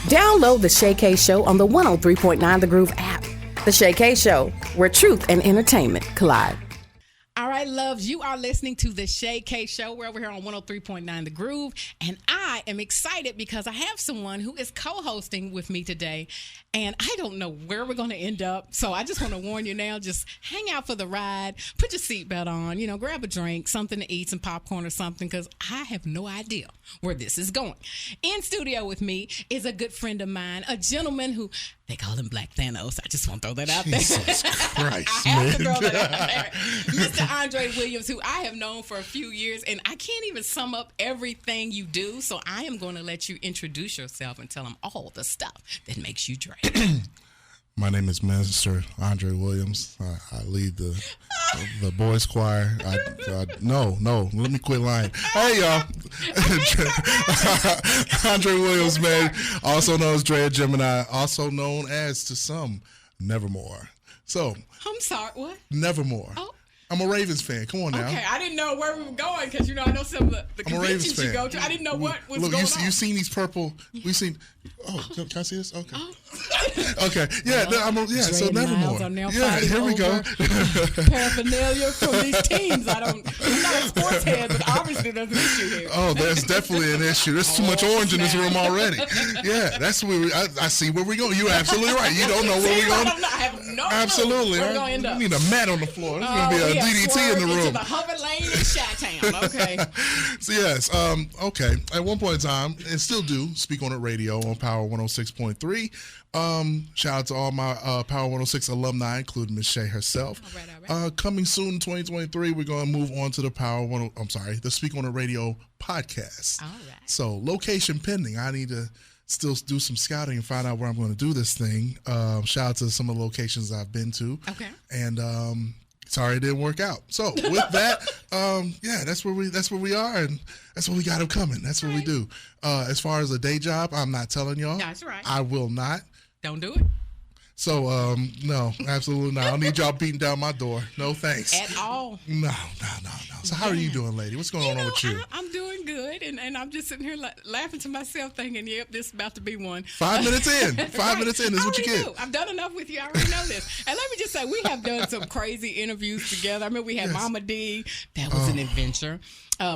Download the Chea Show on the 103.9 The Groove app. The Chea Show, where truth and entertainment collide. All right, loves, you are listening to the Chea Show. We're over here on 103.9 The Groove, and I am excited because I have someone who is co-hosting with me today, and I don't know where we're going to end up, so I just want to warn you now, just hang out for the ride, put your seatbelt on, grab a drink, something to eat, some popcorn or something, because I have no idea where this is going. In studio with me is a good friend of mine, a gentleman who, they call him Black Thanos. I just want to throw that out there. Jesus Christ, I have to throw that out there. Mr. Andre Williams, who I have known for a few years, and I can't even sum up everything you do, so I am going to let you introduce yourself and tell them all the stuff that makes you drink. My name is Mr. Andre Williams. I lead the boys choir. No, let me quit lying. Hey, y'all. Andre Williams, man, also known as Drea Gemini, also known as, to some, Nevermore. So, I'm sorry, what? Nevermore. Oh. I'm a Ravens fan. Come on now. Okay, I didn't know where we were going because, I know some of the conventions you go to. I didn't know what was going on. Look, you've seen these purple. We've seen. Oh, can I see this? Okay. Oh. Okay. Yeah. So Nevermore. Yeah. Here we go. Paraphernalia from these teams. I'm not a sports head, but obviously there's an issue here. Oh, there's definitely an issue. There's too much orange in this room already. Yeah, that's where I see where we're going. You're absolutely right. You don't know where we're going. I have no clue absolutely. where we're going to end up. We need a mat on the floor. There's going to be a DDT in the room. Into the hover lane in Chi-Town. Okay. So yes. Okay. At one point in time, and still do, speak on it radio on Power 106.3. Shout out to all my Power 106 alumni, including Miss Chea herself. All right. Coming soon in 2023, we're going to move on to the the Speak on the Radio podcast. All right. So location pending. I need to still do some scouting and find out where I'm going to do this thing. Shout out to some of the locations I've been to. Okay. And sorry it didn't work out. So with that, that's where we are, and that's what we got coming. That's what we do. As far as a day job, I'm not telling y'all. That's right. I will not. Don't do it. So, no, absolutely not. I don't need y'all beating down my door. No thanks. At all. No. So how are you doing, lady? What's going on with you? I'm doing good, and I'm just sitting here laughing to myself thinking, yep, this is about to be one. 5 minutes in. 5 minutes in is what you get. I've done enough with you. I already know this. And let me just say, we have done some crazy interviews together. I mean, we had Mama D. That was an adventure.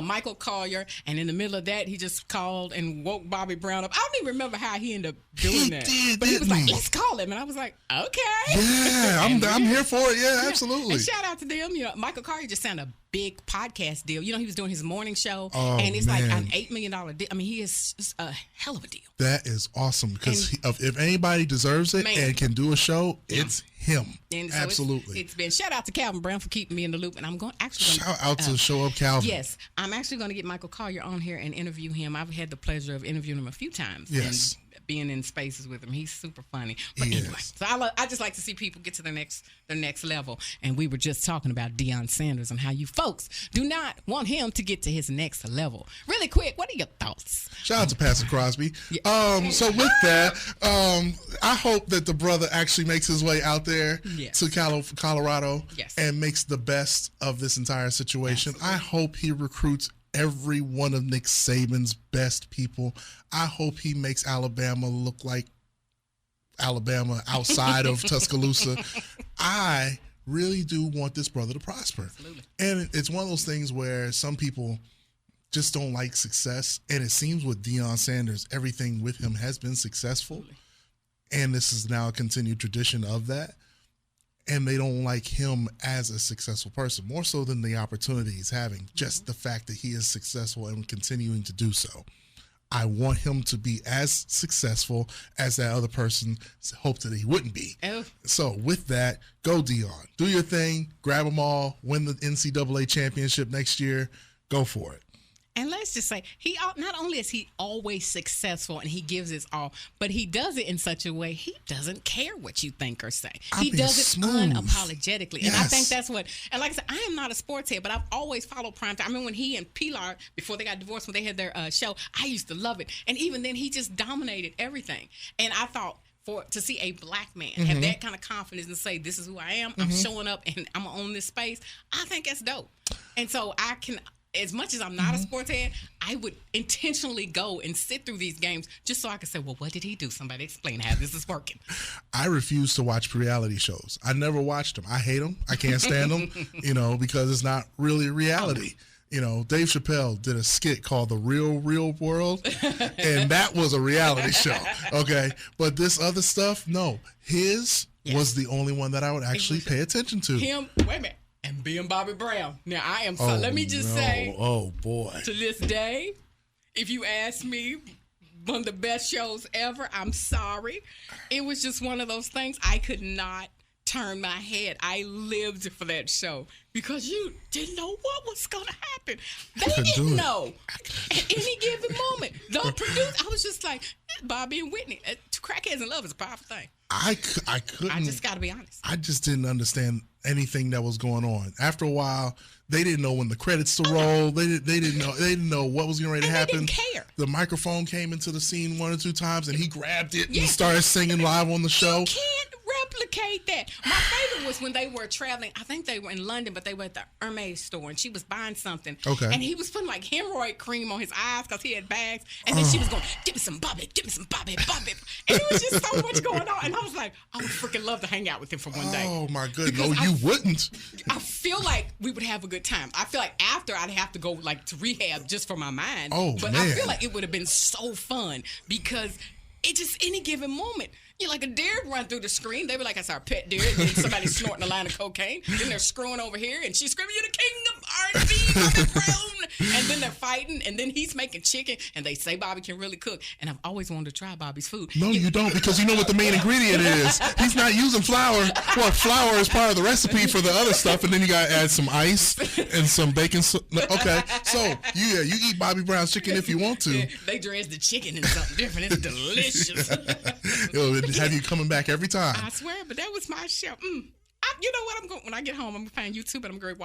Michael Collier, and in the middle of that, he just called and woke Bobby Brown up. I don't even remember how he ended up doing that. But he was like, let's call him. And I was like, okay. Yeah, I'm here for it. Yeah, absolutely. And shout out to them. Michael Collier just signed a big podcast deal. He was doing his morning show, and it's like an $8 million deal. I mean, he is just a hell of a deal. That is awesome because if anybody deserves it and can do a show, it's him. And so absolutely. It's been shout out to Calvin Brown for keeping me in the loop, and I'm going shout out to Show Up Calvin. Yes, I'm actually going to get Michael Collier on here and interview him. I've had the pleasure of interviewing him a few times. Yes. And being in spaces with him, he's super funny. But anyway, so I just like to see people get to the next level. And we were just talking about Deion Sanders and how you folks do not want him to get to his next level. Really quick, what are your thoughts? Shout out to Pastor Crosby. Yeah. So with that, I hope that the brother actually makes his way out there to Colorado and makes the best of this entire situation. Absolutely. I hope he recruits every one of Nick Saban's best people. I hope he makes Alabama look like Alabama outside of Tuscaloosa. I really do want this brother to prosper. Absolutely. And it's one of those things where some people just don't like success. And it seems with Deion Sanders, everything with him has been successful. Absolutely. And this is now a continued tradition of that. And they don't like him as a successful person, more so than the opportunity he's having, just the fact that he is successful and continuing to do so. I want him to be as successful as that other person hoped that he wouldn't be. Oh. So with that, go Deion. Do your thing, grab them all, win the NCAA championship next year, go for it. And let's just say, he not only is he always successful and he gives his all, but he does it in such a way he doesn't care what you think or say. He does it unapologetically. Yes. And I think that's what, and like I said, I am not a sports head, but I've always followed primetime. I mean, when he and Pilar, before they got divorced, when they had their show, I used to love it. And even then, he just dominated everything. And I thought, to see a black man have that kind of confidence and say, this is who I am, I'm showing up and I'm going to own this space, I think that's dope. And so as much as I'm not a sports head, I would intentionally go and sit through these games just so I could say, well, what did he do? Somebody explain how this is working. I refuse to watch reality shows. I never watched them. I hate them. I can't stand them, because it's not really reality. Dave Chappelle did a skit called The Real World, and that was a reality show, okay? But this other stuff, no. His was the only one that I would actually pay attention to. Him, wait a minute, and being Bobby Brown. Now, I am, let me just say, oh, boy. To this day, if you ask me, one of the best shows ever, I'm sorry. It was just one of those things I could not turn my head. I lived for that show because you didn't know what was going to happen. They didn't know at any given moment. The producer, I was just like, Bobby and Whitney. Crackheads in love is a powerful thing. I couldn't. I just got to be honest. I just didn't understand anything that was going on. After a while, they didn't know when the credits to roll. They didn't know what was getting ready to happen. They didn't care. The microphone came into the scene 1 or 2 times, and he grabbed it and started singing live on the show. You can't replicate that. My favorite was when they were traveling. I think they were in London, but they were at the Hermes store, and she was buying something. Okay. And he was putting like hemorrhoid cream on his eyes because he had bags. And then she was going, give me some Bobby, give me some Bobby, Bobby. And it was just so much going on. And I was like, I would freaking love to hang out with him for one day. Oh, my goodness. No, you wouldn't. I feel like we would have a good time. I feel like after I'd have to go like to rehab just for my mind. Oh, but man. I feel like it would have been so fun because it just any given moment. Like a deer run through the screen. They were like, that's our pet deer. And then somebody snorting a line of cocaine. Then they're screwing over here. And she's screaming, you're the king of R&B, Bobby Brown. And then they're fighting. And then he's making chicken. And they say Bobby can really cook. And I've always wanted to try Bobby's food. No, you don't, because you know what the main ingredient is. He's not using flour. Well, flour is part of the recipe for the other stuff. And then you got to add some ice and some bacon. Okay. So, you eat Bobby Brown's chicken if you want to. Yeah, they dress the chicken in something different. It's delicious. Have you coming back every time? I swear, but that was my show. You know what? I'm going when I get home. I'm gonna find YouTube, and I'm gonna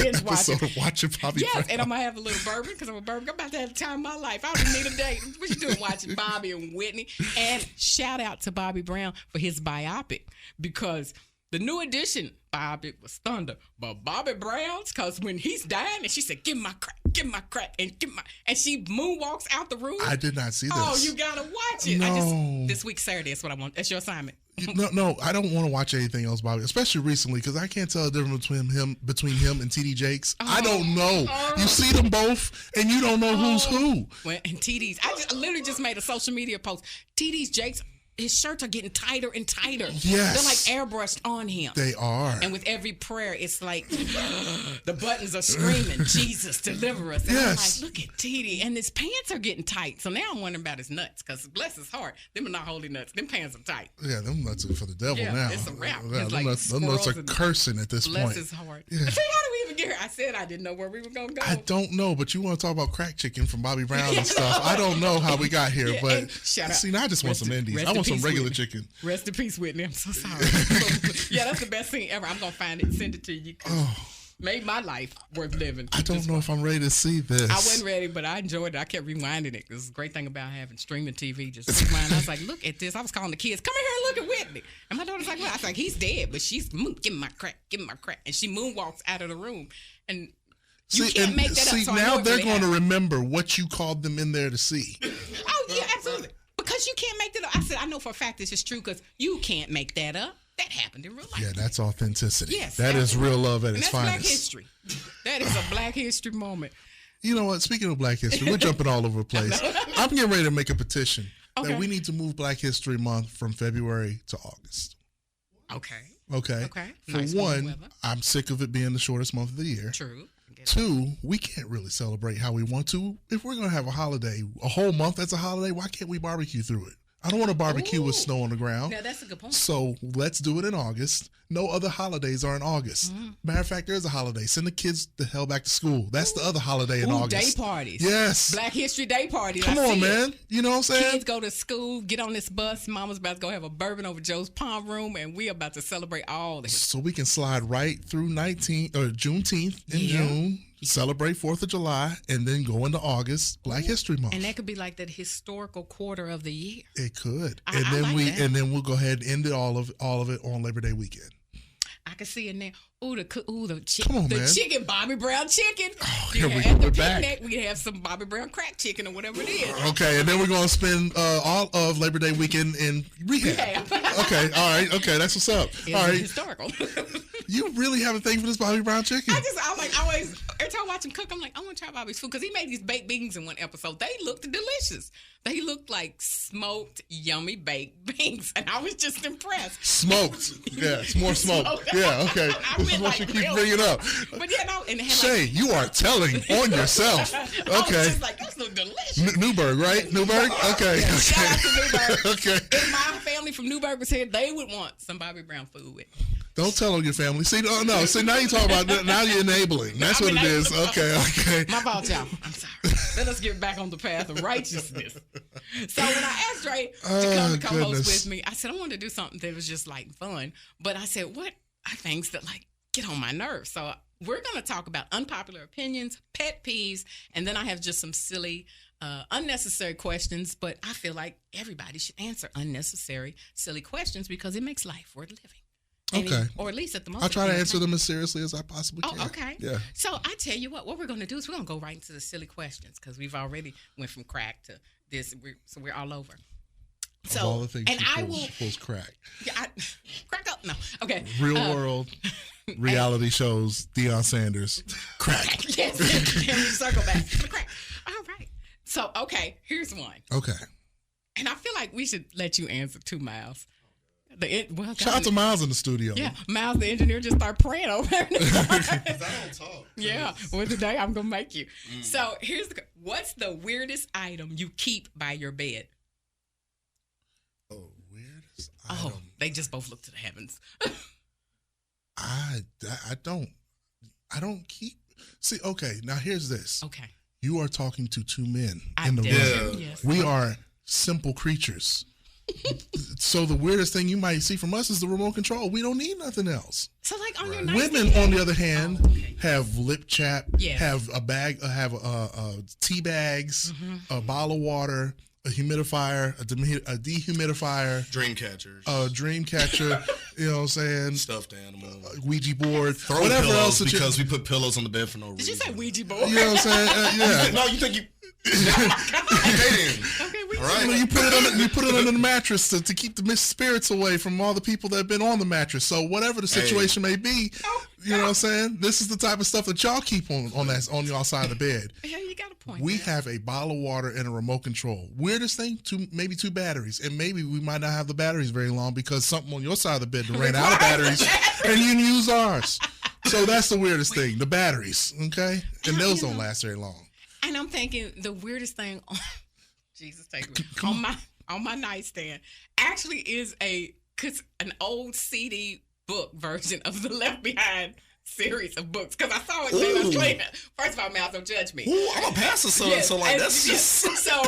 binge watch So watching Bobby Brown. And I'm gonna have a little bourbon because I'm a bourbon. I'm about to have the time of my life. I don't need a date. What you doing watching Bobby and Whitney? And shout out to Bobby Brown for his biopic because the new edition biopic was thunder, but Bobby Brown's because when he's dying and she said, "Give my crack, and she moonwalks out the room. I did not see this. Oh, you gotta watch it. No. This week Saturday. That's what I want. That's your assignment. No, I don't want to watch anything else, Bobby, especially recently, because I can't tell the difference between him and TD Jakes. I don't know. You see them both, and you don't know who's who. Well, and TD's, I literally just made a social media post. TD's Jakes, his shirts are getting tighter and tighter. Yes. They're like airbrushed on him. They are. And with every prayer, it's like the buttons are screaming, Jesus, deliver us. And yes. I'm like, look at TD. And his pants are getting tight. So now I'm wondering about his nuts, because bless his heart, them are not holy nuts. Them pants are tight. Yeah, them nuts are for the devil now. It's a wrap. Yeah, it's like them nuts are cursing at this bless point. Bless his heart. Yeah. See, how did we even get here? I said I didn't know where we were going to go. I don't know, but you want to talk about crack chicken from Bobby Brown and stuff. I don't know how we got here, but see, now I just want some Indies. I want some regular chicken. Rest in peace, Whitney. I'm so sorry. Yeah, that's the best thing ever. I'm going to find it and send it to you. Made my life worth living. I don't know if I'm ready to see this. I wasn't ready, but I enjoyed it. I kept rewinding it. This is a great thing about having streaming TV. Just rewind. I was like, look at this. I was calling the kids, come in here and look at Whitney. And my daughter's like, what? I was like, he's dead, but she's, give me my crack. And she moonwalks out of the room. And you can't make that up. So now they're going to remember what you called them in there to see. Oh, yeah, absolutely. Because you can't make that up. I said, I know for a fact this is true because you can't make that up. That happened in real life. Yeah, that's authenticity. Yes. That is real love at its finest. Black history. That is a Black history moment. You know what? Speaking of Black history, we're jumping all over the place. I'm getting ready to make a petition that we need to move Black History Month from February to August. Okay. For Nice one, I'm sick of it being the shortest month of the year. True. Two, we can't really celebrate how we want to. If we're going to have a holiday, a whole month that's a holiday, why can't we barbecue through it? I don't want to barbecue with snow on the ground. Now, that's a good point. So let's do it in August. No other holidays are in August. Matter of fact, there is a holiday. Send the kids the hell back to school. That's the other holiday in August. Day parties. Yes. Black History Day parties. Come on, man. You know what I'm saying? Kids go to school, get on this bus. Mama's about to go have a bourbon over Joe's Palm Room, and we about to celebrate all this. So we can slide right through Juneteenth in June. Celebrate 4th of July, and then go into August, Black History Month. And that could be like that historical quarter of the year. It could. And then we'll go ahead and end it all of it on Labor Day weekend. I could see in there. The man. chicken, Bobby Brown chicken. Oh, here we at go. the We're picnic, back. we have some Bobby Brown crack chicken or whatever it is. Okay, and then we're going to spend all of Labor Day weekend in rehab. Okay, all right. Okay, that's what's up. It's all right. historical. You really have a thing for this Bobby Brown chicken? I like always, every time I watch him cook, I'm like, I want to try Bobby's food. Because he made these baked beans in one episode. They looked delicious. They looked like smoked, yummy baked beans. And I was just impressed. Smoked. Yeah, it's more smoked. Yeah, okay. This is what you keep bringing up. But yeah, no. And it had Chea, you are telling on yourself. I was Okay. just like, those look delicious. Newburgh, right? Newburgh? Okay. Yeah, shout out to Newburgh. Okay. If my family from Newburgh was here, they would want some Bobby Brown food with. Don't tell on your family. See, no. See, now you talk about now you're enabling. That's what it is. Okay. My fault, y'all. I'm sorry. Let us get back on the path of righteousness. So when I asked Dre to come co-host with me, I said I wanted to do something that was just like fun. But I said, what are things that like get on my nerves? So we're going to talk about unpopular opinions, pet peeves, and then I have just some silly, unnecessary questions. But I feel like everybody should answer unnecessary, silly questions because it makes life worth living. Okay. Or at least at the most. I'll try to answer them as seriously as I possibly can. Oh, okay. Yeah. So I tell you what we're going to do is we're going to go right into the silly questions because we've already went from crack to this. So we're all over. So, of all the things and she I will pulls crack. Yeah, crack up. No. Okay. Real world reality shows, Deion Sanders, crack. Yes. Can we circle back? Crack. All right. So, okay, here's one. Okay. And I feel like we should let you answer too, Miles. Shout out to Miles in the studio. Yeah, Miles, the engineer, just started praying over there. I don't talk. Yeah, well, today I'm going to make you. So here's what's the weirdest item you keep by your bed? Oh, weirdest Oh, item. they just both look to the heavens. I don't keep. See, okay, now here's this. Okay. You are talking to two men I in the did. room. Yes. We are simple creatures. So the weirdest thing you might see from us is the remote control. We don't need nothing else. So like on your Women, nightstand- on the other hand, have lip chap, Yes. have a bag, have tea bags, a bottle of water, a humidifier, a dehumidifier, Dream catchers. a dream catcher. You know what I'm saying? Stuffed animal. Ouija board, Throw whatever pillows else. That because we put pillows on the bed for no reason. Did you say Ouija board? you know what I'm saying? Yeah. No, you think you... Okay, Okay, all right. You put it under the mattress to keep the spirits away from all the people that have been on the mattress. So whatever the situation may be, you know what I'm saying? This is the type of stuff that y'all keep on y'all side of the bed. Yeah, you got a point. We there. have a bottle of water and a remote control. Weirdest thing, maybe two batteries. And maybe we might not have the batteries very long because something on your side of the bed ran out of batteries and you didn't use ours. So that's the weirdest thing, the batteries, okay? And those don't last very long. And I'm thinking the weirdest thing on Jesus take me on my nightstand actually is an old CD book version of the Left Behind series of books because I saw it when I was cleaning. First of all, Mal, don't judge me. Ooh, I'm a pastor, so like that's just... So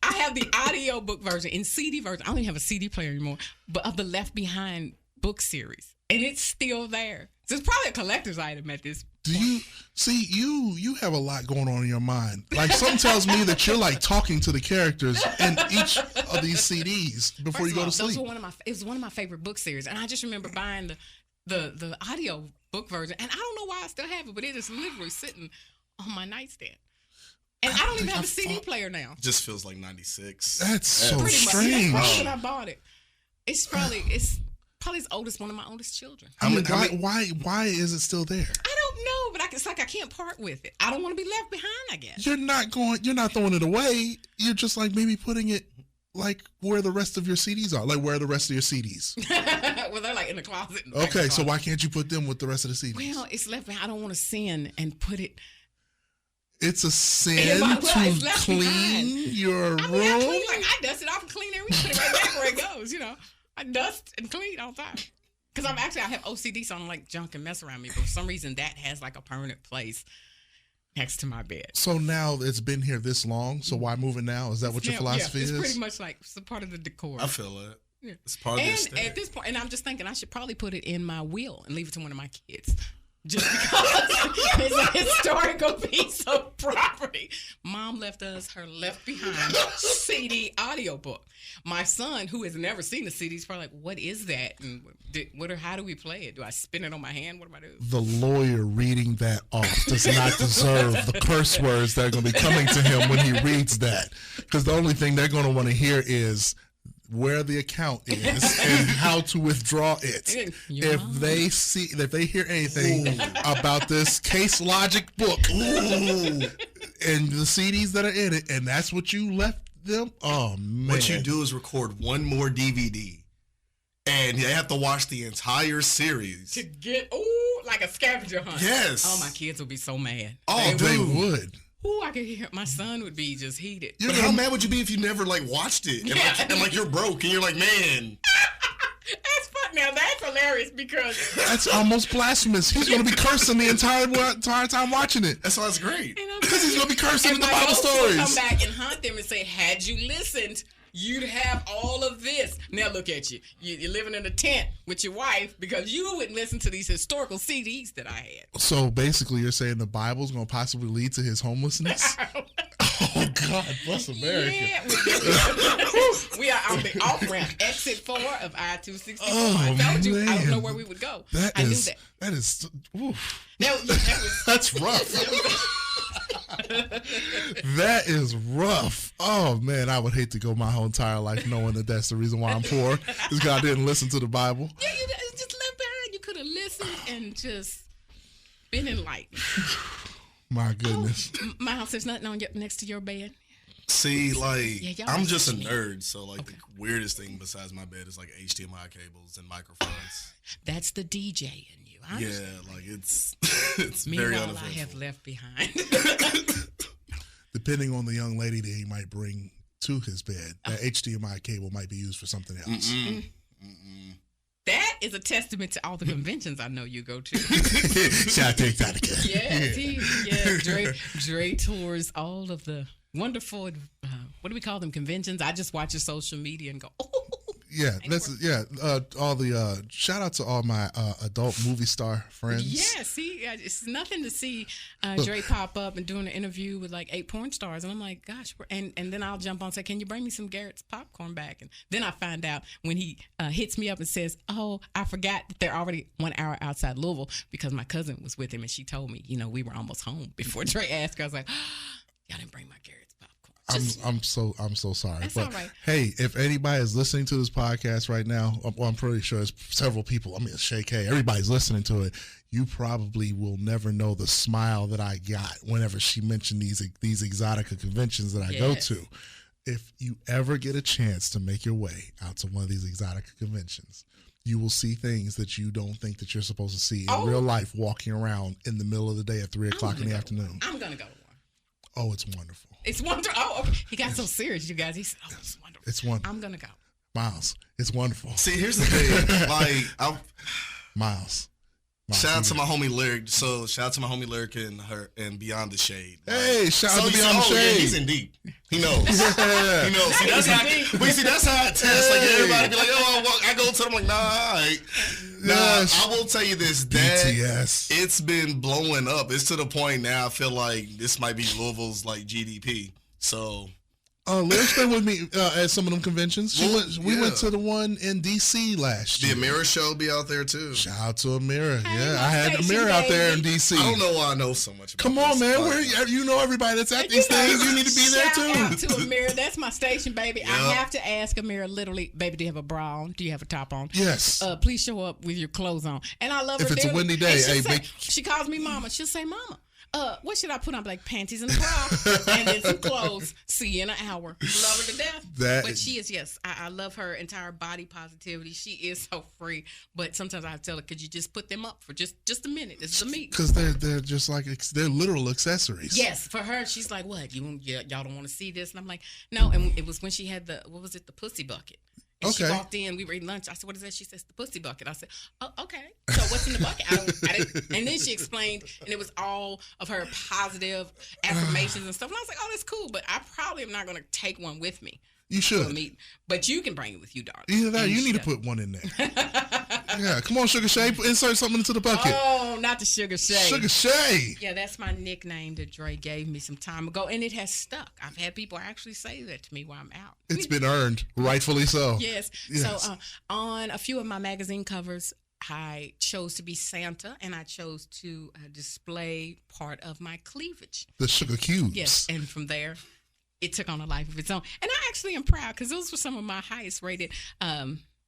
I have the audio book version in CD version. I don't even have a CD player anymore, but of the Left Behind book series, and it's still there. So it's probably a collector's item at this. Do you see you have a lot going on in your mind? Like something tells me that you're like talking to the characters in each of these CDs before you go to sleep. It was one of my favorite book series, and I just remember buying the audio book version, and I don't know why I still have it, but it is literally sitting on my nightstand. And I don't even have a CD player now. Just feels like 96. That's so Pretty much. strange. That's when I bought it. It's probably one of my oldest children. Why is it still there? I don't know, but it's like I can't part with it. I don't want to be left behind, I guess. You're not throwing it away. You're just like maybe putting it like where the rest of your CDs are. Like where are the rest of your CDs? Well, they're like in the closet. Okay, so why can't you put them with the rest of the CDs? Well, it's left behind. I don't want to sin and put it. It's a sin to clean your room. I dust it off and clean everything. Put it right back where it goes, you know. I dust and clean all the time. Because I have OCD, so I don't like junk and mess around me. But for some reason, that has like a permanent place next to my bed. So now it's been here this long, so why move it now? Is that what your philosophy is? It's pretty much like it's a part of the decor. I feel it. Yeah. It's part of the And aesthetic. at this point, and I'm just thinking I should probably put it in my will and leave it to one of my kids. just because it's a historical piece of property. Mom left us her Left Behind CD audiobook. My son, who has never seen the CD, is probably like, what is that? And how do we play it? Do I spin it on my hand? What do I do? The lawyer reading that off does not deserve the curse words that are going to be coming to him when he reads that. Because the only thing they're going to want to hear is where the account is and how to withdraw it. If they hear anything about this Case Logic book and the CDs that are in it, and that's what you left them, oh man. What you do is record one more DVD, and they have to watch the entire series to get like a scavenger hunt. Yes. Oh, my kids would be so mad. Oh, they would. Ooh, I could hear my son would be just heated. But how mad would you be if you never watched it and like you're broke and you're like, man. That's fun. Now that's hilarious because that's almost blasphemous. He's going to be cursing the entire time watching it. That's why it's great. Because he's going to be cursing in the Bible stories. Come back and hunt them and say, had you listened, you'd have all of this. Now look at you. You're living in a tent with your wife because you wouldn't listen to these historical CDs that I had. So basically you're saying the Bible's going to possibly lead to his homelessness? Oh, God, bless America. Yeah, we are on the off-ramp, exit 4 of I-264. Oh, I told you, man. I don't know where we would go. I knew that. That is, oof. That's rough. That is rough. Oh, man, I would hate to go my whole entire life knowing that that's the reason why I'm poor. Is because I didn't listen to the Bible. Yeah, you just left behind. You could have listened and just been enlightened. My goodness. Miles, there's nothing on next to your bed. See, I'm just a nerd, so the weirdest thing besides my bed is HDMI cables and microphones. That's the DJ in you. It's Meanwhile, very uneventful. I have left behind. Depending on the young lady that he might bring to his bed, that HDMI cable might be used for something else. That is a testament to all the conventions I know you go to. Shall I take that again? Dre tours all of the wonderful, what do we call them, conventions? I just watch your social media and go, all the shout out to all my adult movie star friends. Yeah, see, it's nothing to see Dre pop up and doing an interview with 8 porn stars, and I'm like, gosh, and then I'll jump on and say, can you bring me some Garrett's popcorn back? And then I find out when he hits me up and says, oh, I forgot that they're already 1 hour outside Louisville because my cousin was with him and she told me, we were almost home before Dre asked her. I was like, y'all didn't bring my Garrett's. I'm so sorry. That's but all right. Hey, if anybody is listening to this podcast right now, I'm pretty sure it's several people. I mean, it's Chea. Everybody's listening to it. You probably will never know the smile that I got whenever she mentioned these Exotica conventions that I go to. If you ever get a chance to make your way out to one of these Exotica conventions, you will see things that you don't think that you're supposed to see in real life walking around in the middle of the day at 3 o'clock in the afternoon. I'm going to go to one. Oh, it's wonderful. It's wonderful. Oh, okay. He got so serious, you guys. He said, oh, it's wonderful. It's wonderful. I'm going to go. Miles, it's wonderful. See, here's the thing. Miles. Shout out to my homie Lyric. So shout out to my homie Lyric and Beyond the Shade. Hey, shout out to Beyond the Shade. Yeah, he's in deep. He knows. He knows. See, that's how I test. Everybody be like, I go to them like, nah, all right. I will tell you this. BTS. It's been blowing up. It's to the point now I feel like this might be Louisville's GDP. So Lyric's been with me at some of them conventions. We went to the one in D.C. last year. The Amira show be out there too. Shout out to Amira. I had Amira out there in D.C. I don't know why I know so much about Come on, man. You know everybody that's at these things. You need to be there too. Shout out to Amira. That's my station, baby. Yep. I have to ask Amira literally, baby, do you have a bra on? Do you have a top on? Yes. Please show up with your clothes on. And I love her. If it's a windy day, she calls me mama. She'll say, mama. What should I put on? Panties and a bra, and then some clothes. See you in an hour. Love her to death. But she is, yes. I love her entire body positivity. She is so free. But sometimes I have to tell her, could you just put them up for just a minute? This is a meet. Because they're just they're literal accessories. Yes, for her, she's like, what? Y'all don't want to see this? And I'm like, no. And it was when she had the pussy bucket. And she walked in, we were eating lunch. I said, what is that? She says, the pussy bucket. I said, oh, okay. So what's in the bucket? I didn't. And then she explained, and it was all of her positive affirmations and stuff. And I was like, oh, that's cool, but I probably am not going to take one with me. You should. Meat, but you can bring it with you, darling. Either that, you need to put one in there. Yeah, come on, Sugar Shea, insert something into the bucket. Oh, not the Sugar Shea. Sugar Shea. Yeah, that's my nickname that Dre gave me some time ago, and it has stuck. I've had people actually say that to me while I'm out. It's been earned, rightfully so. Yes. So on a few of my magazine covers, I chose to be Santa, and I chose to display part of my cleavage. The sugar cubes. Yes, and from there, it took on a life of its own. And I actually am proud because those were some of my highest rated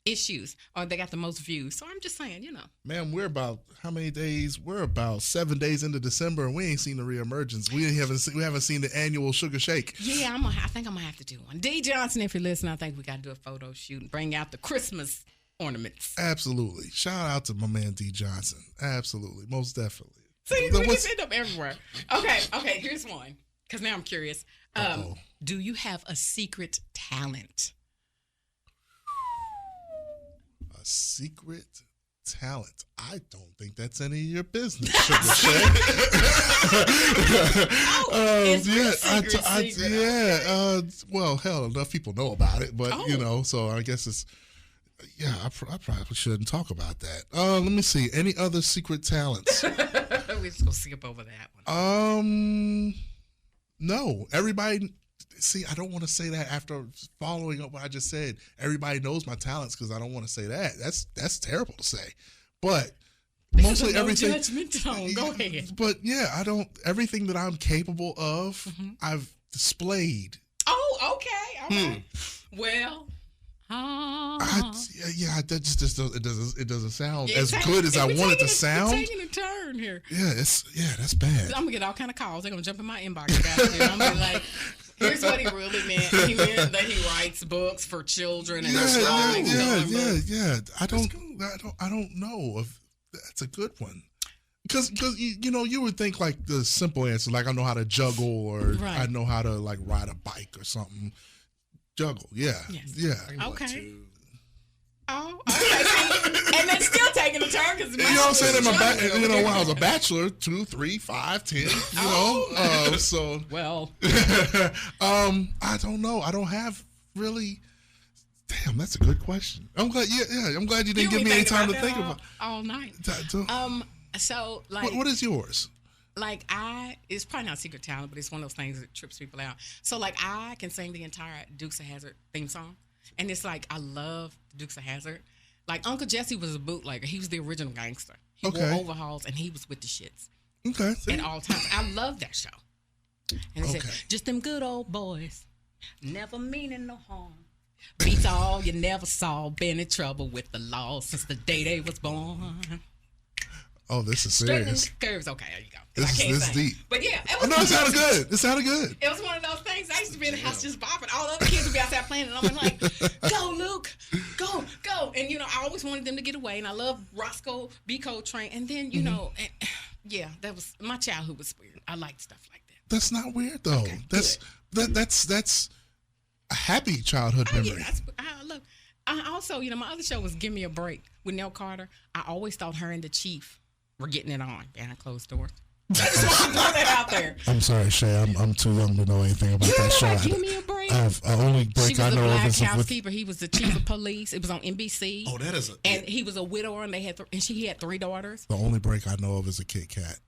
issues, or they got the most views. So I'm just saying, you know. Man, we're about how many days? We're about 7 days into December, and we ain't seen the reemergence. We haven't seen the annual Sugar Shake. Yeah, I think I'm gonna have to do one. D. Johnson, if you're listening, I think we got to do a photo shoot and bring out the Christmas ornaments. Absolutely. Shout out to my man D. Johnson. Absolutely, most definitely. See, we just end up everywhere. Okay. Here's one because now I'm curious. Do you have a secret talent? A secret talent? I don't think that's any of your business, Sugar Shea. Well, hell, enough people know about it, but so I guess it's. Yeah, I probably shouldn't talk about that. Let me see. Any other secret talents? We're just gonna skip over that one. No. Everybody. See, I don't want to say that after following up what I just said. Everybody knows my talents because I don't want to say that. That's terrible to say. But mostly everything. Judgment tone. Go ahead. But yeah, I don't. Everything that I'm capable of, I've displayed. Oh, okay. Well. It doesn't sound as good as I want it to sound. It's taking a turn here. Yeah, that's bad. I'm gonna get all kind of calls. They're gonna jump in my inbox about it. I'm gonna be like, here's what he really meant. He meant that he writes books for children and yeah. I don't know if that's a good one. Because you would think like the simple answer, like I know how to juggle or I know how to like ride a bike or something. Juggle, yeah. Okay. Oh, okay. And then still taking a turn because you know what I'm saying? When I was a bachelor, 2, 3, 5, 10. So well. I don't know. I don't have really. Damn, that's a good question. I'm glad. Yeah. I'm glad you didn't give me any time to think about all night. So like, what is yours? Like it's probably not a secret talent, but it's one of those things that trips people out. So like I can sing the entire Dukes of Hazzard theme song, and it's like I love the Dukes of Hazzard. Like Uncle Jesse was a bootlegger; he was the original gangster. He wore overalls, and he was with the shits. Okay. At all times, I love that show. And it said, "Just them good old boys, never meaning no harm. Beats all you never saw. Been in trouble with the law since the day they was born." Oh, this is serious. Curves. Okay, there you go. This is deep. But yeah, it sounded good. It sounded good. It was one of those things. I used to be in the house just bopping. All the other kids would be outside playing, and I'm like, "Go, Luke, go!" And I always wanted them to get away, and I love Roscoe B. Coltrane. And then that was my childhood was weird. I liked stuff like that. That's not weird though. Okay, that's a happy childhood memory. Yeah, I also, my other show was Give Me a Break with Nell Carter. I always thought her and the Chief were getting it on behind closed doors. I just want to throw that out there. I'm sorry, Shay. I'm too young to know anything about that show. Give Me a Break. Only break I know of is She was a black housekeeper. He was the chief of police. It was on NBC. Oh, that is and he was a widower, and he had 3 daughters. The only break I know of is a Kit Kat.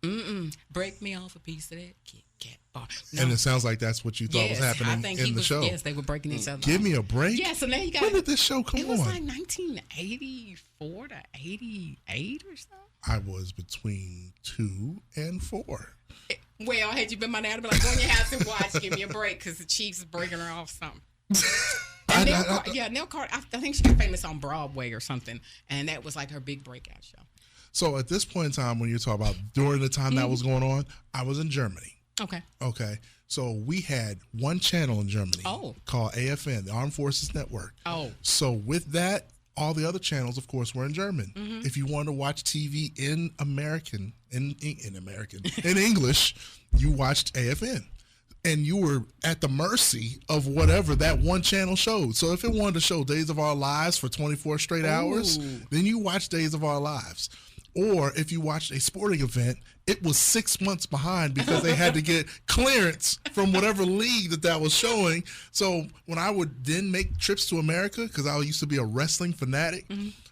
Break me off a piece of that Kit Kat bar. No. And it sounds like that's what you thought was happening in the show. Yes, they were breaking each other. Give Me a Break? Yeah, so now you got. When did this show come on? It was like 1984 to 88 or so. I was between 2 and 4. Well, had you been my dad, I'd be like, go in your house and watch Give Me a Break because the Chief's breaking her off something. Nell Carter, I think she got famous on Broadway or something, and that was like her big breakout show. So at this point in time, when you're talking about during the time that was going on, I was in Germany. Okay. So we had one channel in Germany called AFN, the Armed Forces Network. So with that, all the other channels, of course, were in German. If you wanted to watch TV in English, you watched AFN. And you were at the mercy of whatever that one channel showed. So if it wanted to show Days of Our Lives for 24 straight hours, then you watch Days of Our Lives. Or if you watched a sporting event, it was 6 months behind because they had to get clearance from whatever league that was showing. So when I would then make trips to America, because I used to be a wrestling fanatic,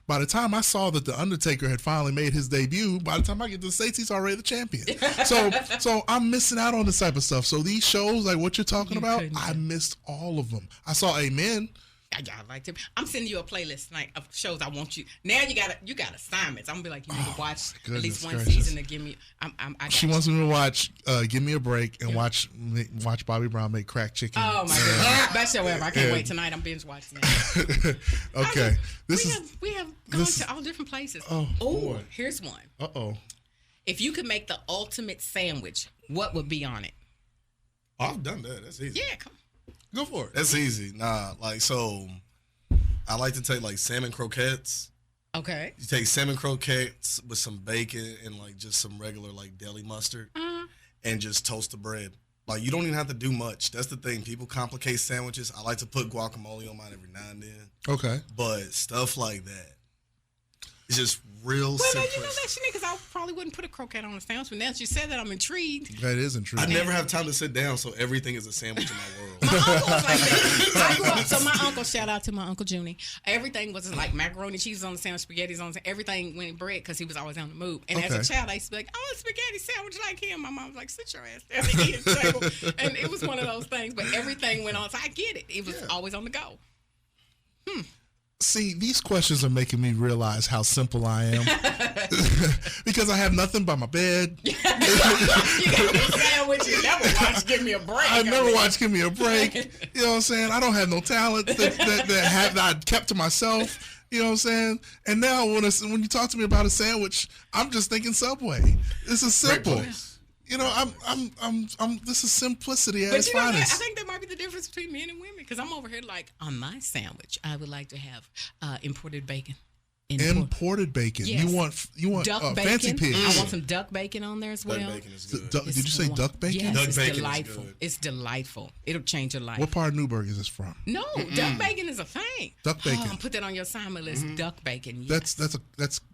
by the time I saw that The Undertaker had finally made his debut, by the time I get to the States, he's already the champion. So I'm missing out on this type of stuff. So these shows, like what you're talking about, I missed all of them. I saw Amen. I liked him. I'm sending you a playlist tonight of shows I want you. Now you got assignments. I'm gonna be like, you need to watch at least one season to give me. She wants me to watch Give Me a Break and watch Bobby Brown make crack chicken. Oh my goodness, best show ever! I can't wait tonight. I'm binge watching it. Okay, we have gone to all different places. Oh, here's one. If you could make the ultimate sandwich, what would be on it? Oh, I've done that. That's easy. Yeah, come on. Go for it. That's easy. I like to take like salmon croquettes. Okay. You take salmon croquettes with some bacon and like just some regular like deli mustard and just toast the bread. Like you don't even have to do much. That's the thing. People complicate sandwiches. I like to put guacamole on mine every now and then. Okay. But stuff like that, it's just real simple. Well, you know that, because I probably wouldn't put a croquette on a sandwich. But now that you said that, I'm intrigued. That is intriguing. I never have time to sit down, so everything is a sandwich in my world. My uncle was like that. I grew up, so my uncle, shout out to my Uncle Junie. Everything was like macaroni, cheese on the sandwich, spaghetti's on the sandwich. Everything went in bread because he was always on the move. And as a child, I used to be like, oh, a spaghetti sandwich like him. My mom was like, sit your ass down and eat at the table. And it was one of those things, but everything went on. So I get it. It was always on the go. See, these questions are making me realize how simple I am. Because I have nothing but my bed. You got a sandwich. You never watched Give Me a Break. I never watched Give Me a Break. You know what I'm saying? I don't have no talent that I kept to myself. You know what I'm saying? And now when you talk to me about a sandwich, I'm just thinking Subway. This is simple. You know, I'm. This is simplicity at its finest. I think that might be the difference between men and women. Because I'm over here like, on my sandwich, I would like to have imported bacon. Imported bacon. Yes. You want duck bacon. Fancy pig. I want some duck bacon on there as well. Duck bacon is good. Did you say duck bacon? Yes, duck it's bacon delightful. is good. It's delightful. It'll change your life. What part of Newburgh is this from? No, duck bacon is a thing. Duck bacon. Put that on your assignment list. Duck bacon. Yes.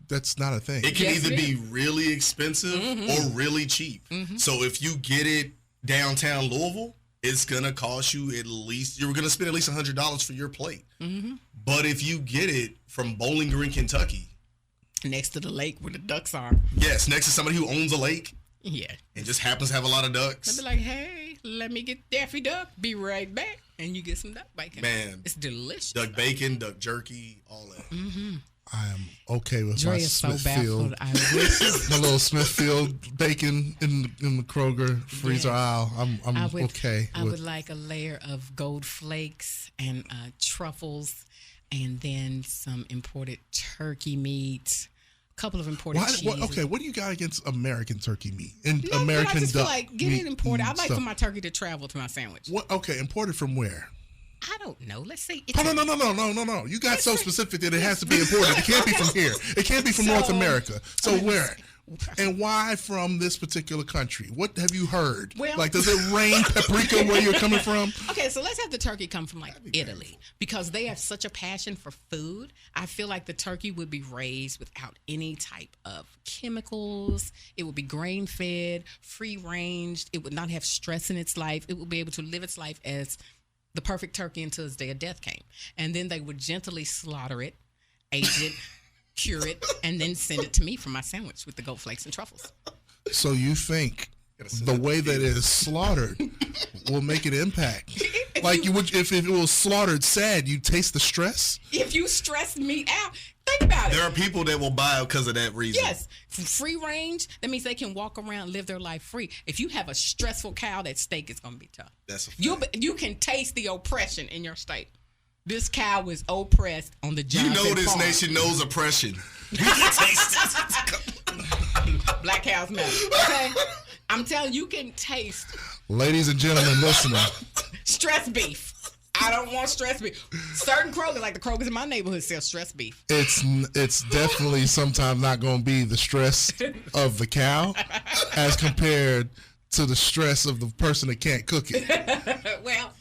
That's not a thing. It can either be really expensive or really cheap. So if you get it downtown Louisville, it's gonna cost you you're gonna spend at least $100 for your plate. But if you get it from Bowling Green, Kentucky, next to the lake where the ducks are. Yes, next to somebody who owns a lake. Yeah. And just happens to have a lot of ducks. They'll be like, hey, let me get Daffy Duck. Be right back. And you get some duck bacon. Man. It's delicious. Duck bacon, duck jerky, all that. I am okay with Dre my is so Smithfield. baffled. I wish. My little Smithfield bacon in the Kroger freezer aisle. I'm okay. I would like a layer of gold flakes and truffles, and then some imported turkey meat. Couple of imported cheeses. Okay, what do you got against American turkey meat and no, American I just duck feel like get it imported. I'd like stuff. for my turkey to travel to my sandwich. What? Okay, imported from where? I don't know. Let's say No. You got so specific that it has to be imported. It can't be from here. It can't be from North America. So where? And why from this particular country? What have you heard? Well, like, does it rain paprika where you're coming from? Okay, so let's have the turkey come from like Italy because they have such a passion for food. I feel like the turkey would be raised without any type of chemicals. It would be grain fed, free ranged. It would not have stress in its life. It would be able to live its life as the perfect turkey until its day of death came. And then they would gently slaughter it, age it, cure it, and then send it to me for my sandwich with the gold flakes and truffles. So you think the way that it is slaughtered will make an impact? Like you would, if it was slaughtered sad, you taste the stress? If you stress meat out, think about it. There are people that will buy it because of that reason. Yes. Free range, that means they can walk around, live their life free. If you have a stressful cow, that steak is going to be tough. That's a fact. You can taste the oppression in your steak. This cow was oppressed on the job. You know this nation knows oppression. You can taste it. Black cows matter. Okay? I'm telling you, can taste. Ladies and gentlemen listening. Stress beef. I don't want stress beef. Certain Kroger, like the Krogers in my neighborhood, sell stress beef. It's definitely sometimes not going to be the stress of the cow as compared to the stress of the person that can't cook it. Well,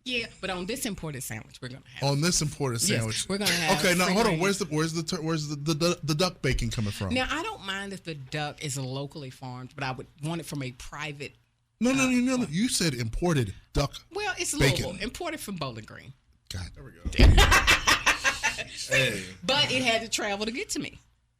Yeah, but on this imported sandwich, we're gonna have. On this imported sandwich, we're gonna have. Okay, now hold on. Where's the duck bacon coming from? Now I don't mind if the duck is locally farmed, but I would want it from a private. No. You said imported duck. Well, it's bacon. Louisville, imported from Bowling Green. God, there we go. Hey. But it had to travel to get to me,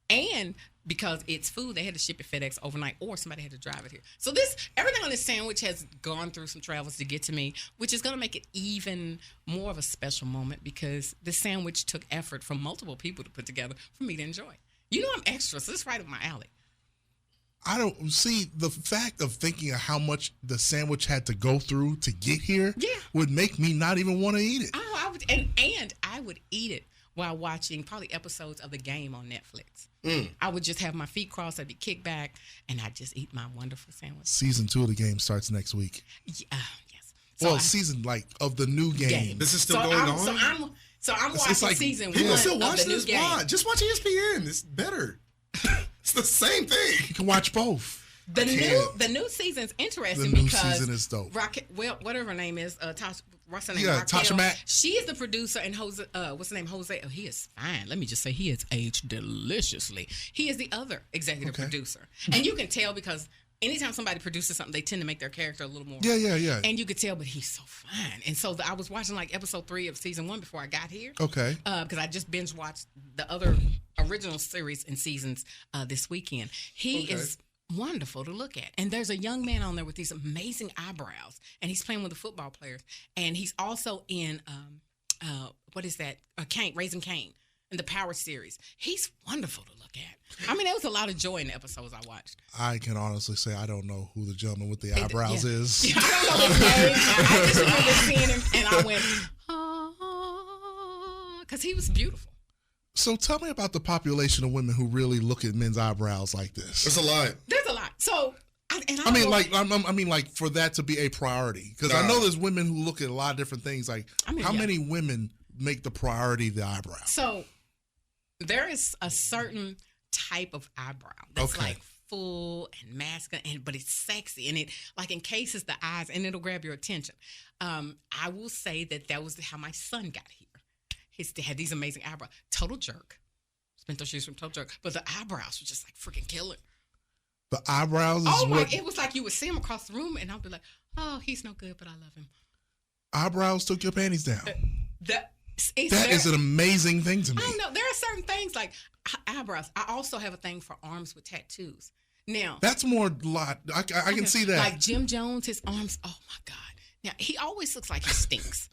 and because it's food, they had to ship it FedEx overnight, or somebody had to drive it here. So everything on this sandwich has gone through some travels to get to me, which is going to make it even more of a special moment because this sandwich took effort from multiple people to put together for me to enjoy. You know I'm extra, so it's right up my alley. I don't see the fact of thinking of how much the sandwich had to go through to get here would make me not even want to eat it. Oh, I would, and I would eat it while watching probably episodes of The Game on Netflix. I would just have my feet crossed, I'd be kicked back, and I'd just eat my wonderful sandwich. Season 2 of The Game starts next week. Yes. So season of the new game. This is still going on? So I'm watching season 1 people still watch of the this? new game. Why? Just watch ESPN. It's better. It's the same thing. You can watch both. The new season's interesting because the new season is dope. Whatever her name is, what's her name? Yeah, Tasha Mack. She is the producer, and Jose. What's the name? Jose. Oh, he is fine. Let me just say, he is aged deliciously. He is the other executive producer, and you can tell because anytime somebody produces something, they tend to make their character a little more. Yeah. And you could tell, but he's so fine. And so I was watching like episode 3 of season 1 before I got here. Okay. Because I just binge watched the other original series and seasons this weekend. He is wonderful to look at. And there's a young man on there with these amazing eyebrows, and he's playing with the football players. And he's also in what is that? Raising Cain in the Power series. He's wonderful to look at. I mean, there was a lot of joy in the episodes I watched. I can honestly say I don't know who the gentleman with the eyebrows is. Yeah, I don't know his name. I just remember seeing him, and I went, because he was beautiful. So tell me about the population of women who really look at men's eyebrows like this. There's a lot. So, I mean, like for that to be a priority, because I know there's women who look at a lot of different things. Like, how many women make the priority the eyebrow? So, there is a certain type of eyebrow that's like full and masculine, but it's sexy, and it like encases the eyes, and it'll grab your attention. I will say that was how my son got here. He had these amazing eyebrows. Total jerk. Spent those shoes from Total Jerk. But the eyebrows were just like freaking killer. The eyebrows is it was like you would see him across the room, and I'll be like, oh, he's no good, but I love him. Eyebrows took your panties down. That is an amazing thing to me. I don't know. There are certain things like eyebrows. I also have a thing for arms with tattoos. Now. That's more lot. I can see that. Like Jim Jones, his arms, oh my God. Now, he always looks like he stinks.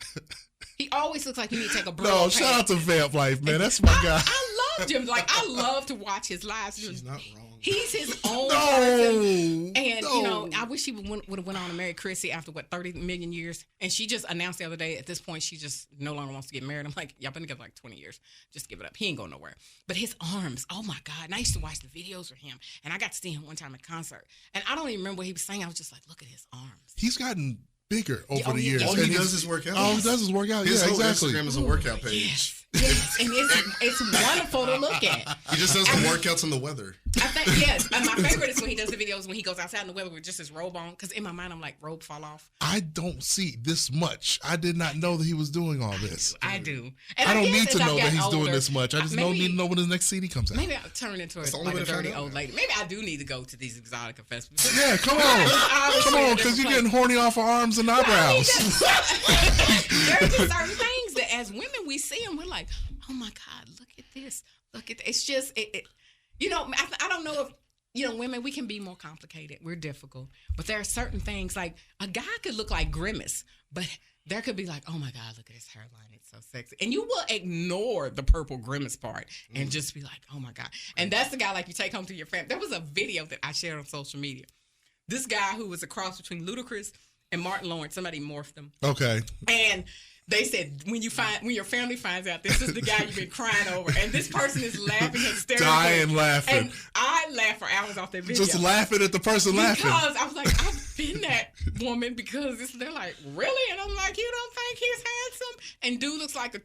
He always looks like he needs to take a break. No, shout out to Vamp Life, man. That's my guy. I love Jim. Like, I love to watch his lives. She's not wrong. He's his own person. And, I wish he would have went on and married Chrissy after, 30 million years. And she just announced the other day, at this point, she just no longer wants to get married. I'm like, y'all been together like 20 years. Just give it up. He ain't going nowhere. But his arms, oh, my God. And I used to watch the videos for him. And I got to see him one time at concert. And I don't even remember what he was saying. I was just like, look at his arms. He's gotten bigger over the years. All he does is work out. All he does is work out. His whole exactly. Instagram is a workout page. Yes. And it's wonderful to look at. He just does the workouts in the weather. I think, yes. And my favorite is when he does the videos when he goes outside in the weather with just his robe on. Because in my mind, I'm like, robe fall off. I don't see this much. I did not know that he was doing all this. I do. And I don't need to know that he's older, doing this much. I just need to know when his next CD comes out. Maybe I'll turn into a dirty old lady. Maybe I do need to go to these exotica festivals. Yeah, come on, because you're getting horny off of arms and eyebrows. There are just certain things that as women we see them, we're like, oh my God, look at this. Look at this. It's just, I don't know if, women, we can be more complicated. We're difficult. But there are certain things like a guy could look like Grimace, but there could be like, oh my God, look at his hairline. It's so sexy. And you will ignore the purple Grimace part and just be like, oh my God. And that's the guy like you take home to your family. There was a video that I shared on social media. This guy who was a cross between Ludacris and Martin Lawrence, somebody morphed him. Okay. And they said, when your family finds out this is the guy you've been crying over, and this person is laughing hysterically. Dying laughing. And I laughed for hours off that video. Just laughing at the person laughing. Because I was like, I've been that woman because they're like, really? And I'm like, you don't think he's handsome? And dude looks like a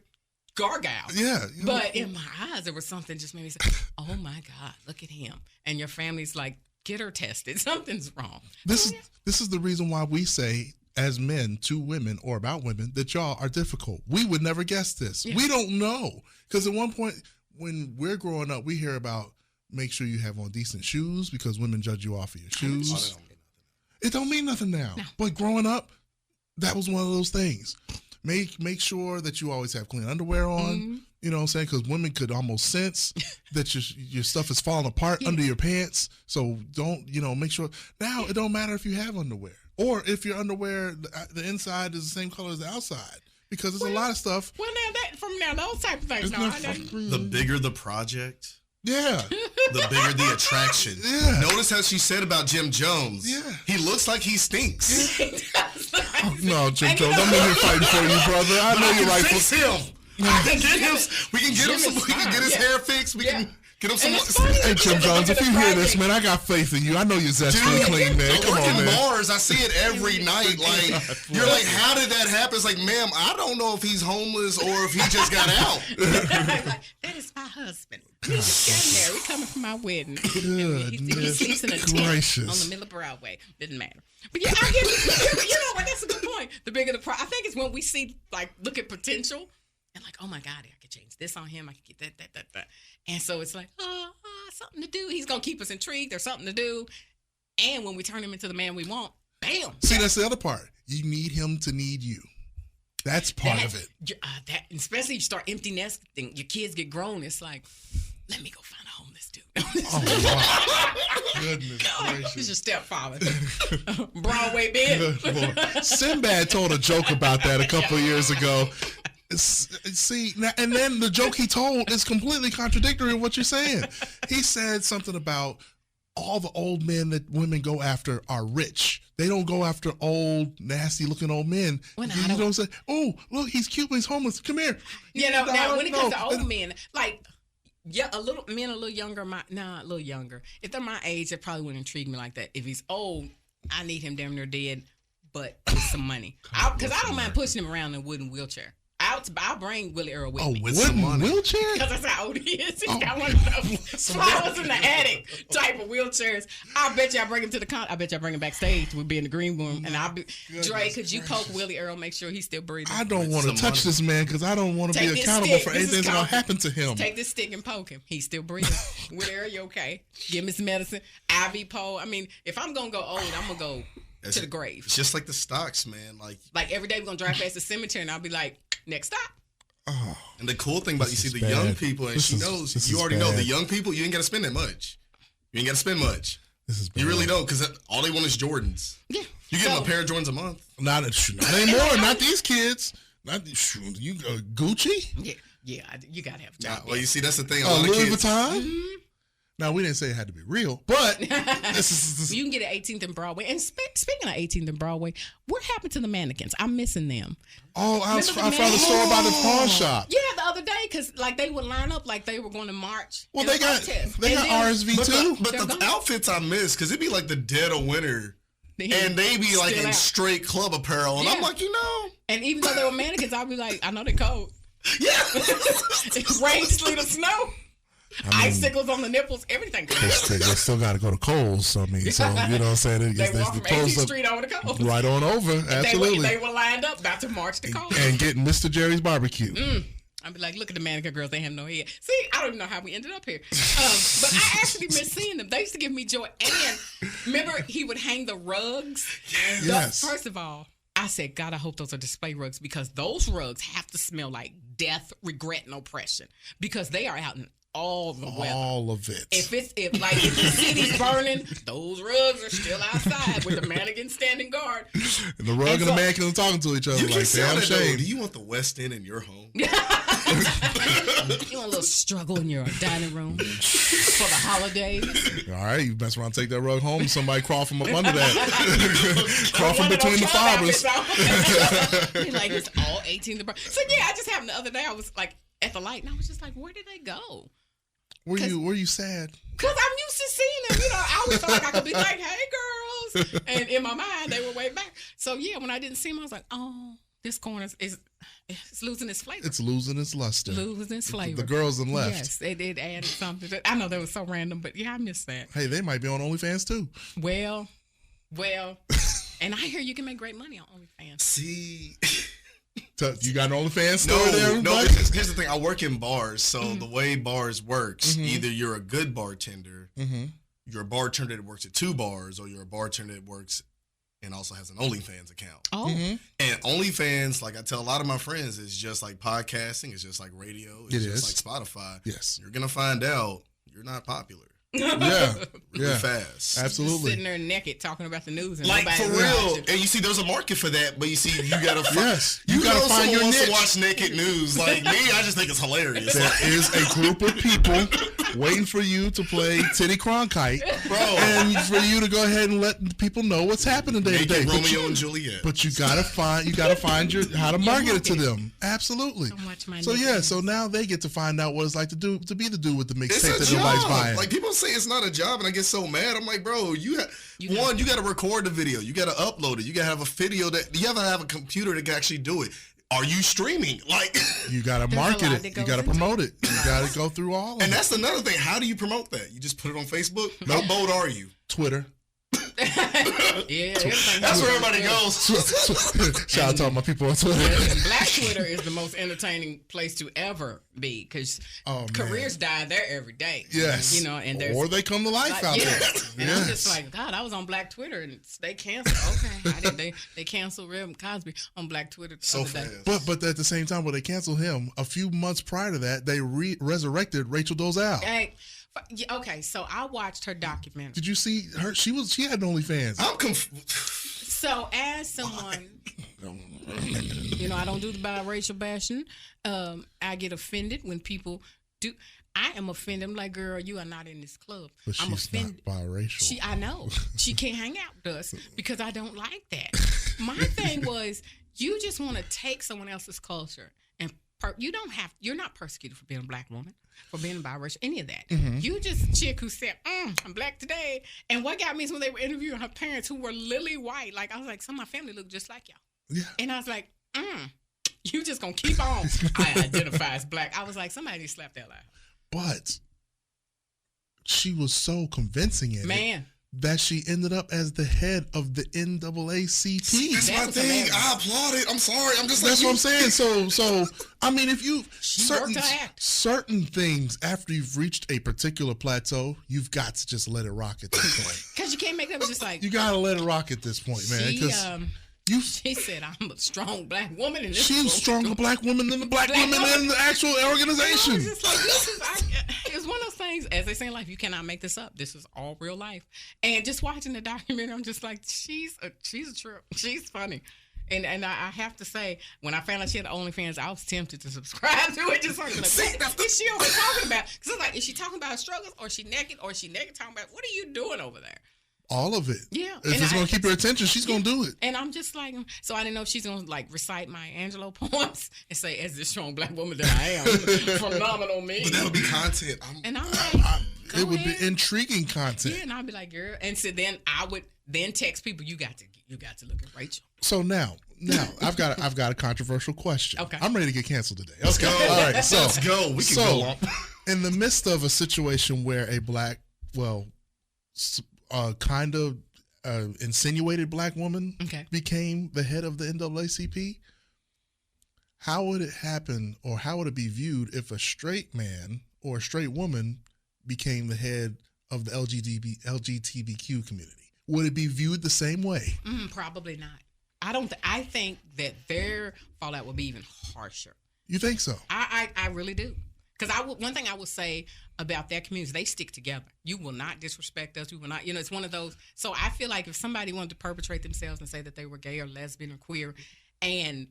gargoyle. Yeah. But in my eyes, there was something just made me say, oh my God, look at him. And your family's like, get her tested. Something's wrong. This is the reason why we say as men to women or about women that y'all are difficult. We would never guess this. Yeah. We don't know. Because at one point when we're growing up, we hear about make sure you have on decent shoes because women judge you off of your shoes. It don't mean nothing now. No. But growing up, that was one of those things. Make sure that you always have clean underwear on. Mm-hmm. You know what I'm saying? Because women could almost sense that your stuff is falling apart under your pants. So don't, make sure. Now, it don't matter if you have underwear. Or if your underwear, the inside is the same color as the outside. Because there's a lot of stuff. Well, now those type of things. The bigger the project. Yeah. The bigger the attraction. Yeah. Notice how she said about Jim Jones. Yeah. He looks like he stinks. Yeah. No, Jim Jones, I'm in here fighting for you, brother. I know you're right. Fix him. We can get his hair fixed. We can get him some. Hey, Jim Jones, if you hear this, man, I got faith in you. I know you're zestfully clean, man. Come on, man. Bars, I see it every night. Like, you're like, how did that happen? It's like, ma'am, I don't know if he's homeless or if he just got out. That is my husband. He just got married. Coming from my wedding. He sleeps in a tent on the middle of Broadway. Didn't matter. But yeah, I get you know what? That's a good point. The bigger the I think it's when we see, look at potential and oh my God, I could change this on him. I could get that. And so it's something to do. He's going to keep us intrigued. There's something to do. And when we turn him into the man we want, bam. See, that's the other part. You need him to need you. That's part of it. Especially you start empty nesting, your kids get grown. It's like, let me go find a homeless dude. Oh, wow. Goodness gracious. He's your stepfather. Broadway Ben. Sinbad told a joke about that a couple of years ago. See, and then the joke he told is completely contradictory of what you're saying. He said something about all the old men that women go after are rich. They don't go after old, nasty-looking old men. You don't say, oh, look, he's cute, but he's homeless. Come here. Now when it comes to old men, a little younger. A little younger. If they're my age, it probably wouldn't intrigue me like that. If he's old, I need him damn near dead, but with some money. Because I don't mind pushing him around in a wooden wheelchair. I'll bring Willie Earl with me. With some money. Wheelchair? Because that's how old he is. He's got one of those flowers in the attic type of wheelchairs. I bet you I bring him to the con. I bet you I bring him backstage. We'll be in the green room. And I'll be, Dre, could you poke Willie Earl, make sure he's still breathing? I don't want to touch this man because I don't want to be accountable for anything that's going to happen to him. Take this stick and poke him. He's still breathing. Willie Earl, you okay? Give him some medicine. IV pole. I mean, if I'm going to go old, I'm going to go to the grave. It's just like the stocks, man. Like every day we're going to drive past the cemetery and I'll be like, next stop. Oh, and the cool thing about you see the young people, and she knows, you already know the young people, you ain't got to spend that much. You ain't got to spend much. This is bad. You really don't, because all they want is Jordans. Yeah. You give them a pair of Jordans a month. Not anymore. Not these kids. Not you Gucci? Yeah. You got to have a job. Well, you see, that's the thing. Louis Vuitton? Mm-hmm. Now, we didn't say it had to be real, but this. You can get it 18th and Broadway. And speaking of 18th and Broadway, what happened to the mannequins? I'm missing them. Oh, I found a store by the pawn shop. Yeah, the other day, because they would line up like they were going to march. Well, they got RSV too. But the outfits I miss, because it'd be like the dead of winter. And they be like in straight club apparel. And I'm like, And even though they were mannequins, I'd be like, I know they're cold. Yeah. Rain, sleet, or snow. Icicles on the nipples, everything. They still got to go to Kohl's. So you know what I'm saying? They walk from 18th Street over to Kohl's. Right on over, absolutely. They were lined up about to march to Kohl's. And getting Mr. Jerry's barbecue. I'd be like, look at the mannequin girls, they have no head. See, I don't even know how we ended up here. But I actually miss seeing them. They used to give me joy. And remember, he would hang the rugs? Yes. First of all, I said, God, I hope those are display rugs because those rugs have to smell like death, regret, and oppression because they are out in all the weather. All of it. If the city's burning, those rugs are still outside with the mannequin standing guard. And the rug and the mannequin are talking to each other like damn shame. Do you want the West End in your home? You want a little struggle in your dining room for the holidays? All right, you mess around, take that rug home, and somebody crawl from up under that. Crawl from between the fibers. Like it's all 18. So yeah, I just happened the other day. I was like at the light, and I was just like, where did they go? Were you sad? Because I'm used to seeing them. I always felt like I could be like, hey, girls. And in my mind, they were way back. So, yeah, when I didn't see them, I was like, oh, this corner is losing its flavor. It's losing its luster. Losing its flavor. The girls them left. Yes, they did add something. I know that was so random, but yeah, I missed that. Hey, they might be on OnlyFans too. Well. And I hear you can make great money on OnlyFans. See, you got an OnlyFans story there? No. Here's the thing. I work in bars, so the way bars works, either you're a good bartender, you're a bartender that works at 2 bars, or you're a bartender that works and also has an OnlyFans account. Oh. And OnlyFans, like I tell a lot of my friends, is just like podcasting. It's just like radio. It's just like Spotify. Yes. You're going to find out you're not popular. Really fast. Absolutely. Just sitting there naked talking about the news. And like, for real. And you see, there's a market for that, but you see, you got to you got to find your niche. To watch naked news. Like me, I just think it's hilarious. There is a group of people waiting for you to play Titty Cronkite, bro, and for you to go ahead and let people know what's happening day to day. Romeo and Juliet. But you gotta find how to market it to them. Absolutely. So now they get to find out what it's like to be the dude with the mixtape that nobody's buying. Like, people say it's not a job, and I get so mad. I'm like, bro, you got to record the video, you got to upload it, you got to have a video that you have to have a computer that can actually do it. Are you streaming? Like, you got to market it. You got to promote it. You got to go through all of it. And that's another thing. How do you promote that? You just put it on Facebook? How bold are you? Twitter. Yeah, that's where everybody goes. Shout out to all my people on Twitter. And Black Twitter is the most entertaining place to ever be because careers die there every day. Yes, and or they come to life out there. And I'm just like, God, I was on Black Twitter and they canceled. Okay, they canceled Reb Cosby on Black Twitter the other day. But at the same time, when they canceled him, a few months prior to that, they resurrected Rachel Dolezal. Hey. Okay, so I watched her documentary. Did you see her? She had OnlyFans. I'm confused. So as someone, I don't do the biracial bashing. I get offended when people do. I am offended. I'm like, girl, you are not in this club. But I'm she's offended. Not biracial. I know. She can't hang out with us because I don't like that. My thing was, you just want to take someone else's culture and you're not persecuted for being a Black woman, for being biracial, any of that. You just chick who said, I'm Black today. And what got me is when they were interviewing her parents who were lily white. Like, I was like, some of my family look just like y'all. Yeah. And I was like, you just gonna keep on. I identify as Black. I was like, somebody need to slap that out. But she was so convincing in it that she ended up as the head of the NAACP. That's my thing. Hilarious. I applaud it. I'm sorry. I'm just like, that's what I'm saying. So I mean, if you certain things after you've reached a particular plateau, you've got to just let it rock at this point. Because you can't make that just like you gotta let it rock at this point, man. She said, I'm a strong Black woman. And she's a stronger Black woman than the Black woman in the actual organization. And I was just like, it's one of those things, as they say in life, you cannot make this up. This is all real life. And just watching the documentary, I'm just like, she's a trip. She's funny. And I have to say, when I found out she had OnlyFans, I was tempted to subscribe to it. Just like, what is she over talking about? Because I was like, is she talking about her struggles, or is she naked, talking about, what are you doing over there? All of it. Yeah. If it's going to keep her attention, she's going to do it. And I'm just like, so I didn't know if she's going to like recite my Angelo poems and say, as this strong Black woman that I am, phenomenal me. But that would be content. And I'm like, it would be intriguing content. Yeah, and I'd be like, girl. And so then I would then text people, you got to look at Rachel. So now I've got a controversial question. Okay. I'm ready to get canceled today. Let's go. All right, so let's go. We can go on. In the midst of a situation where a Black, kind of insinuated Black woman became the head of the NAACP, how would it happen, or how would it be viewed if a straight man or a straight woman became the head of the LGBTQ community? Would it be viewed the same way? Probably not. I think that their fallout would be even harsher. You think so? I really do. Because one thing I will say about that community is they stick together. You will not disrespect us. You will not, it's one of those. So I feel like if somebody wanted to perpetrate themselves and say that they were gay or lesbian or queer and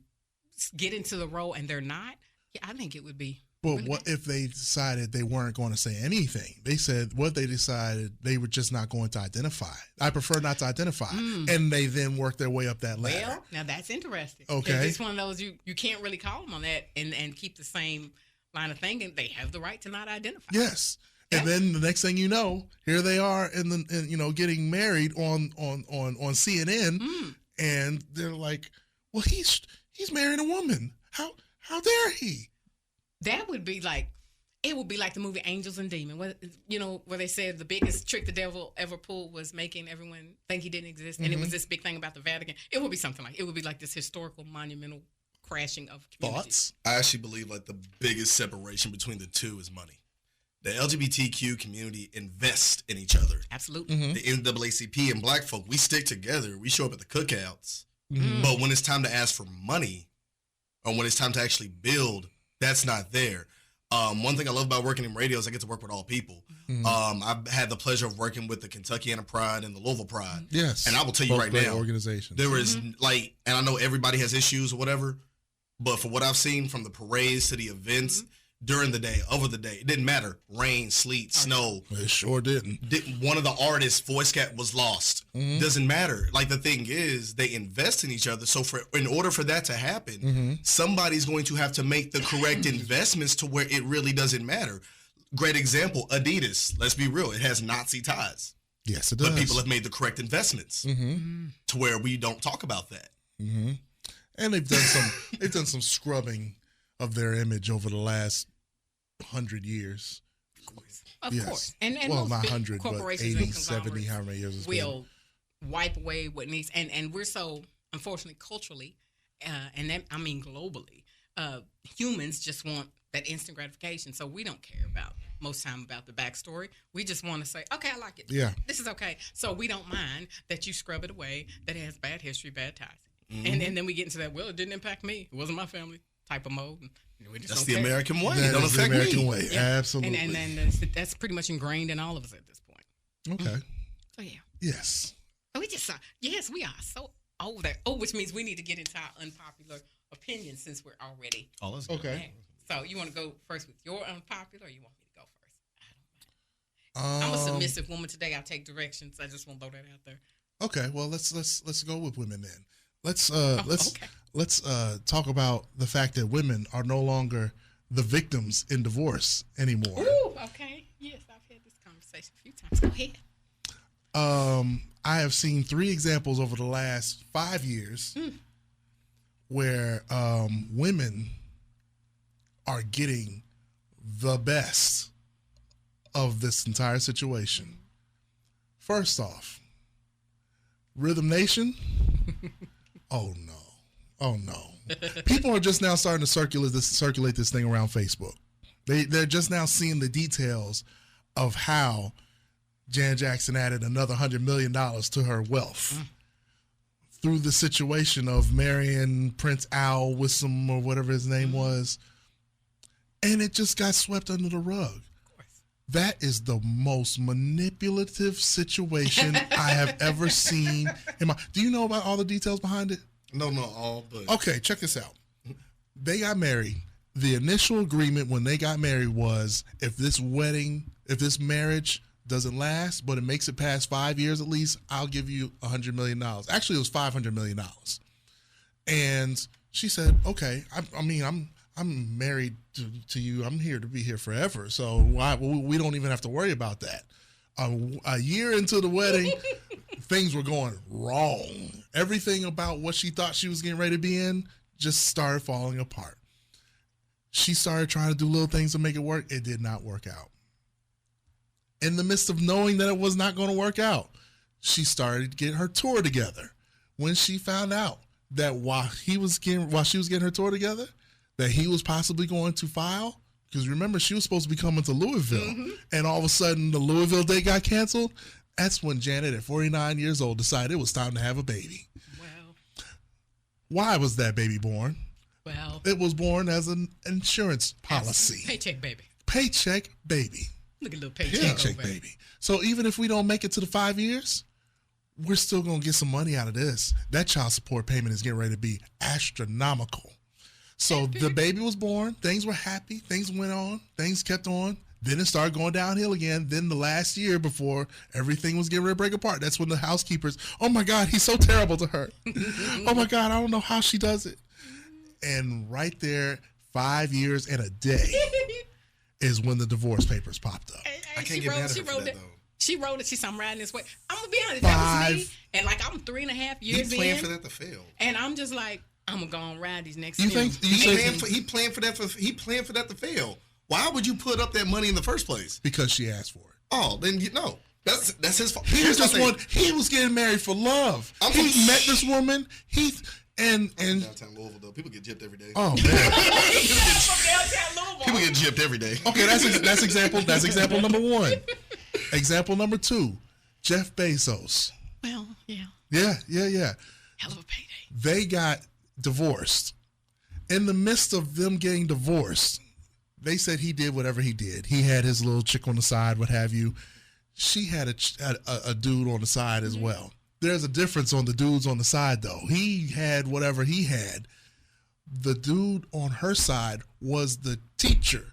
get into the role and they're not, I think it would be. But really what if they decided they weren't going to say anything? They said they decided they were just not going to identify. I prefer not to identify. And they then work their way up that ladder. Well, now that's interesting. Okay. It's one of those, you can't really call them on that and keep the same line of thinking. They have the right to not identify. Yes. And then the next thing you know, here they are getting married on CNN, and they're like, well, he's marrying a woman. How dare he? That would be like, It would be like the movie Angels and Demons, where they said the biggest trick the devil ever pulled was making everyone think he didn't exist, and it was this big thing about the Vatican. It would be something like, it would be like this historical, monumental crashing of communities. Thoughts? I actually believe like the biggest separation between the two is money. The LGBTQ community invests in each other. Absolutely. The NAACP and black folk, we stick together. We show up at the cookouts. But when it's time to ask for money, or when it's time to actually build, that's not there. One thing I love about working in radio is I get to work with all people. I've had the pleasure of working with the Kentuckiana Pride and the Louisville Pride. Yes. And I will tell you right now, organizations. there is like, and I know everybody has issues or whatever, but for what I've seen from the parades to the events, during the day, over the day, it didn't matter. Rain, sleet, snow. It sure didn't. One of the artists' voice was lost. Doesn't matter. Like, the thing is, they invest in each other. So in order for that to happen, somebody's going to have to make the correct investments to where it really doesn't matter. Great example, Adidas. Let's be real. It has Nazi ties. Yes, it does. But people have made the correct investments to where we don't talk about that. And they've done some scrubbing of their image over the last 100 years. Of course. And well, most not big 100, but corporations 80, and 70, how many years it's will wipe away what needs. And we're so, unfortunately, culturally, and that, I mean globally, humans just want that instant gratification. So we don't care most time about the backstory. We just want to say, okay, I like it. Yeah. This is okay. So we don't mind that you scrub it away, that it has bad history, bad ties. And then we get into that, well, it didn't impact me. It wasn't my family type of mode. And we just That's don't the care. American way. That It don't is the affect American me. way. Yeah. Absolutely. And that's pretty much ingrained in all of us at this point. Okay. So, yeah. Yes. We just saw, yes, we are so over there. Oh, which means we need to get into our unpopular opinions since we're already. Oh, that's good. Okay. So you want to go first with your unpopular, or you want me to go first? I don't know. I'm a submissive woman today. I take directions. I just want to throw that out there. Okay. Well, let's go with women then. Let's talk about the fact that women are no longer the victims in divorce anymore. Ooh, okay. Yes, I've had this conversation a few times. Go ahead. I have seen 3 examples over the last 5 years where women are getting the best of this entire situation. First off, Rhythm Nation. Oh no. People are just now starting to circulate this thing around Facebook. They're just now seeing the details of how Janet Jackson added another $100 million to her wealth through the situation of marrying Prince Al Wissam or whatever his name was. And it just got swept under the rug. That is the most manipulative situation I have ever seen. Do you know about all the details behind it? No, not all, but. Okay, check this out. They got married. The initial agreement when they got married was if this marriage doesn't last, but it makes it past 5 years at least, I'll give you $100 million. Actually, it was $500 million. And she said, okay, I'm married to you. I'm here to be here forever. So we don't even have to worry about that. A year into the wedding, things were going wrong. Everything about what she thought she was getting ready to be in just started falling apart. She started trying to do little things to make it work. It did not work out. In the midst of knowing that it was not going to work out, she started getting her tour together. When she found out that while she was getting her tour together, that he was possibly going to file, because remember, she was supposed to be coming to Louisville, and all of a sudden the Louisville date got canceled. That's when Janet, at 49 years old, decided it was time to have a baby. Well, why was that baby born? Well, it was born as an insurance policy. Paycheck baby. Paycheck baby. Look at little paycheck baby. So even if we don't make it to the 5 years, we're still going to get some money out of this. That child support payment is getting ready to be astronomical. So the baby was born. Things were happy. Things went on. Things kept on. Then it started going downhill again. Then the last year before everything was getting ready to break apart, that's when the housekeepers, oh my God, he's so terrible to her. Oh my God, I don't know how she does it. And right there, 5 years and a day is when the divorce papers popped up. I can't get mad at her for that, though. She wrote it. She said, I'm riding this way. I'm going to be honest. That was me. And like, I'm 3.5 years in. He planned for that to fail. And I'm just like, I'm going to go and ride these next He planned for that to fail. Why would you put up that money in the first place? Because she asked for it. Oh, then no. That's his fault. He was getting married for love. He met this woman. And downtown Louisville though, people get gypped every day. Oh man, people get gypped every day. Okay, that's example number one. Example number two, Jeff Bezos. Well, yeah. Yeah. Hell of a payday. They got divorced. In the midst of them getting divorced, they said he did whatever he did. He had his little chick on the side, what have you. She had a dude on the side as well. There's a difference on the dudes on the side, though. He had whatever he had. The dude on her side was the teacher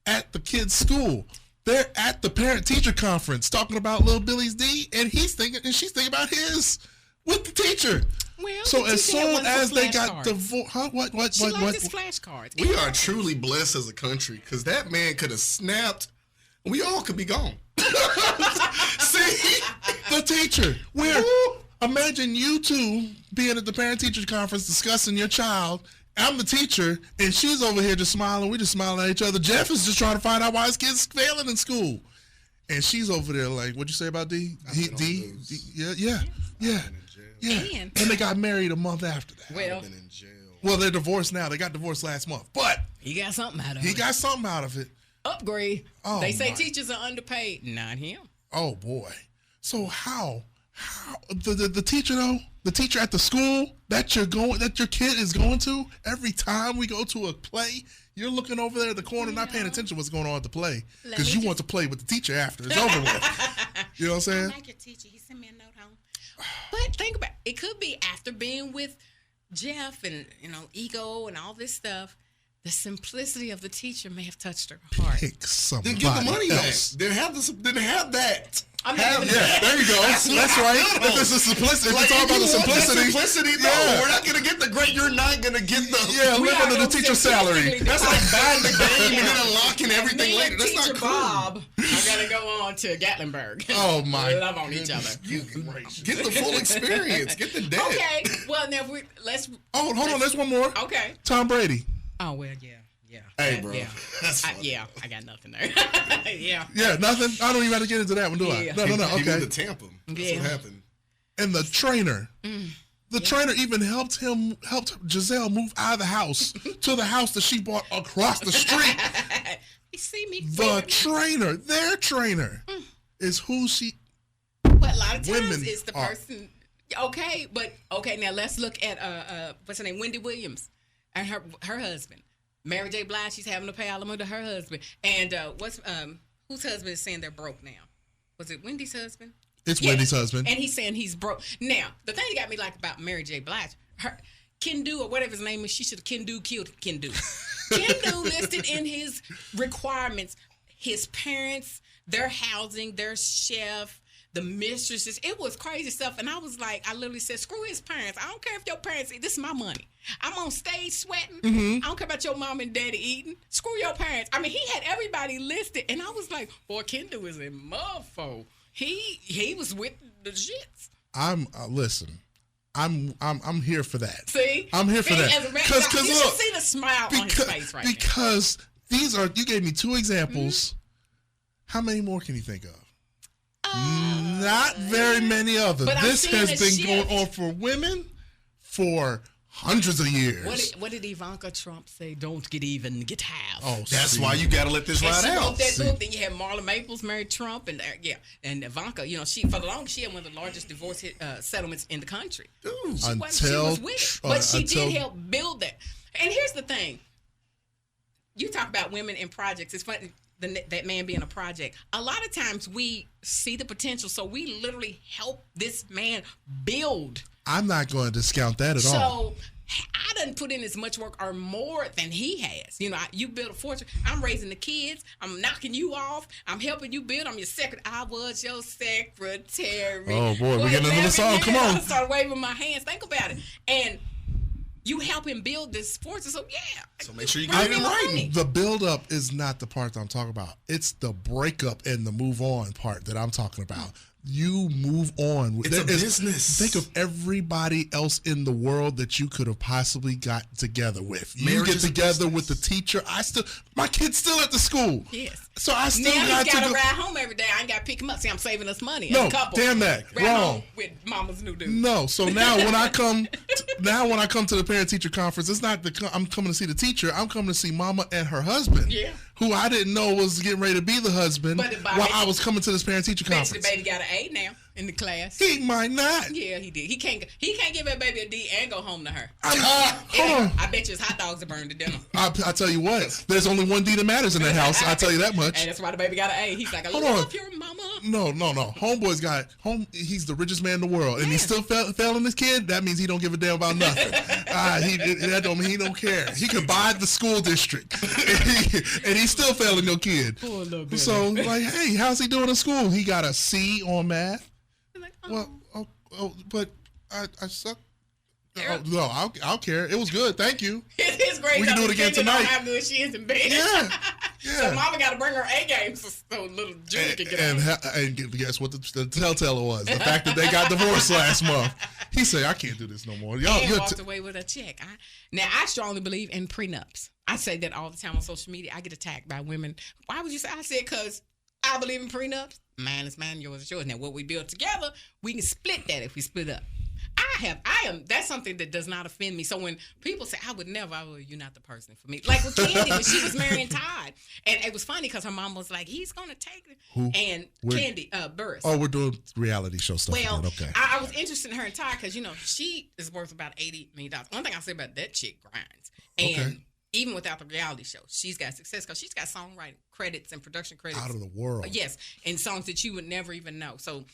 at the kid's school. They're at the parent-teacher conference talking about little Billy's D, and she's thinking about his with the teacher. Well, so as soon as they got divorced, What? She liked his flashcards. We are truly blessed as a country because that man could have snapped. We all could be gone. See, the teacher. Imagine you two being at the parent-teacher conference discussing your child. I'm the teacher, and she's over here just smiling. We're just smiling at each other. Jeff is just trying to find out why his kid's failing in school, and she's over there like, "What'd you say about D? D? Yeah. And they got married a month after that. Well, they're divorced now. They got divorced last month, but he got something out of it. He got something out of it. Upgrade. Oh, they say teachers are underpaid. Not him. Oh boy. So how the teacher though? The teacher at the school that your kid is going to, every time we go to a play, you're looking over there at the corner, not paying attention to what's going on at the play because you want to play with the teacher after it's over with. You know what I'm saying? I like your teacher. He sent me a note home. But think about it. It could be after being with Jeff and ego and all this stuff. The simplicity of the teacher may have touched her heart. Pick somebody then get the money else. back. Then have that. There you go. That's right. If it's a simplicity, if it's all about the simplicity. No, we're not gonna get the great. You're not gonna get the. Yeah, live under the teacher's salary. That's like buying the game and then unlocking everything later. That's not cool. Bob, I gotta go on to Gatlinburg. Oh my! We love on each other. Get the full experience. Get the debt. Okay. Well, now let's. Oh, hold on. There's one more. Okay. Tom Brady. Oh well, yeah. Hey, bro. Yeah. That's I got nothing there. Yeah. Yeah, nothing. I don't even have to get into that one, do I? Yeah. No. Okay. He went to Tampa. That's what happened. And the trainer. The trainer even helped Giselle move out of the house to the house that she bought across the street. You see me? Their trainer, is who she. But a lot of times it's the person. Okay, now let's look at what's her name, Wendy Williams, and her husband. Mary J. Blige, she's having to pay alimony to her husband. And whose husband is saying they're broke now? Was it Wendy's husband? It's Wendy's husband. And he's saying he's broke. Now, the thing that got me like about Mary J. Blige, her Kendu or whatever his name is, she should have killed Kendu. Kendu listed in his requirements his parents, their housing, their chef, the mistresses. It was crazy stuff. And I was like, I literally said, screw his parents. I don't care if your parents eat. This is my money. I'm on stage sweating. I don't care about your mom and daddy eating. Screw your parents. I mean, he had everybody listed. And I was like, boy, Kendu is a motherfucker. He was with the shits. Listen. I'm here for that. See? I'm here for that. Because you should see the smile on his face right now. Because you gave me two examples. How many more can you think of? Not very many others. This has been going on for women for hundreds of years. What did Ivanka Trump say? Don't get even, get half. Oh, that's why you got to let this ride out. Then you had Marla Maples married Trump, and Ivanka. She for the longest she had one of the largest divorce settlements in the country. She was with it, but she did help build that. And here's the thing: you talk about women in projects. It's funny. That man being a project. A lot of times we see the potential, so we literally help this man build. I'm not going to discount that at all. So I done put in as much work or more than he has. You build a fortune. I'm raising the kids. I'm knocking you off. I'm helping you build. I'm your secretary. I was your secretary. Oh boy, we're getting another song. Come on. I start waving my hands. Think about it. And you help him build this fortune. So So make sure you get it right. The build up is not the part that I'm talking about. It's the breakup and the move on part that I'm talking about. you move on. It's a business. Think of everybody else in the world that you could have possibly got together with. You get together with the teacher. My kid's still at the school. Yes. So I still now got he's got to to ride home every day. I ain't got to pick him up. See, I'm saving us money. No, a couple. damn that. Ride Wrong. home with mama's new dude. No. So now when I come, to the parent teacher conference, it's not I'm coming to see the teacher. I'm coming to see mama and her husband. Yeah. Who I didn't know was getting ready to be the husband while I was coming to this parent teacher conference. The baby got an A now in the class. He might not. Yeah, he did. He can't give that baby a D and go home to her. Hold on. I bet you his hot dogs are burned to dinner. I tell you what, there's only one D that matters in that house. I tell you that much. And that's why the baby got an A. He's like, I love your mama. No. Homeboy's he's the richest man in the world, and he's still failing his kid. That means he don't give a damn about nothing. That don't mean he don't care. He could buy the school district, and he's still failing your kid. Poor little baby. So like, hey, how's he doing in school? He got a C on math. Like, But I suck. No, I'll care. It was good. Thank you. His grades we can do it again tonight. How good she is in bed. Yeah. So mama got to bring her A game so little Junior can get out. And guess what the telltale was? The fact that they got divorced last month. He said, I can't do this no more. And walked away with a check. Now, I strongly believe in prenups. I say that all the time on social media. I get attacked by women. Why would you say? I said, because I believe in prenups. Mine is mine, yours is yours. Now, what we build together, we can split that if we split up. That's something that does not offend me. So when people say, I would never, you're not the person for me. Like with Candy, when she was marrying Todd. And it was funny because her mom was like, he's going to take it. Who? And Candy, Burris. Oh, we're doing reality show stuff. Well, again. Okay. I was interested in her and Todd because, she is worth about $80 million. One thing I say about that chick grinds. And even without the reality show, she's got success because she's got songwriting credits and production credits. Out of the world. Yes. And songs that you would never even know. So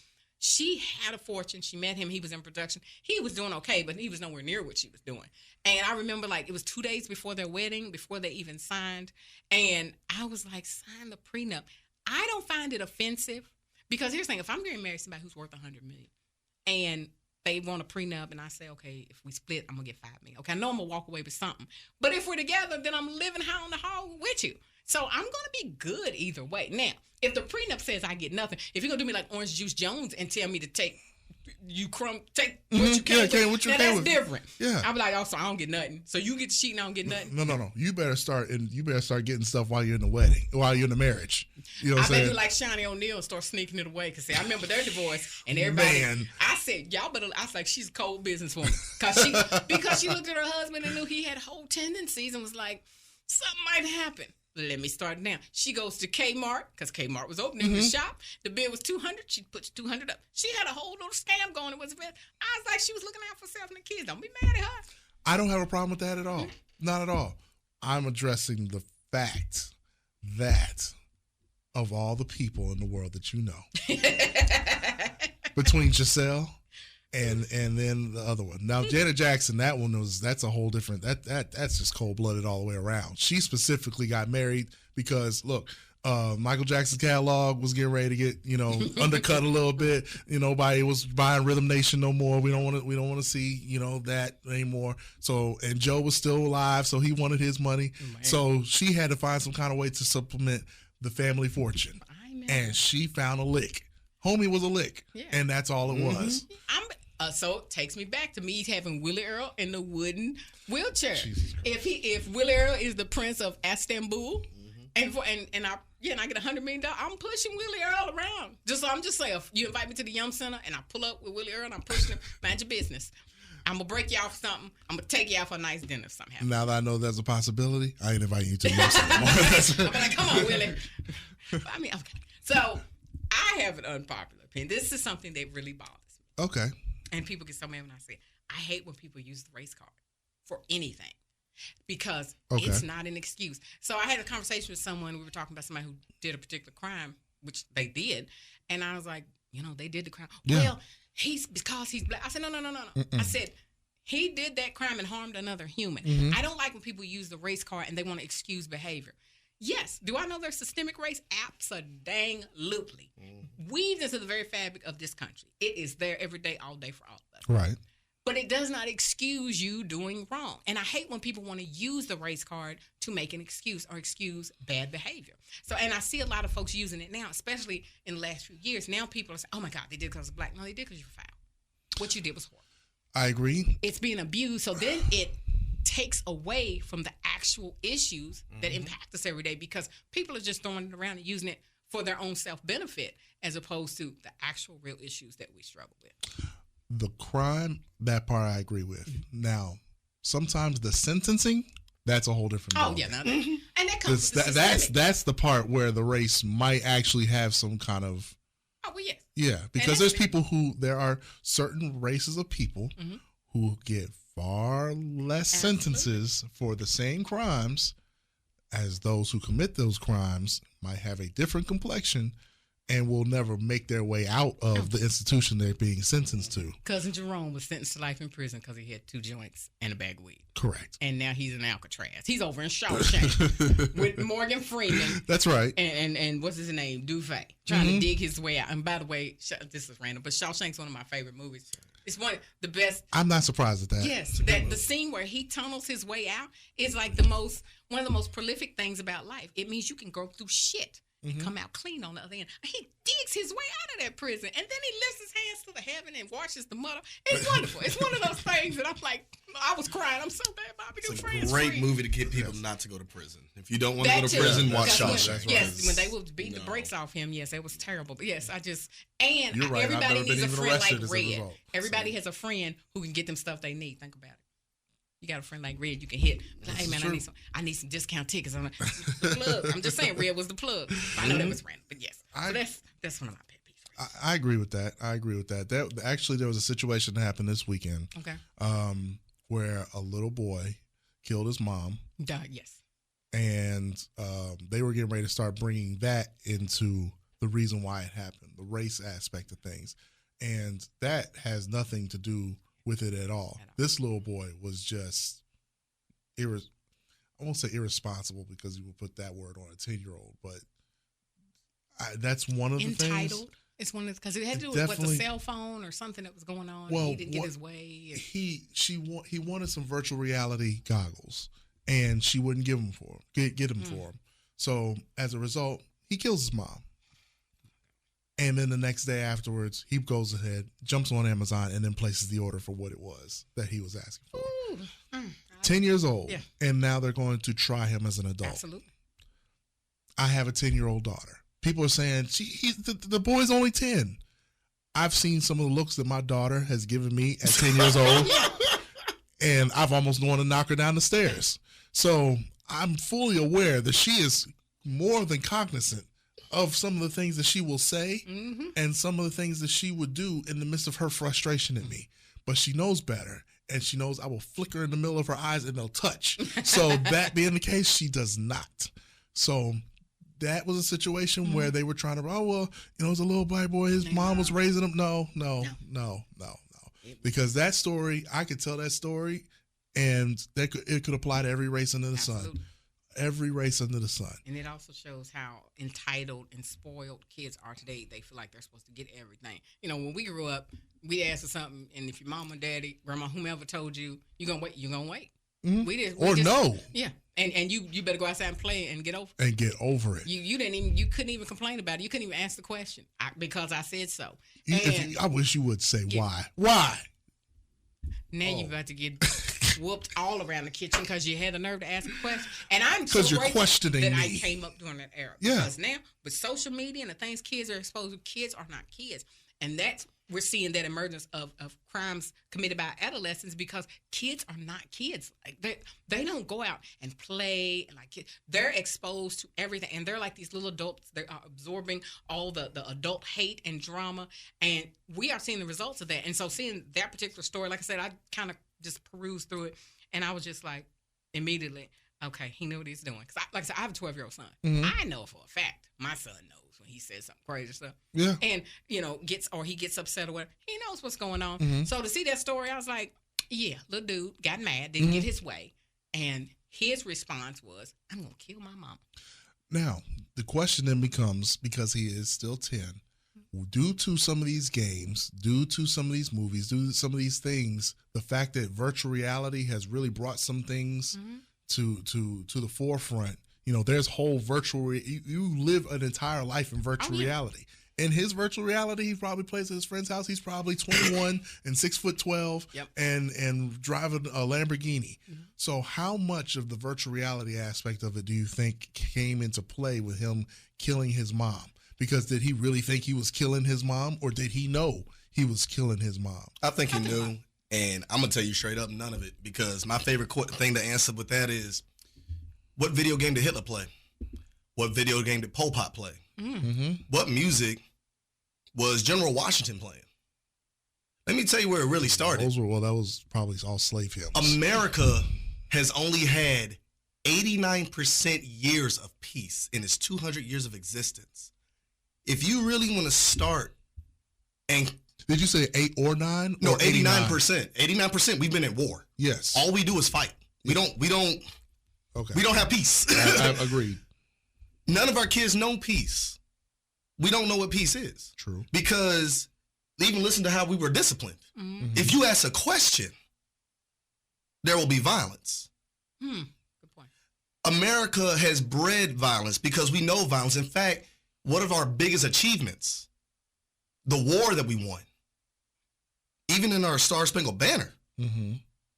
she had a fortune. She met him. He was in production. He was doing okay, but he was nowhere near what she was doing. And I remember, it was 2 days before their wedding, before they even signed. And I was like, sign the prenup. I don't find it offensive because here's the thing. If I'm getting married to somebody who's worth $100 million and they want a prenup and I say, okay, if we split, I'm going to get $5 million. Okay, I know I'm going to walk away with something. But if we're together, then I'm living high on the hog with you. So I'm going to be good either way. Now, if the prenup says I get nothing, if you're going to do me like Orange Juice Jones and tell me to take what you can, that's different. Yeah. I'll be like, so I don't get nothing. So you get to cheat and I don't get nothing. No. You better start getting stuff while you're in the wedding, while you're in the marriage. You know what I'm saying? I bet you like Shawnee O'Neal and start sneaking it away. Because I remember their divorce and everybody. Man. I said, I was like, she's a cold business woman. Because she looked at her husband and knew he had whole tendencies and was like, something might happen. Let me start now. She goes to Kmart because Kmart was opening the shop. The bill was $200. She puts $200 up. She had a whole little scam going. It was I was like, she was looking out for herself and the kids. Don't be mad at her. I don't have a problem with that at all. Not at all. I'm addressing the fact that of all the people in the world that you know, between Giselle and then the other one. Now, Janet Jackson, that's a whole different, that's just cold-blooded all the way around. She specifically got married because, look, Michael Jackson's catalog was getting ready to get, undercut a little bit. Nobody was buying Rhythm Nation no more. We don't want to see, that anymore. So, and Joe was still alive, so he wanted his money. Man. So she had to find some kind of way to supplement the family fortune. And she found a lick. Homie was a lick. Yeah. And that's all it was. So it takes me back to me having Willie Earl in the wooden wheelchair. If Willie Earl is the Prince of Istanbul, and I get $100 million, I'm pushing Willie Earl around. I'm just saying, if you invite me to the Yum Center and I pull up with Willie Earl and I'm pushing him, mind your business. I'm gonna break you out for something. I'm gonna take you out for a nice dinner somehow. Now that I know there's a possibility, I ain't inviting you to the Yum Center anymore. I'm like, come on, Willie. Okay. So I have an unpopular opinion. This is something that really bothers me. Okay. And people get so mad when I say it. I hate when people use the race card for anything because it's not an excuse. So I had a conversation with someone. We were talking about somebody who did a particular crime, which they did. And I was like, they did the crime. Yeah. Well, because he's black. I said, no. I said, he did that crime and harmed another human. Mm-hmm. I don't like when people use the race card and they want to excuse behavior. Yes. Do I know there's systemic race? Absolutely. Weaved into the very fabric of this country. It is there every day, all day for all of us. Right. but it does not excuse you doing wrong. And I hate when people want to use the race card to make an excuse or excuse bad behavior. So, and I see a lot of folks using it now, especially in the last few years. Now people are saying, oh my God, they did it because of black. No, they did because you were foul. What you did was horrible. I agree. It's being abused. So then it takes away from the actual issues that impact us every day, because people are just throwing it around and using it for their own self-benefit as opposed to the actual real issues that we struggle with. The crime, that part I agree with. Now, sometimes the sentencing, that's a whole different Oh, yeah. Now and that comes that's the part where the race might actually have some kind of... Oh, well, yes. Yeah, because there are certain races of people who get far less sentences for the same crimes as those who commit those crimes, might have a different complexion and will never make their way out of the institution they're being sentenced to. Cousin Jerome was sentenced to life in prison because he had 2 joints and a bag of weed. Correct. And now he's in Alcatraz. He's over in Shawshank with Morgan Freeman. That's right. And what's his name? Duvay. Trying to dig his way out. And by the way, this is random, but Shawshank's one of my favorite movies. It's one of the best. I'm not surprised at that. Yes, the scene where he tunnels his way out is like one of the most prolific things about life. It means you can go through shit and come out clean on the other end. He digs his way out of that prison, and then he lifts his hands to the heaven and washes the mud. It's wonderful. It's one of those things that I'm like, I was crying. I'm so bad, Bobby. It's a great movie to get people not to go to prison. If you don't want to go to prison, watch Shawshank. Yes, when they would beat the brakes off him, yes, it was terrible. But yes, You're right. Everybody needs a friend like Red. Everybody has a friend who can get them stuff they need. Think about it. You got a friend like Red, you can hit. Like, hey man, I need some discount tickets. I'm like, the plug. I'm just saying, Red was the plug. I know that was random, but yes. So that's one of my pet peeves. I agree with that. Actually, there was a situation that happened this weekend. Okay. Where a little boy killed his mom. Yes. And they were getting ready to start bringing that into the reason why it happened, the race aspect of things, and that has nothing to do with it at all. This little boy was just I won't say irresponsible because you would put that word on a 10-year-old, but that's one of the things. Entitled. It's one of because it had to do with the cell phone or something that was going on. Well, he didn't get his way. He wanted some virtual reality goggles, and she wouldn't give him get him for him. So as a result, he kills his mom. And then the next day afterwards, he goes ahead, jumps on Amazon, and then places the order for what it was that he was asking for. 10 years old, and now they're going to try him as an adult. Absolutely. I have a 10-year-old daughter. People are saying, the boy's only 10. I've seen some of the looks that my daughter has given me at 10 years old, and I've almost gone to knock her down the stairs. So I'm fully aware that she is more than cognizant of some of the things that she will say and some of the things that she would do in the midst of her frustration at me. But she knows better, and she knows I will flick her in the middle of her eyes and they'll touch. So that being the case, she does not. So that was a situation where they were trying to, it was a little black boy. His mom was raising him. No. Because that story, I could tell that story, and it could apply to every race under the sun. Every race under the sun. And it also shows how entitled and spoiled kids are today. They feel like they're supposed to get everything. When we grew up, we asked for something, and if your mama, daddy, grandma, whomever told you, you're going to wait. Mm-hmm. No. Yeah. And you better go outside and play and get over it. And get over it. You couldn't even complain about it. You couldn't even ask the question because I said so. I wish you would say why. Why? Now you're about to get whooped all around the kitchen because you had the nerve to ask a question. And I'm so you're questioning that me. I came up during that era. Yeah. Because now with social media and the things kids are exposed to, kids are not kids. And we're seeing that emergence of crimes committed by adolescents because kids are not kids. Like they don't go out and play like kids. They're exposed to everything, and they're like these little adults. They are absorbing all the adult hate and drama, and we are seeing the results of that. And so seeing that particular story, like I said, I kind of just perused through it, and I was just like, immediately, okay, he knew what he's doing. Because like I said, I have a 12-year-old son. Mm-hmm. I know for a fact my son knows when he says something crazy stuff. Yeah. And, he gets upset or whatever. He knows what's going on. Mm-hmm. So to see that story, I was like, yeah, little dude got mad, didn't get his way. And his response was, I'm going to kill my mama. Now, the question then becomes, because he is still 10, due to some of these games, due to some of these movies, due to some of these things, the fact that virtual reality has really brought some things to the forefront. You know, there's whole virtual. You live an entire life in virtual reality. In his virtual reality, he probably plays at his friend's house. He's probably 21 and 6'12" and driving a Lamborghini. So, how much of the virtual reality aspect of it do you think came into play with him killing his mom? Because did he really think he was killing his mom, or did he know he was killing his mom? I think he knew, and I'm gonna tell you straight up, none of it. Because my favorite thing to answer with that is, what video game did Hitler play? What video game did Pol Pot play? What music was General Washington playing? Let me tell you where it really started. That was probably all slave hymns. America has only had 89% years of peace in its 200 years of existence. If you really want to start, and did you say 8 or 9? No, 89%. 89%. We've been at war. Yes. All we do is fight. We don't have peace. I agreed. None of our kids know peace. We don't know what peace is. True. Because even listen to how we were disciplined. If you ask a question, there will be violence. Good point. America has bred violence because we know violence. In fact, one of our biggest achievements, the war that we won, even in our Star Spangled Banner,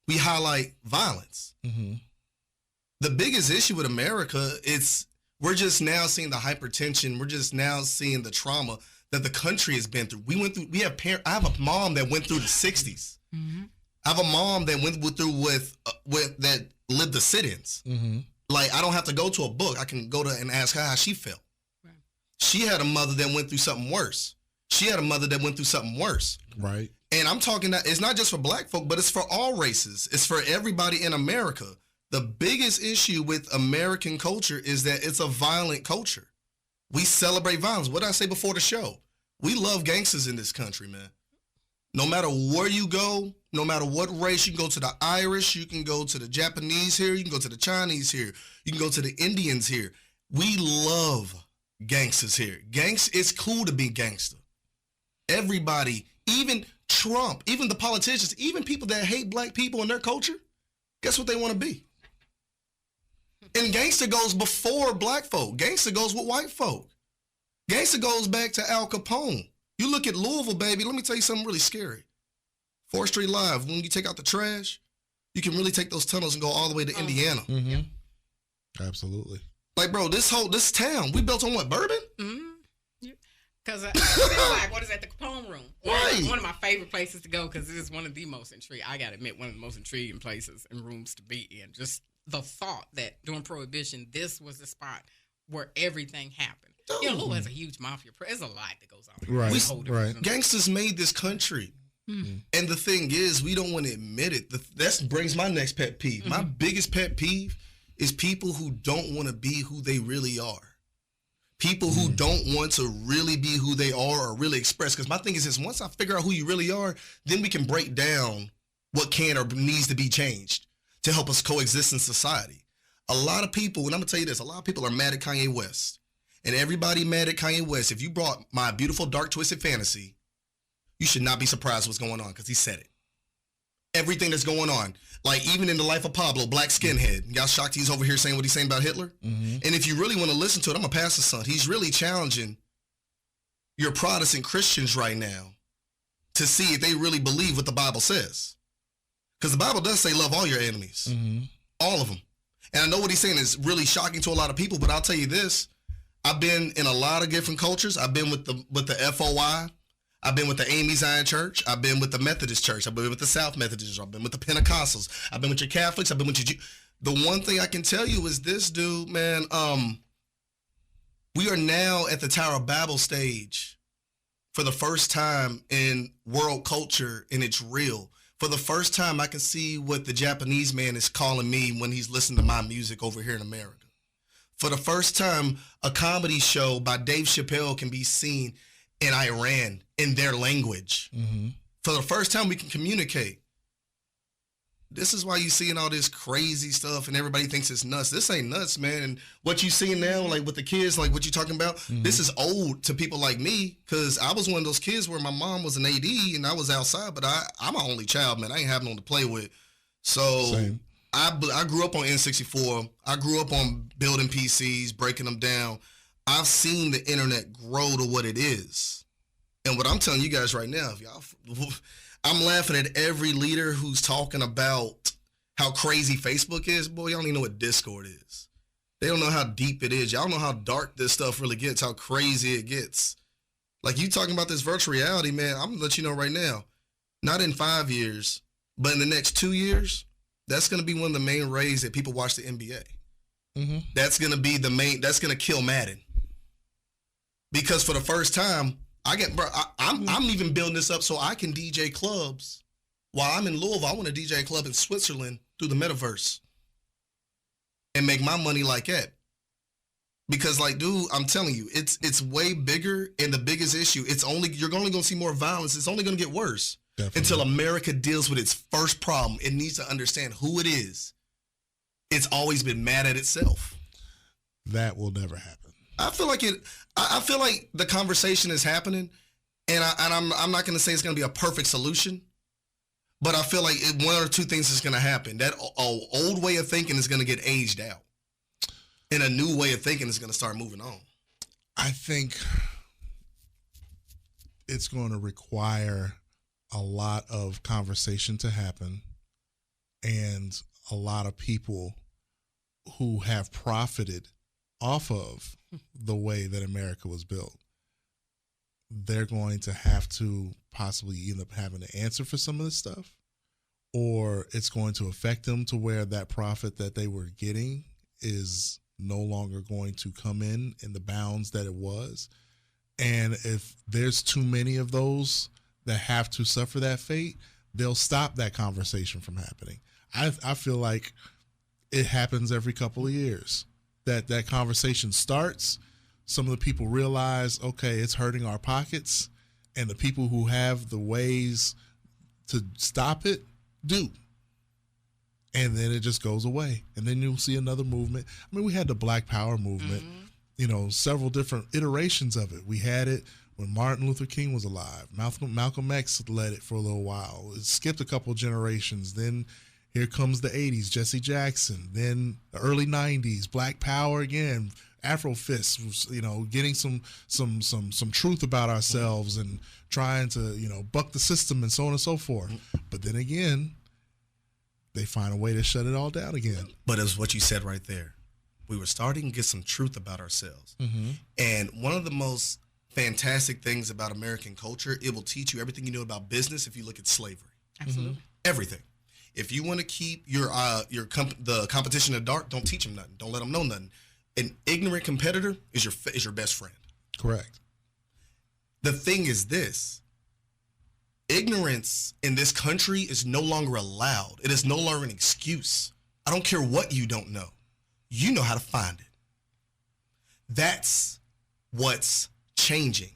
we highlight violence. The biggest issue with America is we're just now seeing the hypertension. We're just now seeing the trauma that the country has been through. I have a mom that went through the 60s. I have a mom that went through with that lived the sit-ins. Like, I don't have to go to a book. I can go to and ask her how she felt. Right. She had a mother that went through something worse. She had a mother that went through something worse. Right. And I'm talking that it's not just for black folk, but it's for all races. It's for everybody in America. The biggest issue with American culture is that it's a violent culture. We celebrate violence. What did I say before the show? We love gangsters in this country, man. No matter where you go, no matter what race, you can go to the Irish, you can go to the Japanese here, you can go to the Chinese here, you can go to the Indians here. We love gangsters here. It's cool to be gangster. Everybody, even Trump, even the politicians, even people that hate black people and their culture, guess what they want to be? And gangster goes before black folk. Gangster goes with white folk. Gangster goes back to Al Capone. You look at Louisville, baby, let me tell you something really scary. 4th Street Live, when you take out the trash, you can really take those tunnels and go all the way to Indiana. Absolutely. Like, bro, this town, we built on what, bourbon? Because I feel like, what is that, the Capone Room? Right. One of my favorite places to go, because it is one of the most intriguing, I got to admit, one of the most intriguing places and rooms to be in. Just the thought that during Prohibition, this was the spot where everything happened. You know, Louisville has a huge mafia. There's a lot that goes on. Right. Gangsters made this country. And the thing is, we don't want to admit it. That brings my next pet peeve. My biggest pet peeve is people who don't want to be who they really are. People who don't want to really be who they are or really express. Because my thing is this, once I figure out who you really are, then we can break down what can or needs to be changed to help us coexist in society. A lot of people, and I'm going to tell you this, a lot of people are mad at Kanye West. And everybody mad at Kanye West. If you brought My Beautiful Dark Twisted Fantasy, you should not be surprised what's going on because he said it. Everything that's going on. Like, even in the life of Pablo, black skinhead. Y'all shocked he's over here saying what he's saying about Hitler? And if you really want to listen to it, I'm a pastor's son. He's really challenging your Protestant Christians right now to see if they really believe what the Bible says. Because the Bible does say love all your enemies. All of them. And I know what he's saying is really shocking to a lot of people, but I'll tell you this. I've been in a lot of different cultures. I've been with the FOI. I've been with the Amy Zion Church. I've been with the Methodist Church. I've been with the South Methodists. I've been with the Pentecostals. I've been with your Catholics. I've been with your The one thing I can tell you is this, dude, man, we are now at the Tower of Babel stage for the first time in world culture, and it's real. For the first time, I can see what the Japanese man is calling me when he's listening to my music over here in America. For the first time, a comedy show by Dave Chappelle can be seen in Iran in their language. For the first time, we can communicate. This is why you seeing all this crazy stuff and everybody thinks it's nuts. This ain't nuts, man. And what you seeing now, like with the kids, like what you talking about, this is old to people like me, because I was one of those kids where my mom was an AD and I was outside, but I'm an only child, man. I ain't having no one to play with. So I grew up on N64. I grew up on building PCs, breaking them down. I've seen the internet grow to what it is. And what I'm telling you guys right now, if y'all... I'm laughing at every leader who's talking about how crazy Facebook is. Boy, y'all don't even know what Discord is. They don't know how deep it is. Y'all don't know how dark this stuff really gets, how crazy it gets. Like, you talking about this virtual reality, man, I'm going to let you know right now, not in 5 years, but in the next 2 years, that's going to be one of the main ways that people watch the NBA. That's going to be that's going to kill Madden. Because for the first time, I'm even building this up so I can DJ clubs. While I'm in Louisville, I want to DJ a club in Switzerland through the metaverse and make my money like that. Because, like, dude, I'm telling you, it's way bigger, and the biggest issue, you're only going to see more violence. It's only going to get worse. Definitely. Until America deals with its first problem. It needs to understand who it is. It's always been mad at itself. That will never happen. I feel like the conversation is happening, and I'm not going to say it's going to be a perfect solution, but I feel like one or two things is going to happen. That old way of thinking is going to get aged out, and a new way of thinking is going to start moving on. I think it's going to require a lot of conversation to happen, and a lot of people who have profited off of the way that America was built. They're going to have to possibly end up having to answer for some of this stuff, or it's going to affect them to where that profit that they were getting is no longer going to come in the bounds that it was. And if there's too many of those that have to suffer that fate, they'll stop that conversation from happening. I feel like it happens every couple of years. That conversation starts, some of the people realize, okay, it's hurting our pockets, and the people who have the ways to stop it do. And then it just goes away. And then you'll see another movement. I mean, we had the Black Power movement, several different iterations of it. We had it when Martin Luther King was alive. Malcolm X led it for a little while. It skipped a couple generations. Then here comes the 80s, Jesse Jackson. Then the early 90s, Black Power again, Afrofists, getting some truth about ourselves and trying to, buck the system and so on and so forth. But then again, they find a way to shut it all down again. But it's what you said right there. We were starting to get some truth about ourselves. And one of the most fantastic things about American culture, it will teach you everything you know about business if you look at slavery. Absolutely. Everything. If you want to keep the competition in the dark, don't teach them nothing. Don't let them know nothing. An ignorant competitor is your best friend. Correct. The thing is this. Ignorance in this country is no longer allowed. It is no longer an excuse. I don't care what you don't know. You know how to find it. That's what's changing.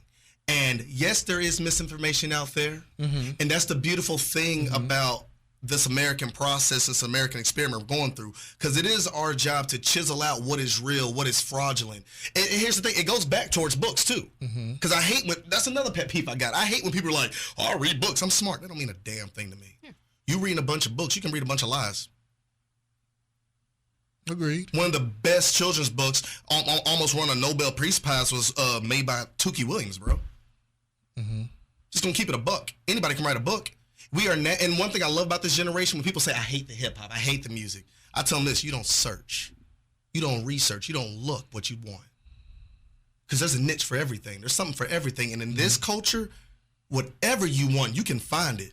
And yes, there is misinformation out there. And that's the beautiful thing about this American process, this American experiment we're going through, because it is our job to chisel out what is real, what is fraudulent. And here's the thing, it goes back towards books too, because I hate that's another pet peeve I got. I hate when people are like, oh, I read books, I'm smart. That don't mean a damn thing to me. You reading a bunch of books, you can read a bunch of lies. Agreed. One of the best children's books, almost won a Nobel Peace Prize, was made by Tukey Williams, bro. Just gonna keep it a buck. Anybody can write a book. We are and one thing I love about this generation, when people say, I hate the hip hop, I hate the music, I tell them this: you don't search, you don't research, you don't look what you want. Because there's a niche for everything. There's something for everything. And in this culture, whatever you want, you can find it.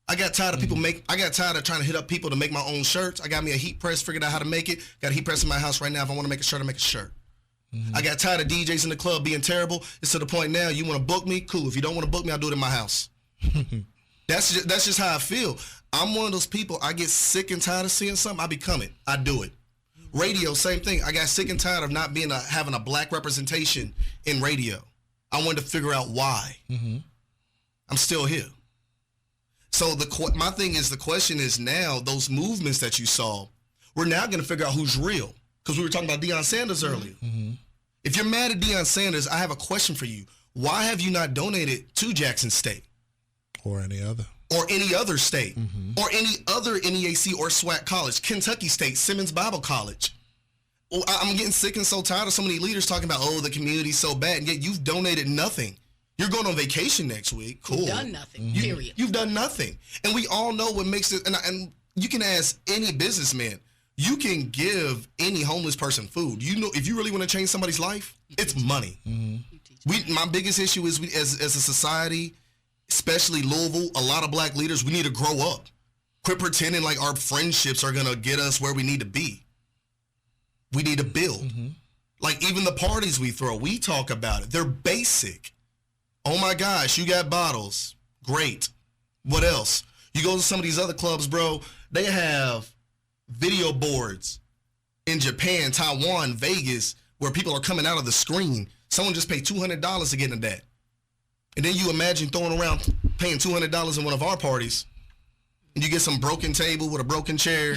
I got tired of I got tired of trying to hit up people to make my own shirts. I got me a heat press, figured out how to make it. Got a heat press in my house right now. If I want to make a shirt, I make a shirt. I got tired of DJs in the club being terrible. It's to the point now, you want to book me? Cool. If you don't want to book me, I'll do it in my house. That's just how I feel. I'm one of those people, I get sick and tired of seeing something, I become it. I do it. Radio, same thing. I got sick and tired of not having a black representation in radio. I wanted to figure out why. I'm still here. So my thing is, the question is now, those movements that you saw, we're now going to figure out who's real. Because we were talking about Deion Sanders earlier. Mm-hmm. If you're mad at Deion Sanders, I have a question for you. Why have you not donated to Jackson State? Or any other. Or any other state. Mm-hmm. Or any other NEAC or SWAC college. Kentucky State, Simmons Bible College. Well, I'm getting sick and so tired of so many leaders talking about, the community's so bad, and yet you've donated nothing. You're going on vacation next week. Cool. You've done nothing, period. You've done nothing. And we all know what makes it, and you can ask any businessman, you can give any homeless person food. You know, if you really want to change somebody's life, it's money. Mm-hmm. My biggest issue is as a society, especially Louisville, a lot of black leaders, we need to grow up. Quit pretending like our friendships are going to get us where we need to be. We need to build. Mm-hmm. Like even the parties we throw, we talk about it. They're basic. Oh my gosh, you got bottles. Great. What else? You go to some of these other clubs, bro, they have video boards in Japan, Taiwan, Vegas, where people are coming out of the screen. Someone just paid $200 to get into that. And then you imagine throwing around paying $200 in one of our parties, and you get some broken table with a broken chair.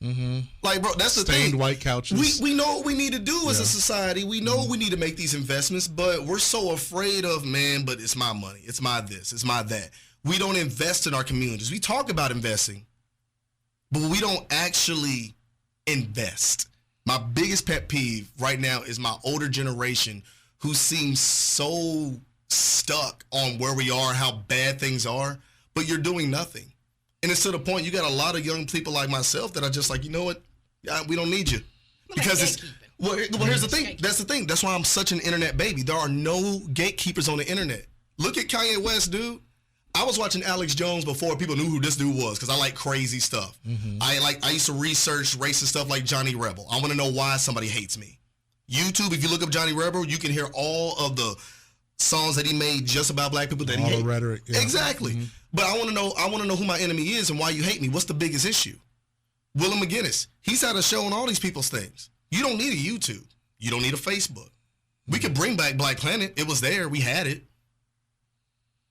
Mm-hmm. Like, bro, that's the thing. Stained white couches. We know what we need to do as a society. We know we need to make these investments, but we're so afraid of, but it's my money. It's my this. It's my that. We don't invest in our communities. We talk about investing, but we don't actually invest. My biggest pet peeve right now is my older generation who seems so stuck on where we are, how bad things are, but you're doing nothing. And it's to the point you got a lot of young people like myself that are just like, you know what? We don't need you. Because it's here's the thing. That's the thing. That's why I'm such an internet baby. There are no gatekeepers on the internet. Look at Kanye West, dude. I was watching Alex Jones before people knew who this dude was because I like crazy stuff. Mm-hmm. I used to research racist stuff like Johnny Rebel. I want to know why somebody hates me. YouTube, if you look up Johnny Rebel, you can hear all of the songs that he made just about black people that all he hates. The rhetoric. Yeah. Exactly. Mm-hmm. But I want to know who my enemy is and why you hate me. What's the biggest issue? Willem McGinnis. He's had a show on all these people's things. You don't need a YouTube. You don't need a Facebook. We could bring back Black Planet. It was there. We had it.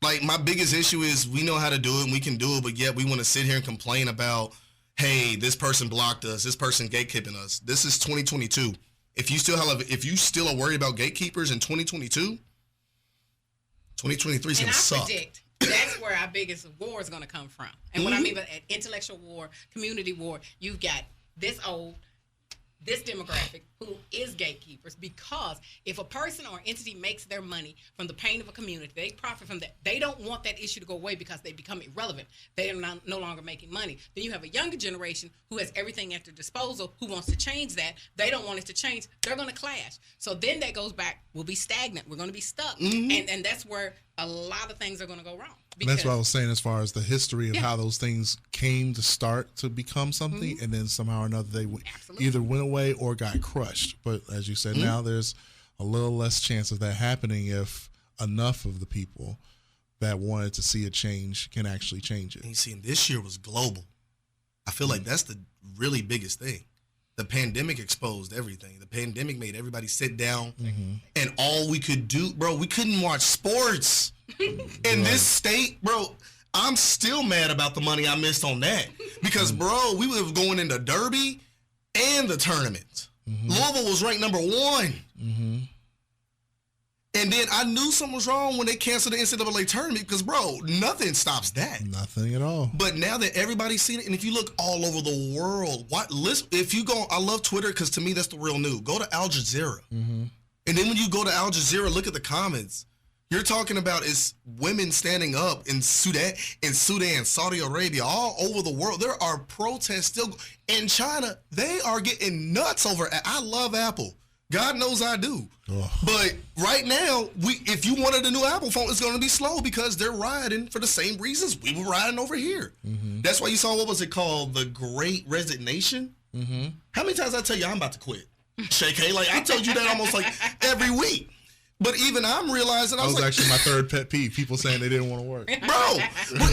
Like, my biggest issue is we know how to do it and we can do it, but yet we want to sit here and complain about, hey, this person blocked us, this person gatekeeping us. This is 2022. If you still are worried about gatekeepers in 2022, 2023 is going to suck. Predict that's where our biggest war is going to come from. And what I mean by intellectual war, community war, you've got this demographic who is gatekeepers, because if a person or entity makes their money from the pain of a community, they profit from that. They don't want that issue to go away because they become irrelevant. They are no longer making money. Then you have a younger generation who has everything at their disposal, who wants to change that. They don't want it to change. They're going to clash. So then that goes back, we'll be stagnant. We're going to be stuck. Mm-hmm. And that's where a lot of things are going to go wrong. That's what I was saying as far as the history of how those things came to start to become something, and then somehow or another they either went away or got crushed. But as you said, now there's a little less chance of that happening if enough of the people that wanted to see a change can actually change it. And you see, this year was global. I feel like that's the really biggest thing. The pandemic exposed everything. The pandemic made everybody sit down, and all we could do, bro, we couldn't watch sports. In this state, bro, I'm still mad about the money I missed on that. Because, bro, we were going into Derby and the tournament. Louisville was ranked number 1. And then I knew something was wrong when they canceled the NCAA tournament because, bro, nothing stops that. Nothing at all. But now that everybody's seen it, and if you look all over the world, if you go, I love Twitter because to me that's the real news. Go to Al Jazeera. And then when you go to Al Jazeera, look at the comments. You're talking about is women standing up in Sudan, Saudi Arabia, all over the world. There are protests still in China. They are getting nuts over. I love Apple. God knows I do. But right now, if you wanted a new Apple phone, it's going to be slow because they're rioting for the same reasons we were rioting over here. That's why you saw, what was it called? The Great Resignation? How many times I tell you I'm about to quit? Chea, like I told you that almost like every week. But even I'm realizing that was actually my third pet peeve. People saying they didn't want to work. Bro,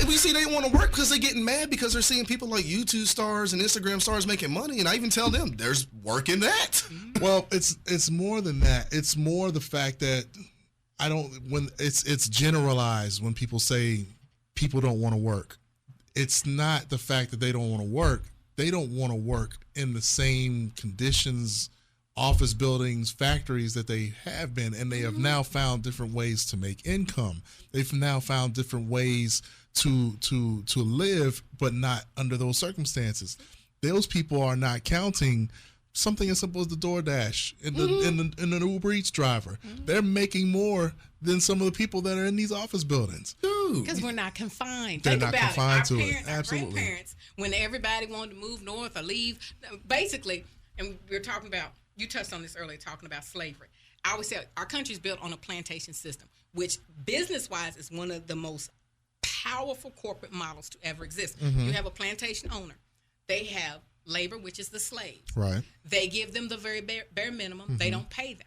we see they didn't want to work because they're getting mad because they're seeing people like YouTube stars and Instagram stars making money. And I even tell them there's work in that. Well, it's more than that. It's more the fact that when it's generalized when people say people don't want to work. it's not the fact that they don't want to work. They don't want to work in the same conditions, office buildings, factories that they have been, and they have now found different ways to make income. They've now found different ways to live, but not under those circumstances. Those people are not counting something as simple as the DoorDash and the Uber Eats driver. They're making more than some of the people that are in these office buildings. Because we're not confined. They're Think not about confined it. to Our it. parents, Absolutely. Our grandparents, when everybody wanted to move north or leave, basically, and we're talking about, you touched on this earlier, talking about slavery. I always say our country's built on a plantation system, which business-wise is one of the most powerful corporate models to ever exist. You have a plantation owner. They have labor, which is the slaves. Right. They give them the very bare minimum. They don't pay them.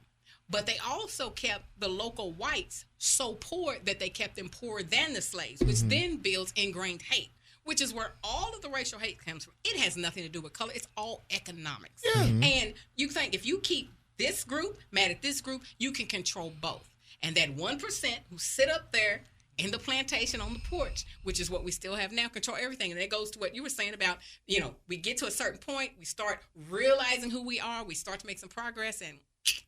But they also kept the local whites so poor that they kept them poorer than the slaves, which then builds ingrained hate, which is where all of the racial hate comes from. It has nothing to do with color. It's all economics. And you think if you keep this group mad at this group, you can control both. And that 1% who sit up there in the plantation on the porch, which is what we still have now, control everything. And that goes to what you were saying about, we get to a certain point, we start realizing who we are, we start to make some progress, and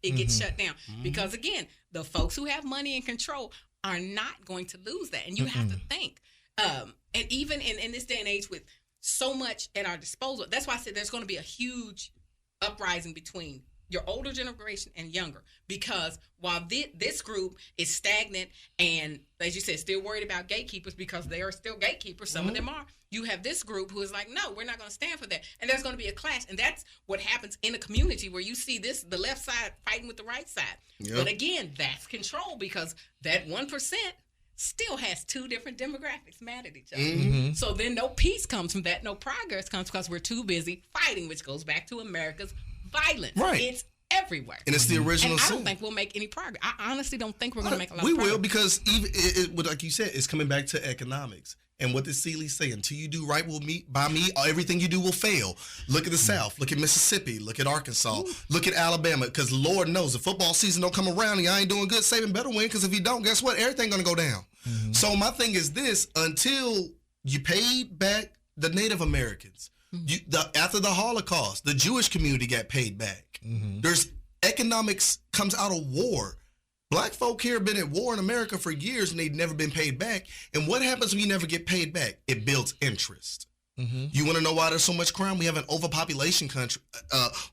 it gets shut down. Because again, the folks who have money and control are not going to lose that. And you have to think. And even in this day and age with so much at our disposal, that's why I said there's going to be a huge uprising between your older generation and younger, because while this group is stagnant and, as you said, still worried about gatekeepers because they are still gatekeepers, some of them are, you have this group who is like, no, we're not going to stand for that. And there's going to be a clash. And that's what happens in a community where you see the left side fighting with the right side. Yep. But again, that's control, because that 1% still has two different demographics mad at each other. So then no peace comes from that, no progress comes, because we're too busy fighting, which goes back to America's violence. Right. It's everywhere. And it's the original and I sin. don't think we'll make any progress. I honestly don't think we're going to make a lot we of progress. will, because even like you said, it's coming back to economics. And what did Seeley say? Until you do right by me, everything you do will fail. Look at the South. Look at Mississippi. Look at Arkansas. Look at Alabama. Because Lord knows, if football season don't come around and y'all ain't doing good, Saban better win. Because if you don't, guess what? Everything going to go down. So my thing is this: until you paid back the Native Americans, after the Holocaust, the Jewish community got paid back. There's economics comes out of war. Black folk here have been at war in America for years and they've never been paid back. And what happens when you never get paid back? It builds interest. You want to know why there's so much crime? We have an overpopulation country.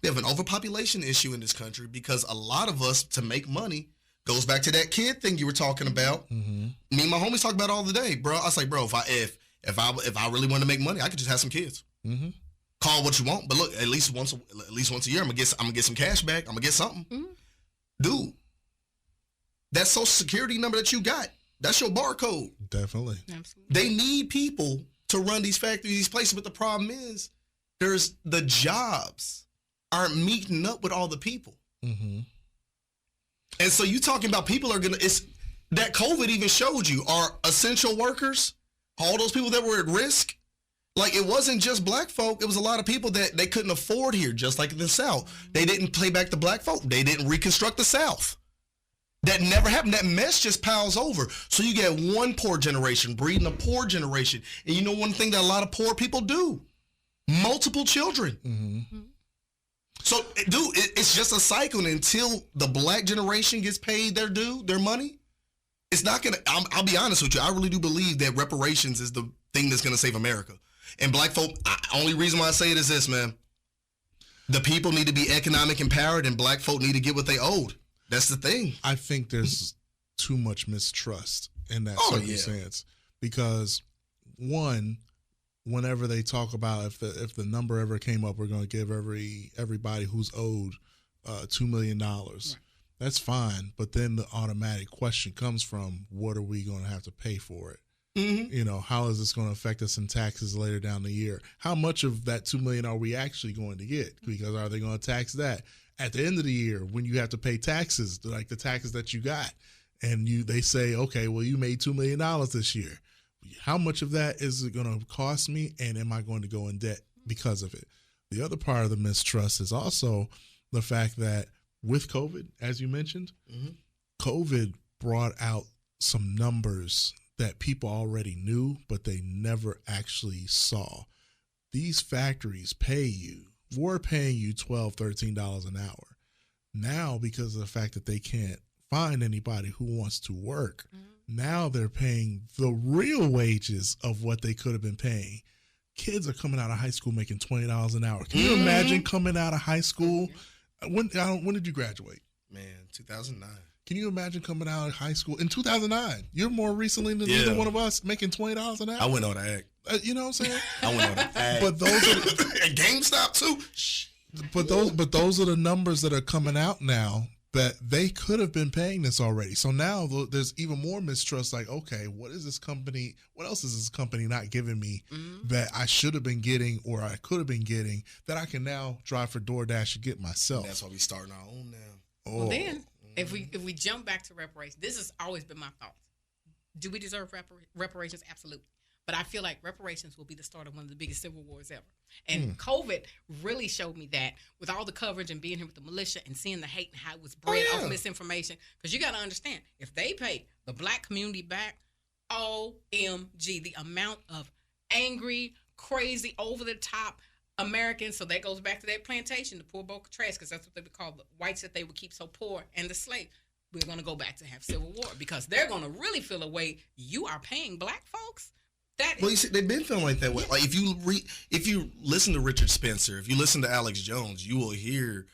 We have an overpopulation issue in this country because a lot of us, to make money, goes back to that kid thing you were talking about. Me and my homies talk about it all the day, bro. I was like, bro, if I really want to make money, I could just have some kids. Call what you want, but look, at least once a year, I'm gonna get some cash back. I'm gonna get something, dude. That Social Security number that you got, that's your barcode. Definitely. Absolutely. They need people to run these factories, these places, but the problem is, there's the jobs aren't meeting up with all the people. And so you talking about people are it's that COVID even showed you are essential workers, all those people that were at risk. Like, it wasn't just black folk. It was a lot of people that they couldn't afford here, just like in the South. They didn't pay back the black folk. They didn't reconstruct the South. That never happened. That mess just piles over. So you get one poor generation breeding a poor generation. And you know one thing that a lot of poor people do? Multiple children. So, dude, it's just a cycle. And until the black generation gets paid their due, their money, it's not going to, I'll be honest with you, I really do believe that reparations is the thing that's going to save America. And black folk, only reason why I say it is this, man. The people need to be economic empowered and black folk need to get what they owed. That's the thing. I think there's too much mistrust in that circumstance because, one, whenever they talk about if the number ever came up, we're going to give everybody who's owed $2 million. Right. That's fine, but then the automatic question comes from, what are we going to have to pay for it? How is this going to affect us in taxes later down the year? How much of that $2 million are we actually going to get? Because are they going to tax that at the end of the year when you have to pay taxes, like the taxes that you got, and they say, okay, well, you made $2 million this year. How much of that is it going to cost me, and am I going to go in debt because of it? The other part of the mistrust is also the fact that with COVID, as you mentioned, COVID brought out some numbers that people already knew, but they never actually saw. These factories were paying you $12, $13 an hour. Now, because of the fact that they can't find anybody who wants to work, now they're paying the real wages of what they could have been paying. Kids are coming out of high school making $20 an hour. Can you imagine coming out of high school? When did you graduate? Man, 2009. Can you imagine coming out of high school in 2009? You're more recently than either one of us making $20 an hour. I went on that act. You know what I'm saying? I went on that act. But those are and GameStop too. But those are the numbers that are coming out now that they could have been paying this already. So now there's even more mistrust. Like, okay, what is this company? What else is this company not giving me that I should have been getting or I could have been getting that I can now drive for DoorDash and get myself? And that's why we starting our own now. Well, then if we jump back to reparations, this has always been my thought. Do we deserve reparations? Absolutely. But I feel like reparations will be the start of one of the biggest civil wars ever. And COVID really showed me that with all the coverage and being here with the militia and seeing the hate and how it was bred off misinformation. Because you got to understand, if they pay the black community back, OMG, the amount of angry, crazy, over-the-top Americans. So that goes back to that plantation, the poor boca trash, because that's what they would call the whites that they would keep so poor, and the slaves. We're going to go back to have civil war because they're going to really feel a way you are paying black folks. Well, you see, they've been feeling like that way. Like if you listen to Richard Spencer, if you listen to Alex Jones, you will hear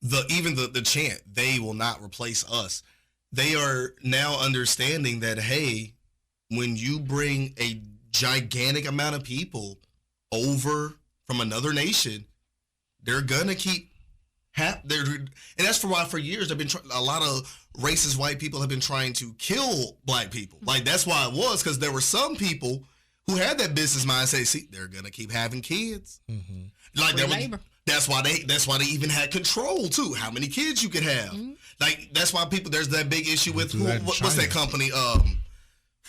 the chant, "They will not replace us." They are now understanding that, hey, when you bring a gigantic amount of people over from another nation, they're gonna keep and that's for why for years they've been a lot of racist white people have been trying to kill black people. Like that's why it was, because there were some people who had that business mindset. See, they're gonna keep having kids. Like that's why they even had control too. How many kids you could have. Like that's why there's that big issue with what's that company?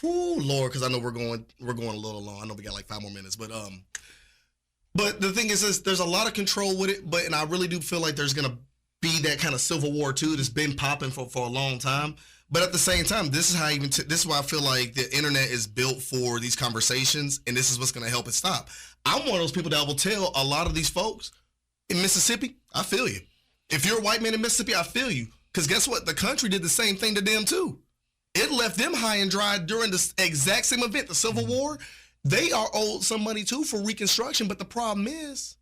Lord, because I know we're going a little long. I know we got like 5 more minutes, But the thing is there's a lot of control with it, and I really do feel like there's going to be that kind of civil war too that's been popping for a long time. But at the same time, this is why I feel like the internet is built for these conversations, and this is what's going to help it stop. I'm one of those people that will tell a lot of these folks in Mississippi, I feel you. If you're a white man in Mississippi, I feel you. Because guess what? The country did the same thing to them too. It left them high and dry during the exact same event, the Civil War. They are owed some money too for Reconstruction, but the problem is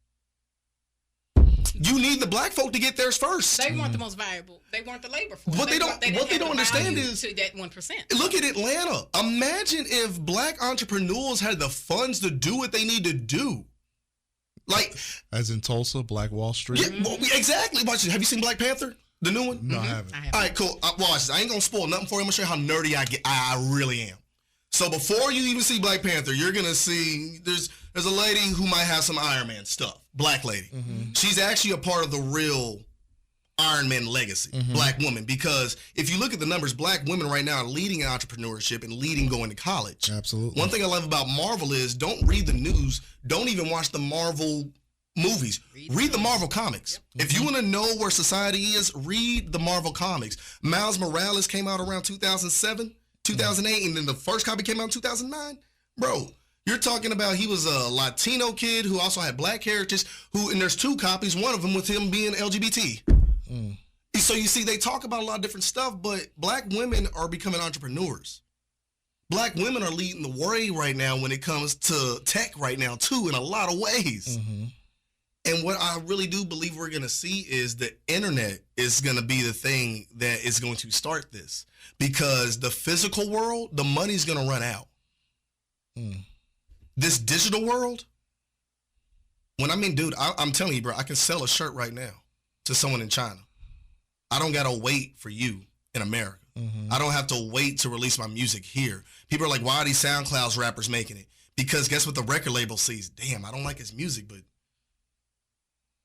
you need the black folk to get theirs first. They weren't the most valuable. They weren't the labor force. What they don't understand is to that 1%. Look at Atlanta. Imagine if black entrepreneurs had the funds to do what they need to do. Like as in Tulsa, Black Wall Street. Yeah, well, exactly. Have you seen Black Panther? The new one? No, I haven't. All right, cool. Watch this. I ain't gonna spoil nothing for you. I'm gonna show you how nerdy I get. I really am. So before you even see Black Panther, you're gonna see there's a lady who might have some Iron Man stuff. Black lady. She's actually a part of the real Iron Man legacy. Black woman. Because if you look at the numbers, black women right now are leading in entrepreneurship and leading going to college. Absolutely. One thing I love about Marvel is don't read the news. Don't even watch the Marvel movies. Read the Marvel comics. Yep. If you want to know where society is, read the Marvel comics. Miles Morales came out around 2007. 2008, and then the first copy came out in 2009. Bro, you're talking about he was a Latino kid who also had black characters, and there's 2 copies, one of them with him being LGBT. So you see, they talk about a lot of different stuff, but black women are becoming entrepreneurs. Black women are leading the way right now when it comes to tech right now, too, in a lot of ways. And what I really do believe we're going to see is the internet is going to be the thing that is going to start this. Because the physical world, the money's going to run out. This digital world, dude, I'm telling you, bro, I can sell a shirt right now to someone in China. I don't got to wait for you in America. I don't have to wait to release my music here. People are like, why are these SoundCloud rappers making it? Because guess what the record label sees? Damn, I don't like his music, but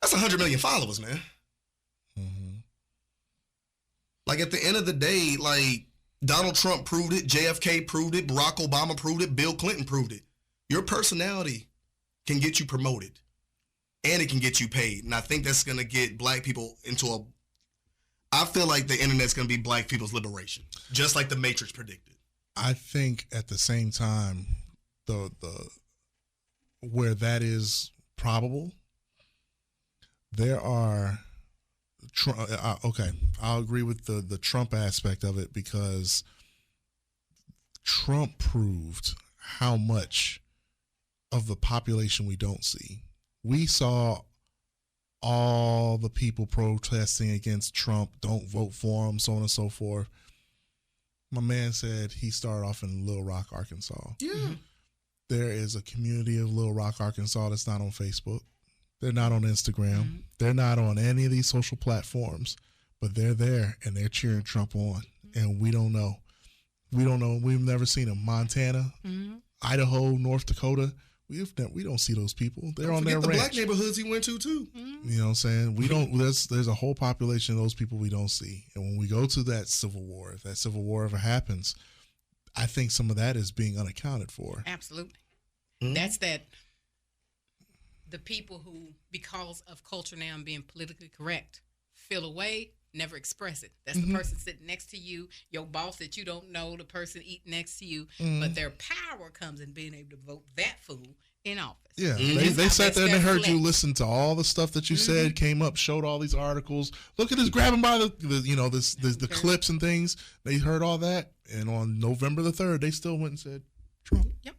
that's 100 million followers, man. Like at the end of the day, like Donald Trump proved it, JFK proved it, Barack Obama proved it, Bill Clinton proved it. Your personality can get you promoted and it can get you paid. And I think that's going to get black people I feel like the internet's going to be black people's liberation, just like the Matrix predicted. I think at the same time, the where that is probable, there are. Okay, I'll agree with the Trump aspect of it, because Trump proved how much of the population we don't see. We saw all the people protesting against Trump, don't vote for him, so on and so forth. My man said he started off in Little Rock, Arkansas. Yeah. There is a community of Little Rock, Arkansas that's not on Facebook. They're not on Instagram. They're not on any of these social platforms, but they're there and they're cheering Trump on. And we don't know. We don't know. We've never seen them. Montana, Idaho, North Dakota. We don't see those people. They're on their ranch. Black neighborhoods he went to too. You know what I'm saying? We don't. There's a whole population of those people we don't see. And when we go to that civil war, if that civil war ever happens, I think some of that is being unaccounted for. Absolutely. That's that. The people who, because of culture now and being politically correct, feel away, never express it. That's the person sitting next to you, your boss that you don't know, the person eating next to you, but their power comes in being able to vote that fool in office. Yeah, they sat there and they heard you listen to all the stuff that you said, came up, showed all these articles. Look at this, grabbing by the clips and things. They heard all that, and on November the 3rd, they still went and said, Trump. Yep.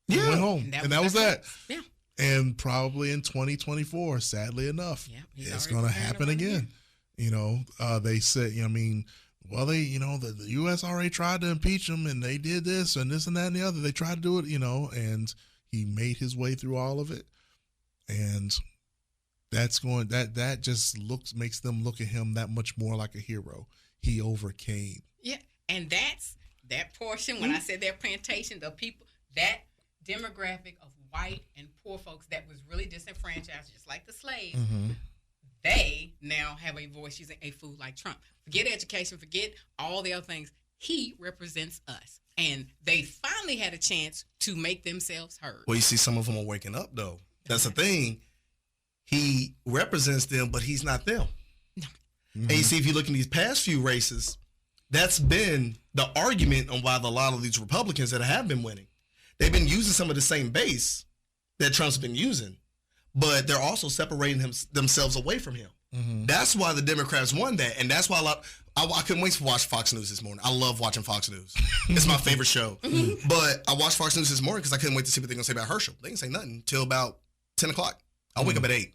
Yeah. Went home, and that was that. Yeah. And probably in 2024, sadly enough, it's going to happen again. You know, they said, well, the U.S. already tried to impeach him, and they did this and this and that and the other. They tried to do it, and he made his way through all of it. And that just makes them look at him that much more like a hero. He overcame. Yeah, and that's that portion. When I said their plantation, the people, that demographic of white and poor folks that was really disenfranchised, just like the slaves, they now have a voice using a fool like Trump. Forget education, forget all the other things. He represents us. And they finally had a chance to make themselves heard. Well, you see, some of them are waking up, though. That's the thing. He represents them, but he's not them. No. And you see, if you look in these past few races, that's been the argument on why a lot of these Republicans that have been winning. They've been using some of the same base that Trump's been using, but they're also separating themselves away from him. That's why the Democrats won that, and that's why I couldn't wait to watch Fox News this morning. I love watching Fox News. It's my favorite show. But I watched Fox News this morning because I couldn't wait to see what they're going to say about Herschel. They didn't say nothing until about 10 o'clock. I wake up at 8.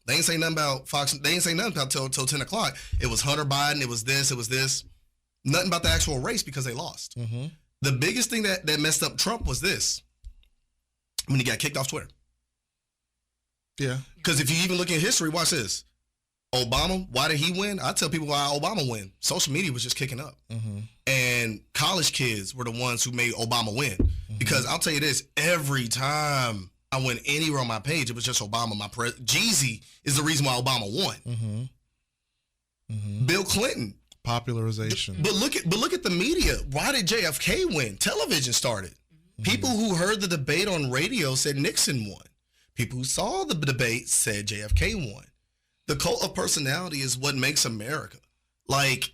They ain't say nothing about Fox. They ain't say nothing about till 10 o'clock. It was Hunter Biden. It was this. It was this. Nothing about the actual race because they lost. The biggest thing that messed up Trump was this. When he got kicked off Twitter. Yeah. Because if you even look at history, watch this. Obama, why did he win? I tell people why Obama win. Social media was just kicking up. And college kids were the ones who made Obama win. Because I'll tell you this, every time I went anywhere on my page, it was just Obama. Jeezy is the reason why Obama won. Bill Clinton. Popularization. But look at the media. Why did JFK win? Television started. People who heard the debate on radio said Nixon won. People who saw the debate said JFK won. The cult of personality is what makes America. Like,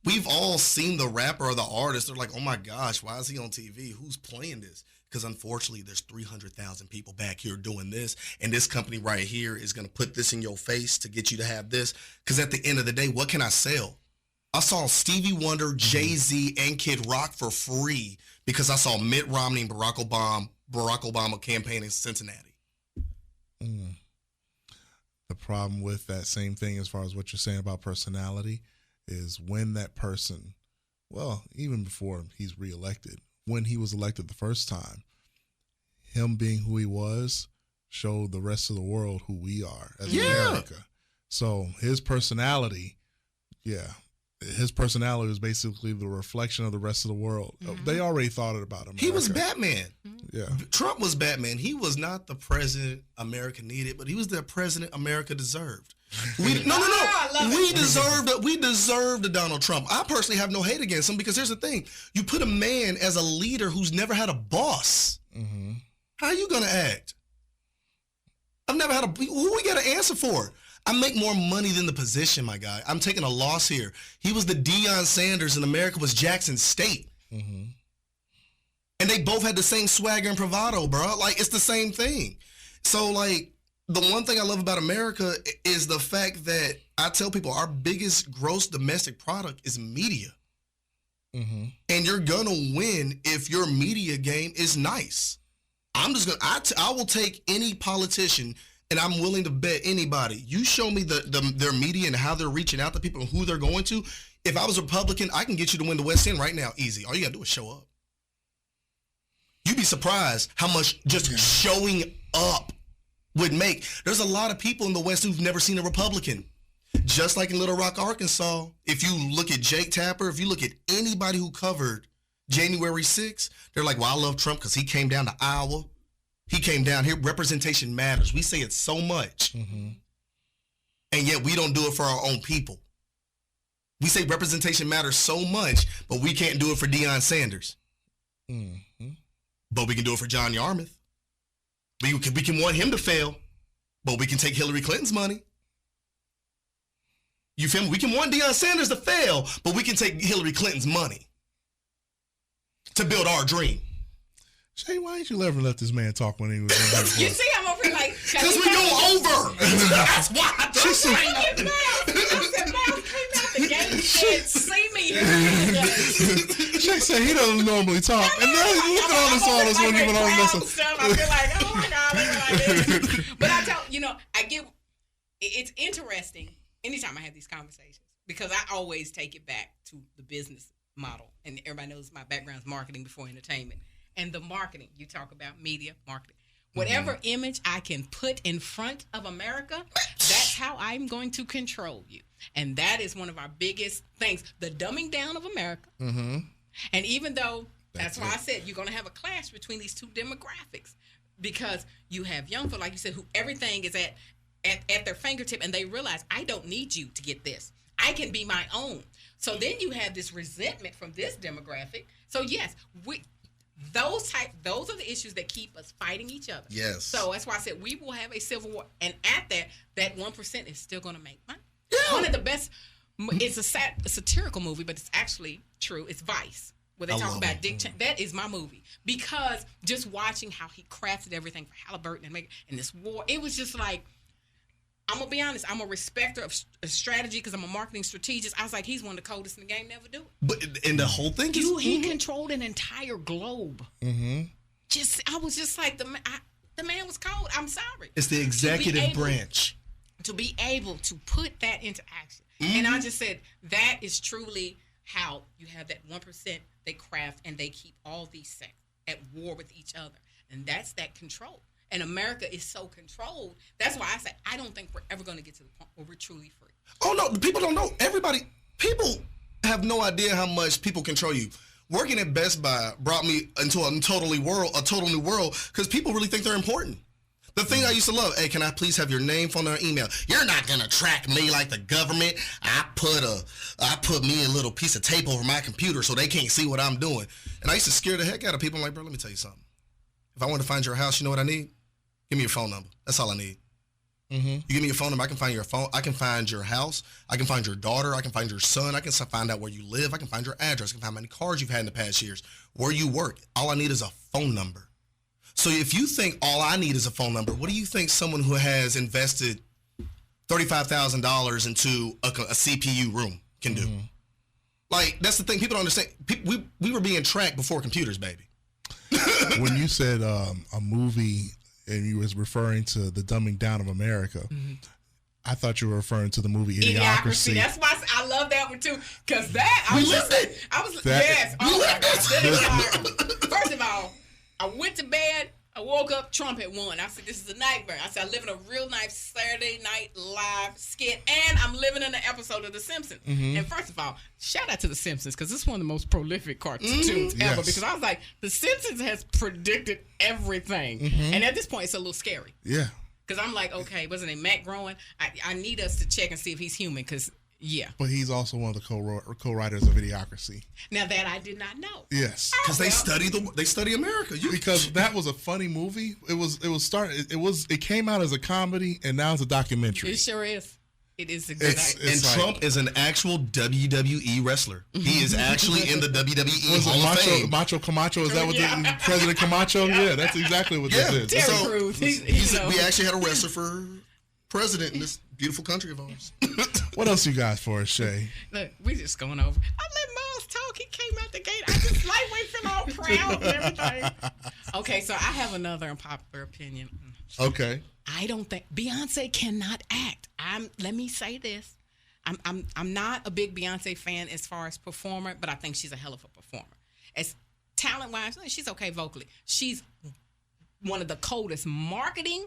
we've all seen the rapper or the artist. They're like, oh my gosh, why is he on TV? Who's playing this? Because unfortunately, there's 300,000 people back here doing this. And this company right here is going to put this in your face to get you to have this. Because at the end of the day, what can I sell? I saw Stevie Wonder, Jay-Z, and Kid Rock for free because I saw Mitt Romney and Barack Obama campaign in Cincinnati. The problem with that same thing, as far as what you're saying about personality, is when that person, well, even before he's reelected, when he was elected the first time, him being who he was showed the rest of the world who we are as America. So his personality, his personality was basically the reflection of the rest of the world. They already thought it about him. He was Batman. Yeah. Trump was Batman. He was not the president America needed, but he was the president America deserved. We deserved a Donald Trump. I personally have no hate against him because here's the thing. You put a man as a leader who's never had a boss. How are you going to act? I've never had who we got to answer for? I make more money than the position, my guy. I'm taking a loss here. He was the Deion Sanders and America was Jackson State. Mm-hmm. And they both had the same swagger and bravado, bro. Like, it's the same thing. So, like, the one thing I love about America is the fact that I tell people our biggest gross domestic product is media. Mm-hmm. And you're going to win if your media game is nice. I'm just going to, I will take any politician, and I'm willing to bet anybody. You show me their media and how they're reaching out to people and who they're going to. If I was a Republican, I can get you to win the West End right now. Easy. All you got to do is show up. You'd be surprised how much just showing up would make. There's a lot of people in the West who've never seen a Republican. Just like in Little Rock, Arkansas, if you look at Jake Tapper, if you look at anybody who covered January 6th, they're like, well, I love Trump because he came down to Iowa. He came down here. Representation matters. We say it so much. Mm-hmm. And yet we don't do it for our own people. We say representation matters so much, but we can't do it for Deion Sanders. Mm-hmm. But we can do it for John Yarmouth. We can want him to fail, but we can take Hillary Clinton's money. You feel me? We can want Deion Sanders to fail, but we can take Hillary Clinton's money to build our dream. Shay, why didn't you ever let this man talk when he was in his You see, I'm over here like... Because we go over. That's why. I said, Miles came out the gate and said, see me here. Shay said he doesn't normally talk. And now he's looking at all this when he went on this. I feel like, oh my God, like but I tell I get, it's interesting anytime I have these conversations because I always take it back to the business model. And everybody knows my background is marketing before entertainment. And the marketing, you talk about media marketing. Whatever image I can put in front of America, that's how I'm going to control you. And that is one of our biggest things, the dumbing down of America. Mm-hmm. And even though, that's why I said you're going to have a clash between these two demographics because you have young people, like you said, who everything is at their fingertip and they realize, I don't need you to get this. I can be my own. So then you have this resentment from this demographic. So yes, those are the issues that keep us fighting each other. Yes. So that's why I said we will have a civil war, and at that 1% is still going to make money. Yeah. One of the best. It's a satirical movie, but it's actually true. It's Vice, where they talk about Dick Cheney. That is my movie because just watching how he crafted everything for Halliburton and this war, it was just like. I'm going to be honest. I'm a respecter of strategy because I'm a marketing strategist. I was like, he's one of the coldest in the game, never do it. But and the whole thing is... He controlled an entire globe. Mm-hmm. I was just like, the man was cold. I'm sorry. It's the executive branch. To be able to put that into action. Mm-hmm. And I just said, that is truly how you have that 1%, they craft and they keep all these sects at war with each other. And that's that control. And America is so controlled. That's why I say I don't think we're ever going to get to the point where we're truly free. Oh, no. People don't know. People have no idea how much people control you. Working at Best Buy brought me into a total new world because people really think they're important. The thing I used to love, hey, can I please have your name, phone number, email? You're not going to track me like the government. I put me a little piece of tape over my computer so they can't see what I'm doing. And I used to scare the heck out of people. I'm like, bro, let me tell you something. If I want to find your house, you know what I need? Give me your phone number. That's all I need. Mm-hmm. You give me your phone number, I can find your phone. I can find your house. I can find your daughter. I can find your son. I can find out where you live. I can find your address. I can find how many cars you've had in the past years, where you work. All I need is a phone number. So if you think all I need is a phone number, what do you think someone who has invested $35,000 into a CPU room can do? Mm-hmm. Like, that's the thing. People don't understand. We were being tracked before computers, baby. When you said a movie and you was referring to the dumbing down of America, mm-hmm. I thought you were referring to the movie Idiocracy. That's why I love that one too, because that yes. Oh my God. First of all, I went to bed. I woke up, Trump had won. I said, this is a nightmare. I said, I live in a real nice Saturday Night Live skit, and I'm living in an episode of The Simpsons. Mm-hmm. And first of all, shout out to The Simpsons, because this is one of the most prolific cartoons ever, because I was like, The Simpsons has predicted everything. Mm-hmm. And at this point, it's a little scary. Yeah. Because I'm like, okay, wasn't it Matt Groening? I need us to check and see if he's human, because yeah. But he's also one of the co-writers of Idiocracy. Now that I did not know. Yes. Because they study America. Because that was a funny movie. It came out as a comedy and now it's a documentary. It sure is. It is a good idea. And Trump is an actual WWE wrestler. He is actually in the WWE Hall of Fame. Macho Camacho, is that what the President Camacho? Yeah, that's exactly what this is. Terry Crews. We actually had a wrestler for president in this beautiful country of ours. What else you got for us, Shay? Look, we just going over. I let Miles talk. He came out the gate. I just lightweight feel all proud and everything. Okay, so I have another unpopular opinion. Okay. I don't think Beyonce cannot act. Let me say this. I'm not a big Beyonce fan as far as performer, but I think she's a hell of a performer. As talent-wise, she's okay vocally. She's one of the coldest marketing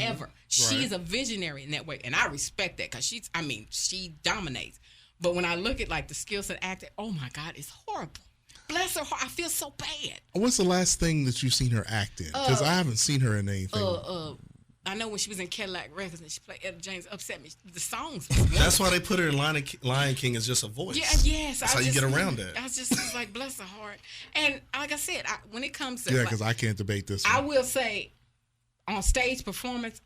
ever. She's a visionary in that way, and I respect that because she dominates. But when I look at like the skill set acting, oh my God, it's horrible. Bless her heart, I feel so bad. What's the last thing that you've seen her act in? Because I haven't seen her in anything. I know when she was in Cadillac Records and she played Etta James, upset me. The songs. That's why they put her in Lion King as just a voice. Yeah, yes. That's how you get around that. I was like, bless her heart. And like I said, when it comes to because I can't debate this one. I will say, on stage performance,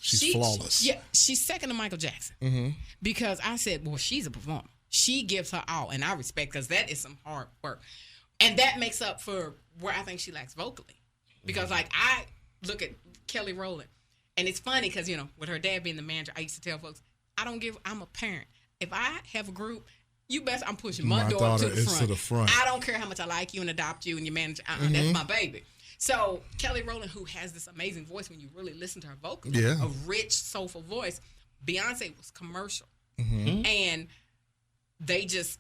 she's flawless. Yeah, she's second to Michael Jackson. Because I said, well, she's a performer. She gives her all, and I respect because that is some hard work, and that makes up for where I think she lacks vocally. Because like I look at Kelly Rowland, and it's funny because with her dad being the manager, I used to tell folks, I'm a parent. If I have a group, you best I'm pushing my daughter to the front. I don't care how much I like you and adopt you and your manager. That's my baby. So Kelly Rowland, who has this amazing voice when you really listen to her vocals, a rich, soulful voice. Beyonce was commercial, and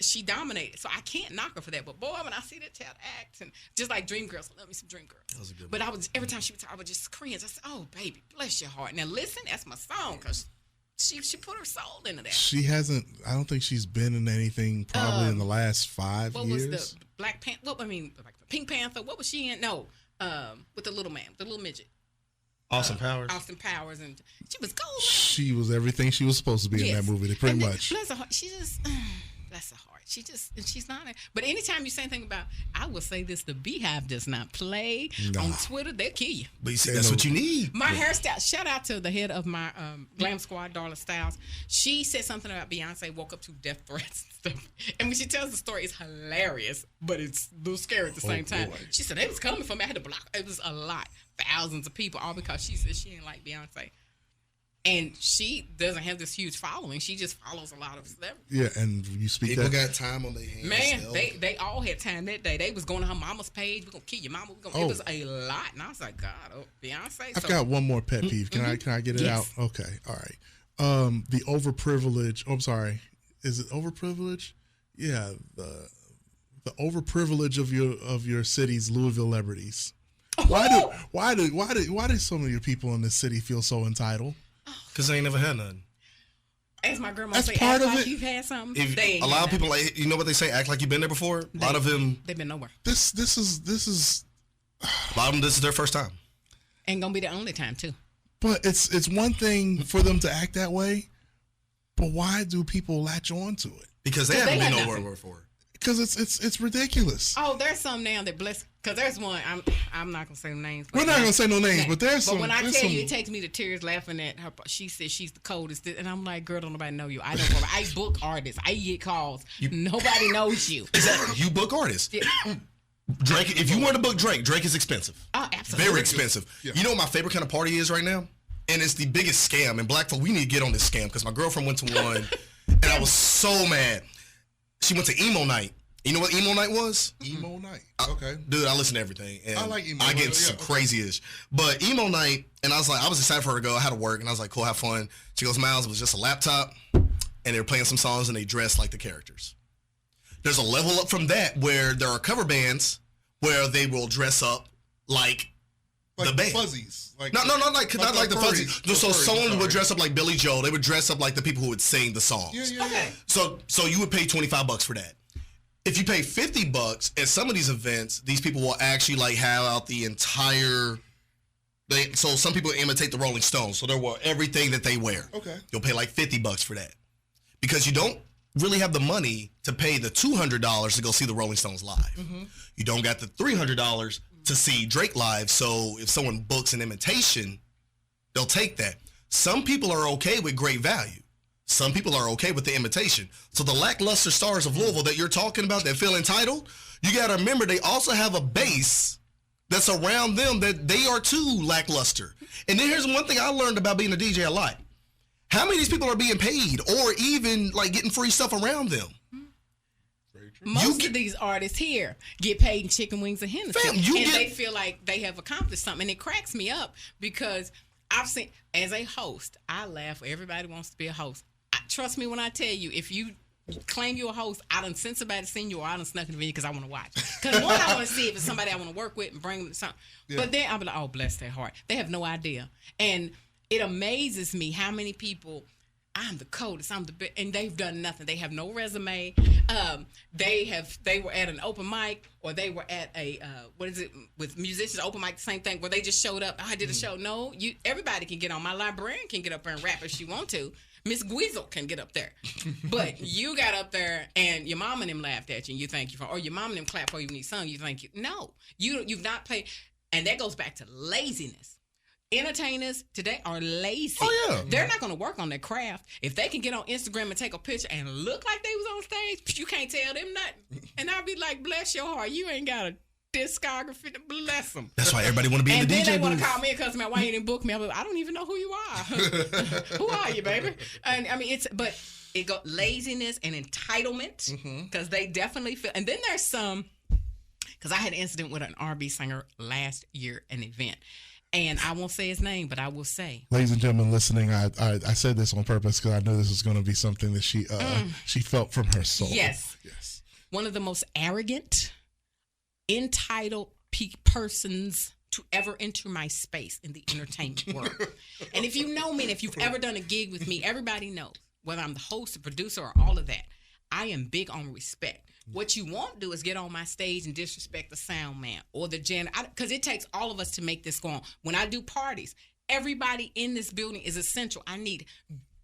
she dominated. So I can't knock her for that. But boy, when I see that child act, and just like Dreamgirls, I love me some Dreamgirls. That was a good one. But every time she would talk, I would just cringe. I said, oh, baby, bless your heart. Now listen, that's my song because she put her soul into that. She hasn't, I don't think she's been in anything probably in the last 5 years. What was the Black Panther? Like the Pink Panther? What was she in? No, with the little man, the little midget. Austin Powers, and she was gold. She was everything she was supposed to be in that movie, pretty much. Bless her heart. Bless her heart. She's not. But anytime you say anything about, I will say this: the Beehive does not play on Twitter. They'll kill you. But you see, that's what you need. My hairstyle. Shout out to the head of my glam squad, Darla Styles. She said something about Beyonce woke up to death threats and stuff. And when she tells the story, it's hilarious, but it's a little scary at the same time. Boy. She said they was coming for me. I had to block. It was a lot. Thousands of people, all because she said she didn't like Beyonce. And she doesn't have this huge following. She just follows a lot of celebrities. Yeah, and you speak people got time on their hands. Man, they all had time that day. They was going to her mama's page. We're going to kill your mama. It was a lot. And I was like, God, Beyonce. I've got one more pet peeve. Can I get it out? Okay, all right. The overprivileged. Oh, I'm sorry. Is it overprivileged? Yeah, the overprivilege of your city's Louisville celebrities. Why do some of your people in this city feel so entitled? Because they ain't never had none. As my grandma say, act like you've had something. A lot of people you know what they say, act like you've been there before. A lot of them, they've been nowhere. This is a lot of them. This is their first time. Ain't gonna be the only time too. But it's one thing for them to act that way, but why do people latch on to it? Because they haven't been nowhere before. Because it's ridiculous. Oh, there's some now that bless. Because there's one. I'm not gonna say no names. We're not gonna say no names, but there's some. But when I tell you, it takes me to tears laughing at her. She says she's the coldest, and I'm like, girl, don't nobody know you. I don't. I book artists. I get calls. Nobody knows you. Exactly. You book artists. Yeah. Drake. If you want to book Drake is expensive. Oh, absolutely. Very expensive. Yeah. You know what my favorite kind of party is right now, and it's the biggest scam. And black folk, we need to get on this scam because my girlfriend went to one, and I was so mad. She went to emo night. You know what emo night was? Emo night. Okay. Dude, I listen to everything. And I like emo. I get some crazy-ish. But emo night, and I was excited for her to go. I had to work, and I was like, cool, have fun. She goes, Miles, it was just a laptop, and they were playing some songs, and they dressed like the characters. There's a level up from that where there are cover bands where they will dress up like the band. Fuzzies. Not like the fuzzies. So someone would dress up like Billy Joel. They would dress up like the people who would sing the songs. Yeah. Okay. So you would pay $25 for that. If you pay $50 at some of these events, these people will actually like have out the entire. So some people imitate the Rolling Stones, so they'll wear everything that they wear. Okay. You'll pay like $50 for that because you don't really have the money to pay the $200 to go see the Rolling Stones live. Mm-hmm. You don't got the $300 to see Drake live. So if someone books an imitation, they'll take that. Some people are okay with great value. Some people are okay with the imitation. So the lackluster stars of Louisville that you're talking about that feel entitled, you got to remember they also have a base that's around them that they are too lackluster. And then here's one thing I learned about being a DJ a lot. How many of these people are being paid or even like getting free stuff around them? Most of these artists here get paid in chicken wings and Hennessy. They feel like they have accomplished something. And it cracks me up because I've seen, as a host, I laugh. Everybody wants to be a host. Trust me when I tell you, if you claim you're a host, I done sent somebody to send you or I done snuck in the video because I want to watch. Because one, I want to see if it's somebody I want to work with and bring them to something. Yeah. But then I'll be like, oh, bless their heart. They have no idea. And it amazes me how many people, I'm the coldest, I'm the best, and they've done nothing. They have no resume. They were at an open mic or they were at a, with musicians, open mic, the same thing, where they just showed up. Oh, I did a show. No, everybody can get on. My librarian can get up there and rap if she want to. Miss Gweasel can get up there. But you got up there and your mom and them laughed at you and you think you or your mom and them clapped for you when you sung, you think you've not played. And that goes back to laziness. Entertainers today are lazy. Oh, yeah. They're not going to work on their craft. If they can get on Instagram and take a picture and look like they was on stage, you can't tell them nothing. And I'll be like, bless your heart, you ain't got a discography to bless them. That's why everybody want to be in the DJ booth. And then they want to call me and cuss me out, why you didn't book me? I'm like, I don't even know who you are. Who are you, baby? And I mean, it got laziness and entitlement because they definitely feel. And then there's some, because I had an incident with an R&B singer last year, an event. And I won't say his name, but I will say. Ladies and gentlemen listening, I said this on purpose because I knew this was going to be something that she felt from her soul. Yes. One of the most arrogant, entitled persons to ever enter my space in the entertainment world. And if you know me, and if you've ever done a gig with me, everybody knows, whether I'm the host, the producer, or all of that, I am big on respect. What you won't do is get on my stage and disrespect the sound man or the janitor, because it takes all of us to make this go on. When I do parties, everybody in this building is essential. I need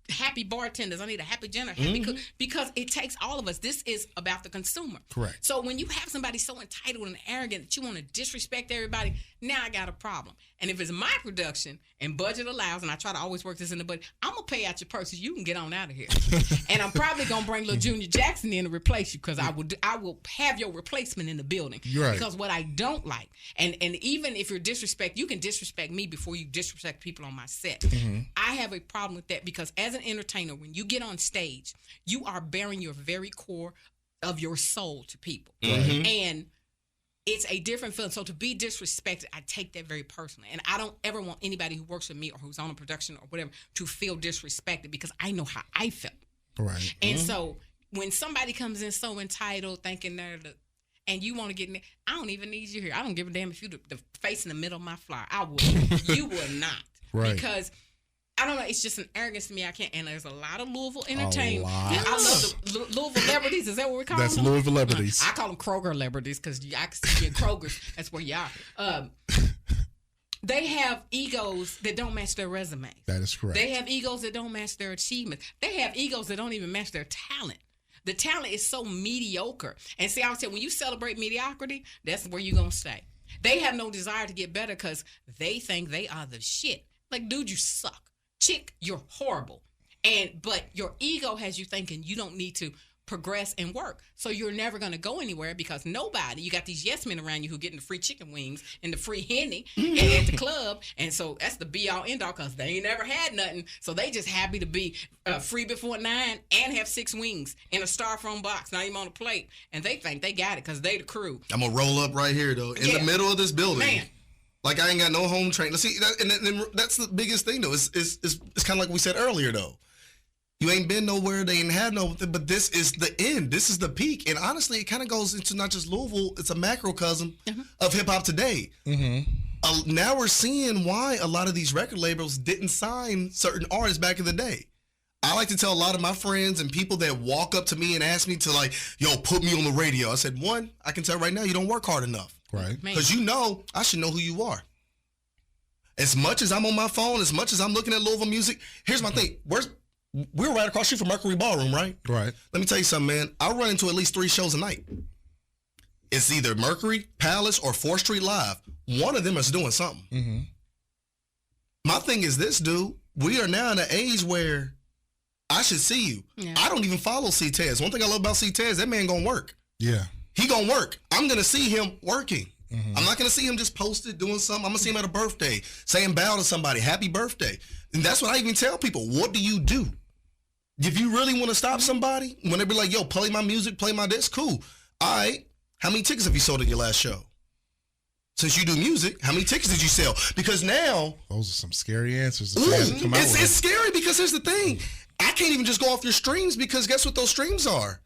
happy bartenders. I need a happy janitor, happy cook, because it takes all of us. This is about the consumer. Correct. So when you have somebody so entitled and arrogant that you want to disrespect everybody, now I got a problem. And if it's my production and budget allows, and I try to always work this in the budget, I'm going to pay out your purse so you can get on out of here. And I'm probably going to bring little Junior Jackson in to replace you because I will have your replacement in the building. You're right. Because what I don't like, and even if you're disrespect, you can disrespect me before you disrespect people on my set. I have a problem with that because as an entertainer, when you get on stage, you are bearing your very core of your soul to people. And it's a different feeling. So to be disrespected, I take that very personally. And I don't ever want anybody who works with me or who's on a production or whatever to feel disrespected because I know how I felt. Right. And so when somebody comes in so entitled, thinking they're and you want to get in there, I don't even need you here. I don't give a damn if you the face in the middle of my flyer. I will. You will not. Right. Because I don't know. It's just an arrogance to me. I can't. And there's a lot of Louisville entertainment. I love the Louisville celebrities. Is that what we call them? That's Louisville celebrities. I call them Kroger celebrities because I can see you at Kroger's. That's where you are. They have egos that don't match their resumes. That is correct. They have egos that don't match their achievements. They have egos that don't even match their talent. The talent is so mediocre. And see, I would say when you celebrate mediocrity, that's where you're going to stay. They have no desire to get better because they think they are the shit. Like, dude, you suck. Chick, you're horrible. But your ego has you thinking you don't need to progress and work. So you're never going to go anywhere because you got these yes men around you who getting the free chicken wings and the free Henny at the club. And so that's the be all end all because they ain't never had nothing. So they just happy to be free before 9 and have 6 wings in a styrofoam box, not even on a plate. And they think they got it because they the crew. I'm going to roll up right here though, in the middle of this building. Man. Like I ain't got no home training. See, that's the biggest thing though. It's kind of like we said earlier though. You ain't been nowhere. They ain't had no. But this is the end. This is the peak. And honestly, it kind of goes into not just Louisville. It's a macrocosm of hip hop today. Now we're seeing why a lot of these record labels didn't sign certain artists back in the day. I like to tell a lot of my friends and people that walk up to me and ask me to like, yo, put me on the radio. I said, one, I can tell right now you don't work hard enough. Right. Because I should know who you are. As much as I'm on my phone, as much as I'm looking at Louisville music, here's my thing. We're right across the street from Mercury Ballroom, right? Right. Let me tell you something, man. I run into at least 3 shows a night. It's either Mercury, Palace, or 4th Street Live. One of them is doing something. My thing is this, dude. We are now in an age where I should see you. Yeah. I don't even follow C. Tez. One thing I love about C. Tez, that man gonna work. Yeah. He gonna work. I'm gonna see him working. I'm not gonna see him just posted doing something. I'm gonna see him at a birthday, saying bow to somebody, happy birthday. And that's what I even tell people. What do you do? If you really want to stop somebody, when they be like, yo, play my music, play my disc, cool. All right. How many tickets have you sold at your last show? Since you do music, how many tickets did you sell? Because now... Those are some scary answers. It's scary because here's the thing. I can't even just go off your streams because guess what those streams are?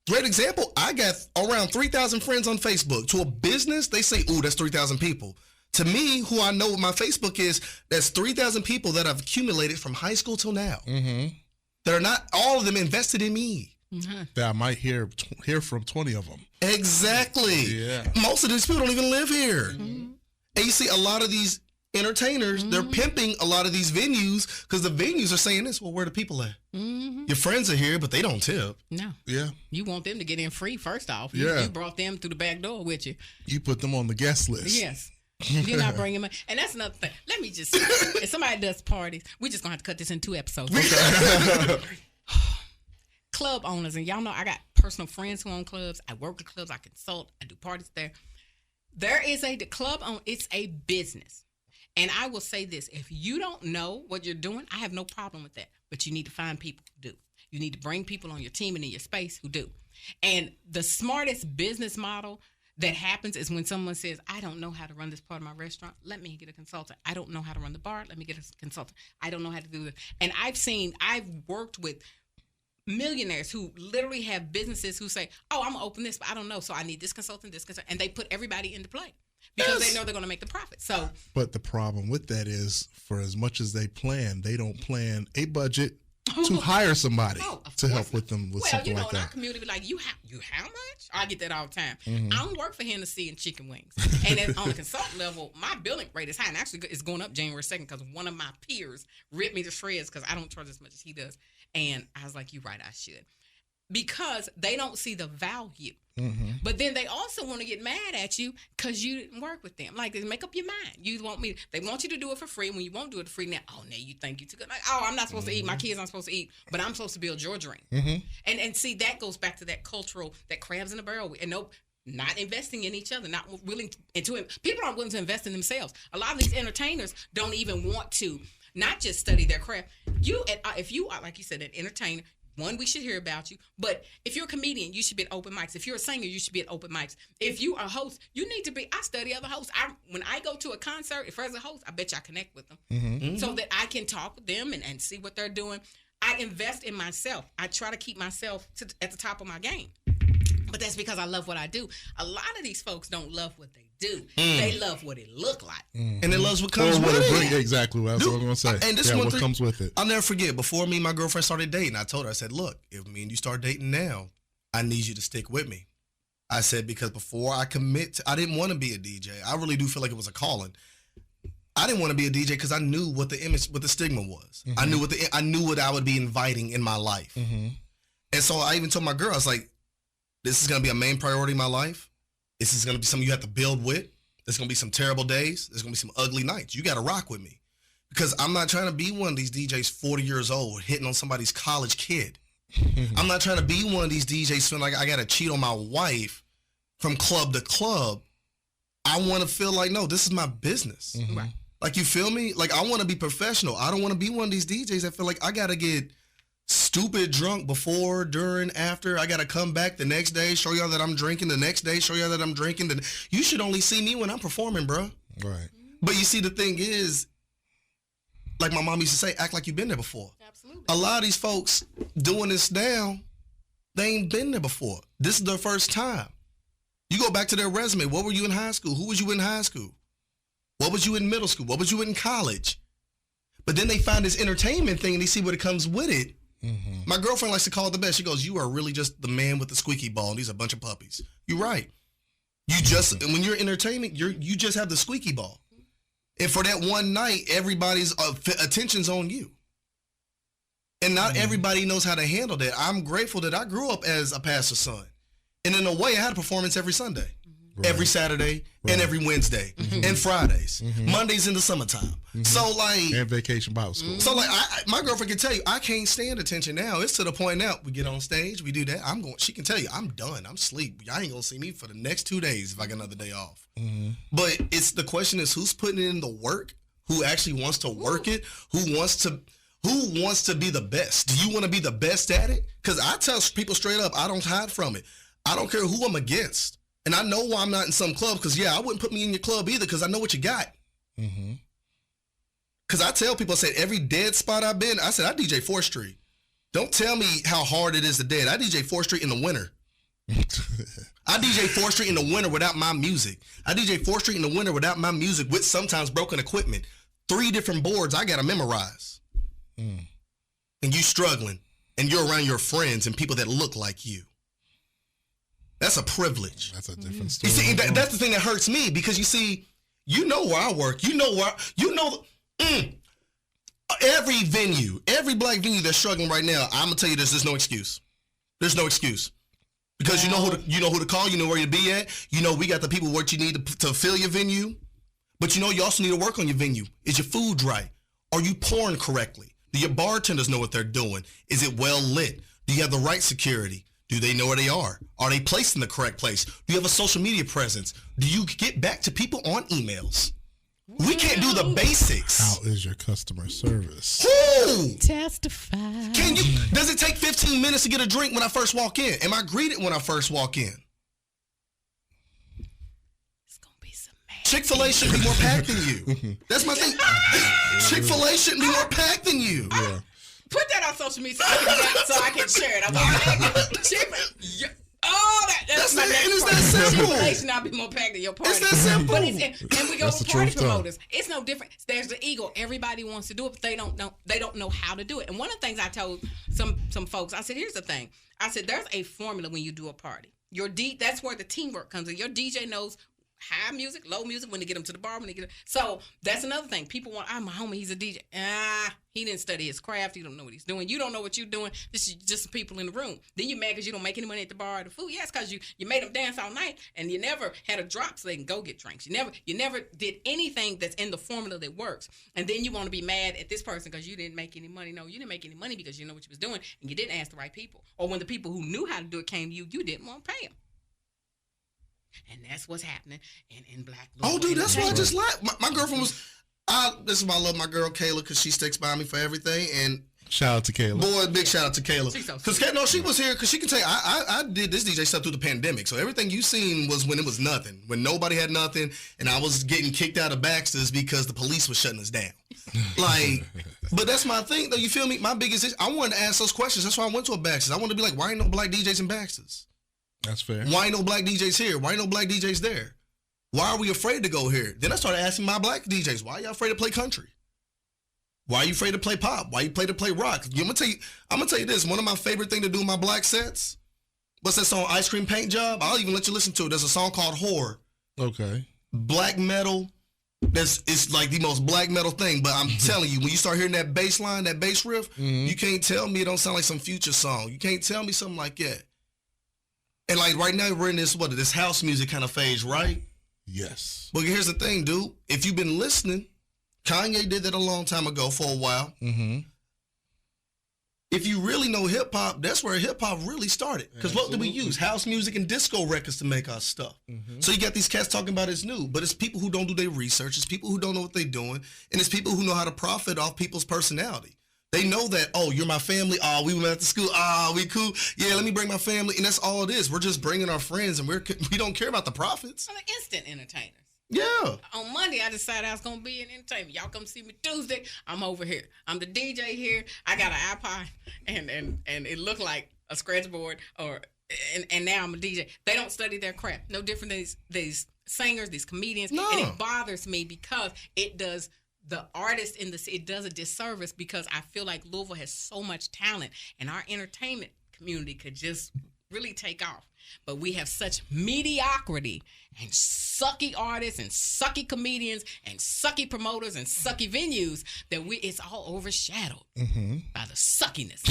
Great example. I got around 3,000 friends on Facebook. To a business, they say, ooh, that's 3,000 people. To me, who I know what my Facebook is, that's 3,000 people that I've accumulated from high school till now. That are not all of them invested in me. That I might hear from 20 of them. Exactly. Yeah. Most of these people don't even live here. And you see a lot of these entertainers, they're pimping a lot of these venues because the venues are saying this, well, where the people at? Your friends are here, but they don't tip. No. Yeah. You want them to get in free first off. Yeah. You brought them through the back door with you. You put them on the guest list. Yes. You're not bringing them. And that's another thing. Let me just say, if somebody does parties, we're just going to have to cut this in 2 episodes. Club owners, and y'all know I got personal friends who own clubs. I work with clubs. I consult. I do parties there. There is the club own. It's a business. And I will say this. If you don't know what you're doing, I have no problem with that. But you need to find people who do. You need to bring people on your team and in your space who do. And the smartest business model that happens is when someone says, I don't know how to run this part of my restaurant. Let me get a consultant. I don't know how to run the bar. Let me get a consultant. I don't know how to do this. And I've worked with millionaires who literally have businesses who say, oh, I'm going to open this, but I don't know. So I need this consultant. And they put everybody into play because they know they're going to make the profit. So, but the problem with that is for as much as they plan, they don't plan a budget to hire somebody to help with them with something like that. In our community, like, you how much? I get that all the time. I don't work for Hennessy and chicken wings. And then on the consultant level, my billing rate is high. And actually, it's going up January 2nd because one of my peers ripped me to shreds because I don't charge as much as he does. And I was like, you're right, I should. Because they don't see the value. But then they also want to get mad at you because you didn't work with them. Like, make up your mind. They want you to do it for free. When you won't do it for free, now you think you too good. Like, I'm not supposed to eat. My kids aren't supposed to eat, but I'm supposed to build your dream. And see, that goes back to that cultural, that crabs in the barrel. And not investing in each other, not willing to people aren't willing to invest in themselves. A lot of these entertainers don't even want to not just study their craft. If you are, like you said, an entertainer, one, we should hear about you. But if you're a comedian, you should be at open mics. If you're a singer, you should be at open mics. If you are a host, you need to be. I study other hosts. When I go to a concert, if there's a host, I bet you I connect with them so that I can talk with them and see what they're doing. I invest in myself. I try to keep myself at the top of my game. But that's because I love what I do. A lot of these folks don't love what they do. They love what it look like. And they love what comes with it. Exactly. That's what I'm going to say. And this what comes with it. I'll never forget, before me and my girlfriend started dating, I told her, I said, look, if me and you start dating now, I need you to stick with me. I said, because before I commit, I didn't want to be a DJ. I really do feel like it was a calling. I didn't want to be a DJ because I knew what the stigma was. I knew what I would be inviting in my life. And so I even told my girl, I was like, this is going to be a main priority in my life. This is going to be something you have to build with. There's going to be some terrible days. There's going to be some ugly nights. You got to rock with me because I'm not trying to be one of these DJs 40 years old hitting on somebody's college kid. I'm not trying to be one of these DJs feeling like I got to cheat on my wife from club to club. I want to feel like, no, this is my business. Right. Like, you feel me? Like, I want to be professional. I don't want to be one of these DJs that feel like I got to get stupid drunk before, during, after. I got to come back the next day, show y'all that I'm drinking. The next day, show y'all that I'm drinking. You should only see me when I'm performing, bro. Right. But you see, the thing is, like my mom used to say, act like you've been there before. Absolutely. A lot of these folks doing this now, they ain't been there before. This is their first time. You go back to their resume. What were you in high school? Who was you in high school? What was you in middle school? What was you in college? But then they find this entertainment thing and they see what it comes with it. My girlfriend likes to call it the best. She goes, you are really just the man with the squeaky ball, and these are a bunch of puppies. You're right. When you're entertaining, you just have the squeaky ball. And for that one night, everybody's attention's on you. And not everybody knows how to handle that. I'm grateful that I grew up as a pastor's son. And in a way, I had a performance every Sunday. every Saturday and every Wednesday and Fridays, Mondays in the summertime. So like, and vacation Bible school. So like, my girlfriend can tell you, I can't stand attention now. It's to the point now we get on stage, we do that. She can tell you, I'm done. I'm asleep. Y'all ain't gonna see me for the next 2 days if I get another day off. But it's the question is who's putting in the work, who actually wants to work it, who wants to be the best. Do you want to be the best at it? Because I tell people straight up, I don't hide from it. I don't care who I'm against. And I know why I'm not in some club, because, I wouldn't put me in your club either, because I know what you got. Because I tell people, I said, every dead spot I've been, I said, I DJ 4th Street. Don't tell me how hard it is to dead. I DJ 4th Street in the winter. I DJ 4th Street in the winter without my music. I DJ 4th Street in the winter without my music with sometimes broken equipment. 3 different boards I got to memorize. And you struggling, and you're around your friends and people that look like you. That's a privilege. That's a different story. You see, that's the thing that hurts me, because you see, you know where I work. Every venue, every black venue that's struggling right now, I'm gonna tell you this: there's no excuse. There's no excuse, because you know who to call. You know where you be at. You know we got the people what you need to fill your venue, but you know you also need to work on your venue. Is your food right? Are you pouring correctly? Do your bartenders know what they're doing? Is it well lit? Do you have the right security? Do they know where they are? Are they placed in the correct place? Do you have a social media presence? Do you get back to people on emails? We can't do the basics. How is your customer service? Who? Testify. Does it take 15 minutes to get a drink when I first walk in? Am I greeted when I first walk in? It's going to be some mad. Chick-fil-A should be more packed than you. That's my thing. Chick-fil-A shouldn't be more packed than you. Yeah. Put that on social media so I can share it. I'm like, that's my next it's part. that simple. Chick-fil-A should not be more packed than your party. It's that simple. And we go That's with the party truth, though. promoters. It's no different. There's the ego. Everybody wants to do it, but they don't know. They don't know how to do it. And one of the things I told some folks, I said, here's the thing. I said, there's a formula when you do a party. That's where the teamwork comes in. Your DJ knows high music, low music, when to get them to the bar, when to get them. So that's another thing. People want, my homie, he's a DJ. He didn't study his craft. He don't know what he's doing. You don't know what you're doing. This is just people in the room. Then you're mad because you don't make any money at the bar or the food. Yes, because you made them dance all night and you never had a drop so they can go get drinks. You never did anything that's in the formula that works. And then you want to be mad at this person because you didn't make any money. No, you didn't make any money because you know what you was doing and you didn't ask the right people. Or when the people who knew how to do it came to you, you didn't want to pay them. And that's what's happening in Black. Oh, dude, that's why I just laughed. My girlfriend was. This is why I love my girl Kayla, because she sticks by me for everything. And shout out to Kayla. Boy, big shout out to Kayla. Because she was here because she can tell you I did this DJ stuff through the pandemic. So everything you seen was when it was nothing, when nobody had nothing, and I was getting kicked out of Baxter's because the police was shutting us down. But that's my thing, though. You feel me? My biggest issue, I wanted to ask those questions. That's why I went to a Baxter's. I wanted to be like, why ain't no black DJs in Baxter's? That's fair. Why ain't no black DJs here? Why ain't no black DJs there? Why are we afraid to go here? Then I started asking my black DJs, why are y'all afraid to play country? Why are you afraid to play pop? Why you afraid to play rock? I'm gonna tell you this. One of my favorite things to do in my black sets, what's that song, Ice Cream Paint Job? I'll even let you listen to it. There's a song called Whore. Okay. Black metal. It's like the most black metal thing, but I'm telling you, when you start hearing that bass line, that bass riff, you can't tell me it don't sound like some Future song. You can't tell me something like that. And like right now, we're in this house music kind of phase, right? Yes. But here's the thing, dude. If you've been listening, Kanye did that a long time ago for a while. Mm-hmm. If you really know hip hop, that's where hip hop really started. Because what did we use? House music and disco records to make our stuff. Mm-hmm. So you got these cats talking about it's new, but it's people who don't do their research. It's people who don't know what they're doing. And it's people who know how to profit off people's personality. They know that, oh, you're my family. Oh, we went out to school. Oh, we cool. Yeah, let me bring my family. And that's all it is. We're just bringing our friends, and we don't care about the profits. I'm an instant entertainer. Yeah. On Monday, I decided I was going to be an entertainment. Y'all come see me Tuesday. I'm over here. I'm the DJ here. I got an iPod, and it looked like a scratch board, and now I'm a DJ. They don't study their craft. No different than these singers, these comedians. No. And it bothers me because it does the artist in the city, it does a disservice, because I feel like Louisville has so much talent and our entertainment community could just really take off. But we have such mediocrity and sucky artists and sucky comedians and sucky promoters and sucky venues that it's all overshadowed by the suckiness.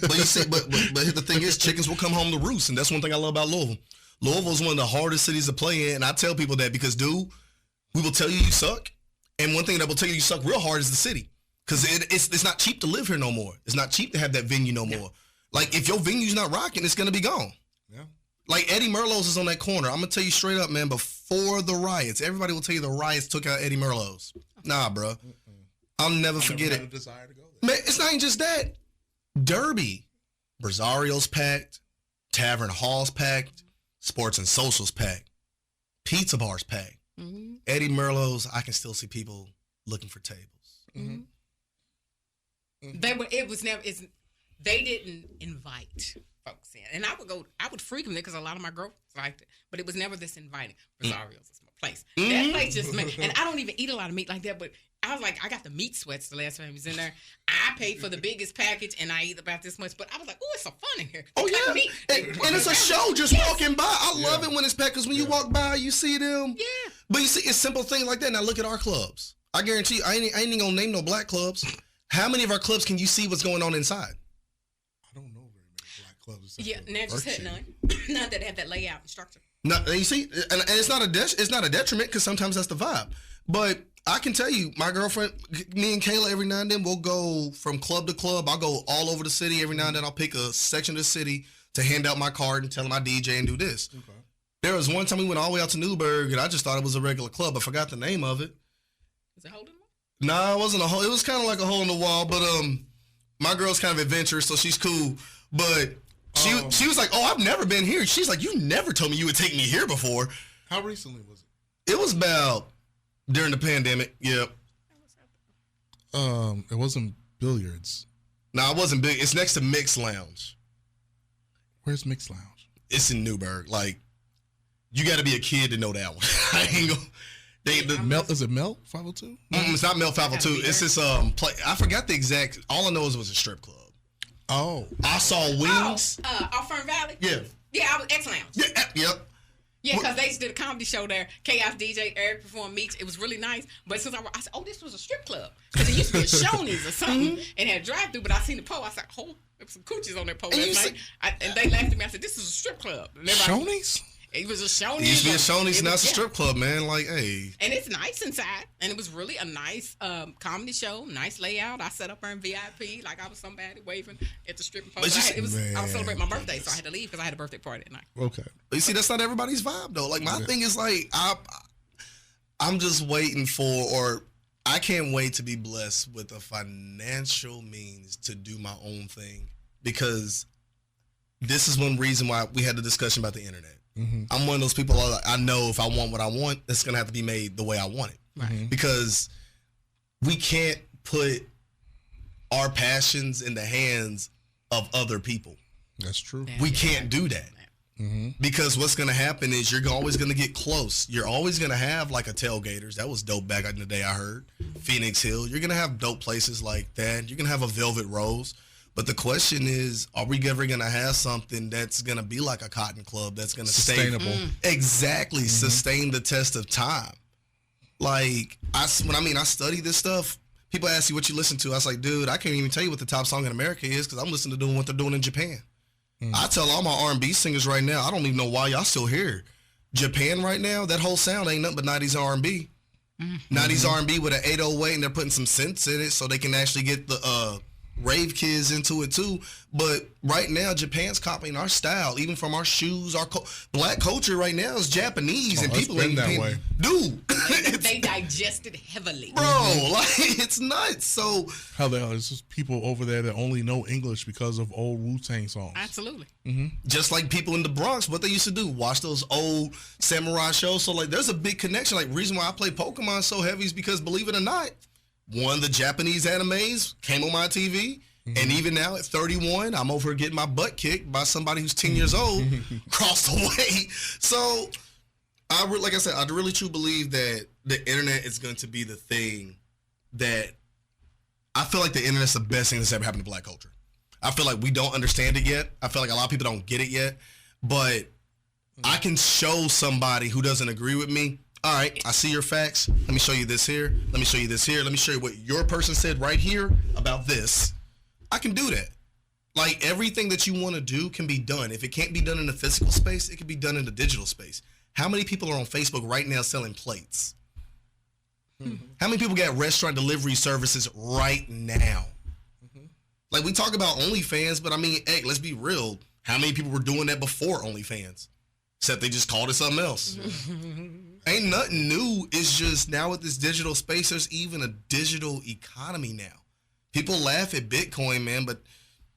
But you see, but the thing is, chickens will come home to roost, and that's one thing I love about Louisville. Louisville is one of the hardest cities to play in, and I tell people that because, dude, we will tell you suck, and one thing that will tell you suck real hard is the city, because it's not cheap to live here no more. It's not cheap to have that venue no more. Like, if your venue's not rocking, it's going to be gone. Yeah. Like, Eddie Merlot's is on that corner. I'm going to tell you straight up, man, before the riots, everybody will tell you the riots took out Eddie Merlot's. Nah, bro. I'll never forget it. Desire to go there. Man, it's not even just that. Derby, Rosario's packed, Tavern Hall's packed, Sports and Socials packed, Pizza Bar's packed. Mm-hmm. Eddie Merlot's, I can still see people looking for tables. Mm-hmm. Mm-hmm. They didn't invite folks in, and I would frequent it because a lot of my girlfriends liked it, but it was never this inviting. Rosario's is my place. Mm-hmm. That place just and I don't even eat a lot of meat like that, but I was like, I got the meat sweats the last time I was in there. I paid for the biggest package, and I eat about this much. But I was like, oh, it's so fun in here. Oh, yeah. And it's a show just walking by. I love it when it's packed, because when you walk by, you see them. Yeah. But you see, it's simple things like that. Now, look at our clubs. I guarantee you, I ain't even going to name no black clubs. How many of our clubs can you see what's going on inside? I don't know very many black clubs. Yeah, now just had none. None that have that layout and structure. No, you see, and it's not a detriment, because sometimes that's the vibe. But I can tell you, my girlfriend, me and Kayla, every now and then we'll go from club to club. I'll go all over the city. Every now and then I'll pick a section of the city to hand out my card and tell them I DJ and do this. Okay. There was one time we went all the way out to Newburgh, and I just thought it was a regular club. I forgot the name of it. Was it Hole in the Wall? No, it wasn't a hole. It was kind of like a hole in the wall, but my girl's kind of adventurous, so she's cool. But she was like, oh, I've never been here. She's like, you never told me you would take me here before. How recently was it? It was about during the pandemic. Yep. It wasn't billiards. No, it wasn't big. It's next to Mixed Lounge. Where's Mixed Lounge? It's in Newburgh. Like, you got to be a kid to know that one. I ain't gonna. Is it Melt 502? It's not Melt 502. It's this play. I forgot the exact. All I know is it was a strip club. Oh. I saw Wings. Off Fern Valley? Yeah. Yeah, I was X Lounge. Yeah, yep. Yeah, because they did a comedy show there. Chaos DJ Eric performed meets. It was really nice. But since I said, oh, this was a strip club. Because it used to be a Shoney's or something. And had drive-through. But I seen the pole. I said, oh, there was some coochies on that pole last night. And they laughed at me. I said, this is a strip club. Shoney's? It was a Shoney's. It used to be a Shoney's, now it's a strip club, man. Like, hey. And it's nice inside. And it was really a nice comedy show. Nice layout. I sat up there in VIP like I was somebody waving at the strip club. I was celebrating my birthday, so I had to leave because I had a birthday party at night. Okay. But you see, that's not everybody's vibe, though. Like, my thing is, like, I'm just waiting or I can't wait to be blessed with a financial means to do my own thing, because this is one reason why we had the discussion about the internet. Mm-hmm. I'm one of those people, I know if I want what I want, it's going to have to be made the way I want it. Right. Because we can't put our passions in the hands of other people. That's true. We can't do that. Mm-hmm. Because what's going to happen is you're always going to get close. You're always going to have like a Tailgaters. That was dope back in the day, I heard. Phoenix Hill. You're going to have dope places like that. You're going to have a Velvet Rose. But the question is, are we ever going to have something that's going to be like a Cotton Club that's going to stay sustainable? Exactly. Mm-hmm. Sustain the test of time. Like, I study this stuff. People ask you what you listen to. I was like, dude, I can't even tell you what the top song in America is because I'm listening to what they're doing in Japan. Mm-hmm. I tell all my R&B singers right now, I don't even know why y'all still here. Japan right now, that whole sound ain't nothing but 90s R&B. Mm-hmm. 90s R&B with an 808, and they're putting some synths in it so they can actually get the rave kids into it too. But right now, Japan's copying our style, even from our shoes. Our black culture right now is Japanese, and people ain't that way. Dude, they digest it heavily, bro. Like, it's nuts. So how the hell is just people over there that only know English because of old Wu-Tang songs? Absolutely. Mm-hmm. Just like people in the Bronx, what they used to do, watch those old samurai shows. So like, there's a big connection. Like, reason why I play Pokemon so heavy is because, believe it or not, one of the Japanese animes came on my TV, and even now at 31, I'm over here getting my butt kicked by somebody who's 10 years old across the way. So, like I said, I really truly believe that the internet is going to be the thing that I feel like the internet's the best thing that's ever happened to black culture. I feel like we don't understand it yet. I feel like a lot of people don't get it yet, but I can show somebody who doesn't agree with me. All right, I see your facts. Let me show you this here. Let me show you this here. Let me show you what your person said right here about this. I can do that. Like, everything that you want to do can be done. If it can't be done in the physical space, it can be done in the digital space. How many people are on Facebook right now selling plates? How many people got restaurant delivery services right now? Like, we talk about OnlyFans, but I mean, hey, let's be real. How many people were doing that before OnlyFans? Except they just called it something else. Ain't nothing new. It's just now with this digital space, there's even a digital economy now. People laugh at Bitcoin, man, but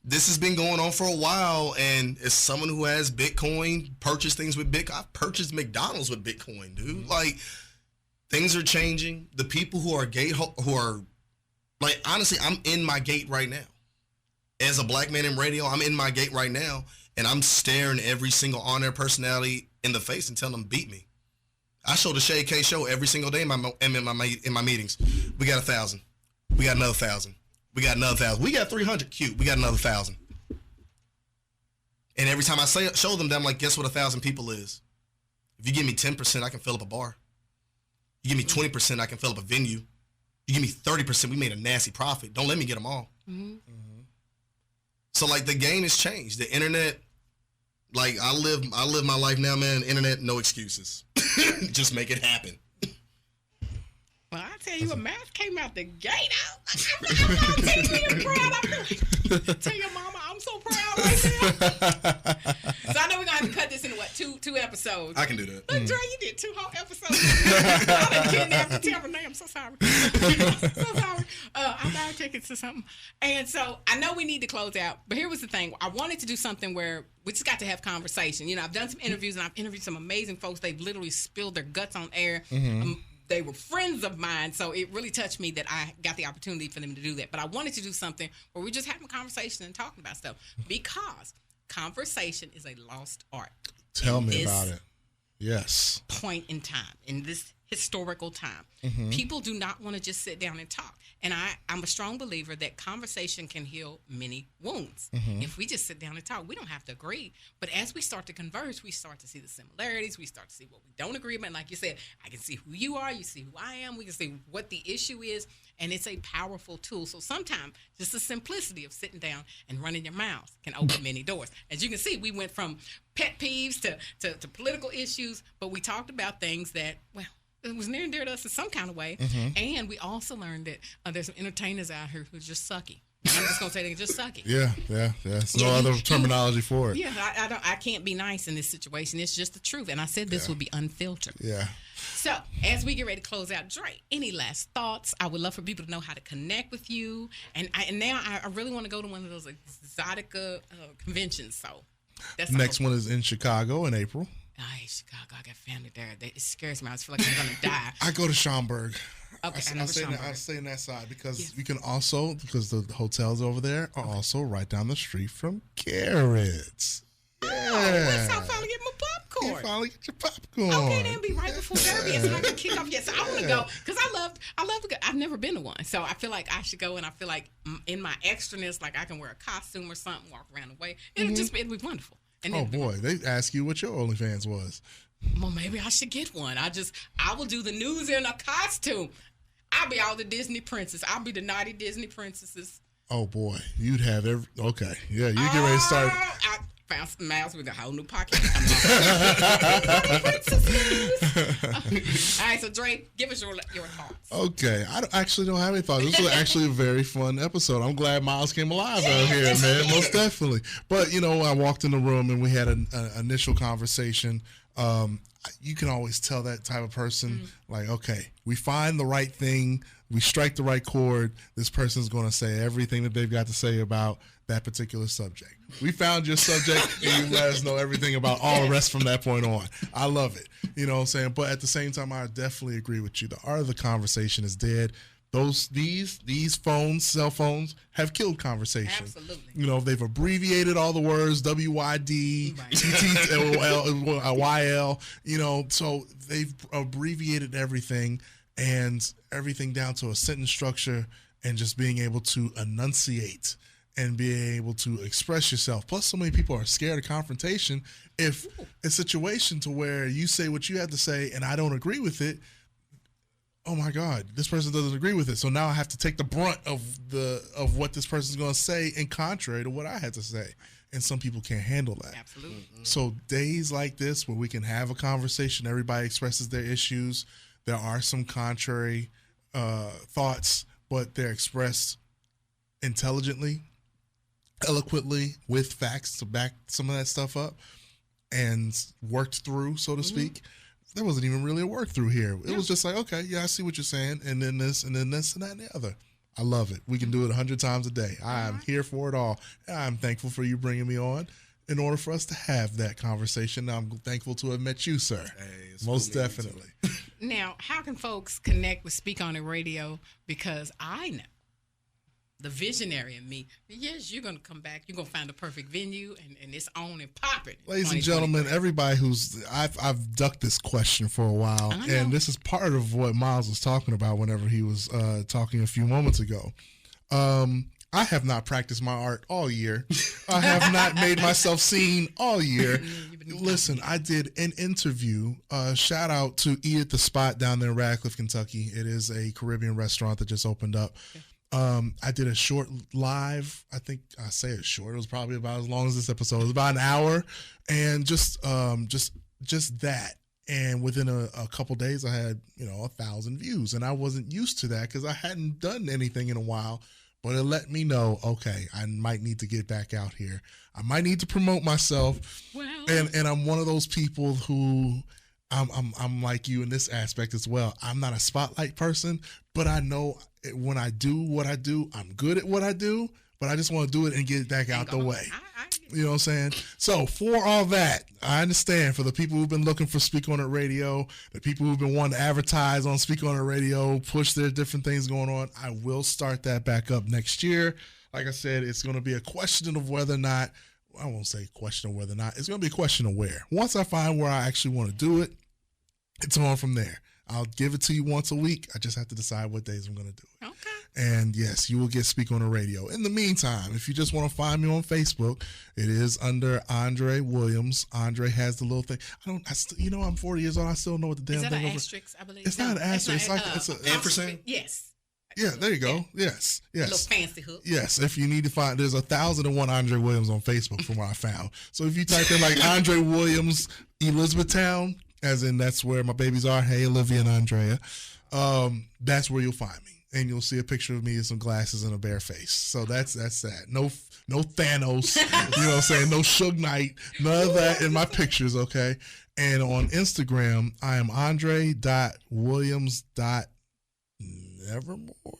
this has been going on for a while. And as someone who has Bitcoin, purchased things with Bitcoin, I've purchased McDonald's with Bitcoin, dude. Like, things are changing. The people who are like, honestly, I'm in my gate right now. As a black man in radio, I'm in my gate right now, and I'm staring every single on-air personality in the face and telling them, beat me. I show the Chea K show every single day in my meetings. We got 1,000. We got another 1,000. We got another 1,000. We got 300. Cute. We got another 1,000. And every time I show them that, I'm like, guess what 1,000 people is? If you give me 10%, I can fill up a bar. You give me 20%, I can fill up a venue. You give me 30%, we made a nasty profit. Don't let me get them all. So, like, the game has changed. The internet, like, I live my life now, man. Internet, no excuses. Just make it happen. Well, I tell you what, math came out the gate. I'm taking proud. Tell your mama I'm so proud right now. So I know we're gonna have to cut this into what, two episodes. I can do that. Look, Dre, you did 2 whole episodes. I done kidnapped the Tampa. I'm so sorry. So sorry. I'm not taking to something. And so I know we need to close out, but here was the thing. I wanted to do something where we just got to have conversation. You know, I've done some interviews and I've interviewed some amazing folks. They've literally spilled their guts on air. They were friends of mine, so it really touched me that I got the opportunity for them to do that. But I wanted to do something where we're just having a conversation and talking about stuff, because conversation is a lost art. Tell me about it. Yes. Point in time, in this historical time, people do not want to just sit down and talk. And I'm a strong believer that conversation can heal many wounds. If we just sit down and talk, we don't have to agree. But as we start to converse, we start to see the similarities. We start to see what we don't agree about. And like you said, I can see who you are. You see who I am. We can see what the issue is. And it's a powerful tool. So sometimes just the simplicity of sitting down and running your mouth can open many doors. As you can see, we went from pet peeves to political issues, but we talked about things that, well, it was near and dear to us in some kind of way. And we also learned that there's some entertainers out here who's just sucky. I'm just going to say they're just sucky. Yeah. There's no other terminology for it. Yeah, I can't be nice in this situation. It's just the truth. And I said this would be unfiltered. Yeah. So, as we get ready to close out, Dre, any last thoughts? I would love for people to know how to connect with you. And now I really want to go to one of those Exotica conventions. So, that's next one is in Chicago in April. I hate Chicago. I got family there. It scares me. I just feel like I'm going to die. I go to Schaumburg. Okay, I stay in that side because you can also, because the hotels over there are also right down the street from Garrett's. Yeah. That's how I finally get my popcorn. You finally get your popcorn. Okay, then be right before Derby. It's not going to kick off yet. So I want to go because I love to go. I've never been to one. So I feel like I should go, and I feel like in my extraness, like I can wear a costume or something, walk around the way. It'll be wonderful. And oh boy, they ask you what your OnlyFans was. Well, maybe I should get one. I will do the news in a costume. I'll be all the Disney princess. I'll be the naughty Disney princesses. Oh boy, you'd have okay. Yeah, you get ready to start. I found some miles with a whole new pocket. All right, so Dre, give us your thoughts. Okay, I don't have any thoughts. This was actually a very fun episode. I'm glad Miles came alive out here, man. Most definitely. But I walked in the room and we had an initial conversation. You can always tell that type of person, like, okay, we find the right thing, we strike the right chord. This person's going to say everything that they've got to say about that particular subject. We found your subject, and you let us know everything about all the rest from that point on. I love it. You know what I'm saying? But at the same time, I definitely agree with you. The art of the conversation is dead. These phones, cell phones, have killed conversation. Absolutely. They've abbreviated all the words, WYD, YL, so they've abbreviated everything, and everything down to a sentence structure, and just being able to enunciate and being able to express yourself. Plus, so many people are scared of confrontation. If a situation to where you say what you have to say and I don't agree with it, oh my God, this person doesn't agree with it. So now I have to take the brunt of what this person's going to say in contrary to what I had to say. And some people can't handle that. Absolutely. Mm-hmm. So days like this where we can have a conversation, everybody expresses their issues. There are some contrary thoughts, but they're expressed intelligently, eloquently, with facts to back some of that stuff up and worked through, so to speak. There wasn't even really a work through here. It was just like, okay, yeah, I see what you're saying, and then this, and then this, and that, and the other. I love it. We can do it 100 times a day. I'm here for it all. I'm thankful for you bringing me on in order for us to have that conversation. I'm thankful to have met you, sir. Hey, most definitely. Now, how can folks connect with Speak On It Radio? Because I know the visionary in me, yes, you're going to come back. You're going to find the perfect venue, and it's on and popping. Ladies and gentlemen, everybody I've ducked this question for a while, and this is part of what Miles was talking about whenever he was talking a few moments ago. I have not practiced my art all year. I have not made myself seen all year. Listen, I did an interview. Shout out to Eat at the Spot down there in Radcliffe, Kentucky. It is a Caribbean restaurant that just opened up. I did a short live. I think I say it's short. It was probably about as long as this episode. It was about an hour, and just that. And within a couple days, I had 1,000 views, and I wasn't used to that because I hadn't done anything in a while. But it let me know, okay, I might need to get back out here. I might need to promote myself. Well, and I'm one of those people who I'm like you in this aspect as well. I'm not a spotlight person, but I know when I do what I do, I'm good at what I do, but I just want to do it and get it back out the way. You know what I'm saying? So for all that, I understand for the people who've been looking for Speak On It Radio, the people who've been wanting to advertise on Speak On It Radio, push their different things going on, I will start that back up next year. Like I said, it's going to be a question of whether or not, I won't say question of whether or not, it's going to be a question of where. Once I find where I actually want to do it, it's on from there. I'll give it to you once a week. I just have to decide what days I'm going to do it. Okay. And yes, you will get Speak On The Radio. In the meantime, if you just want to find me on Facebook, it is under Andre Williams. Andre has the little thing. I'm 40 years old. I still know what the damn thing is. Is that an asterisk, I believe? It's not an asterisk. It's an ampersand? Yes. Yeah, there you go. Yes. A little fancy hook. Yes, if you need to find, there's 1,001 Andre Williams on Facebook from what I found. So if you type in like Andre Williams, Elizabethtown, as in that's where my babies are. Hey, Olivia and Andrea. That's where you'll find me. And you'll see a picture of me with some glasses and a bare face. So that's that. No Thanos. You know what I'm saying? No Suge Knight. None of that in my pictures, okay? And on Instagram, I am andre.williams.nevermore.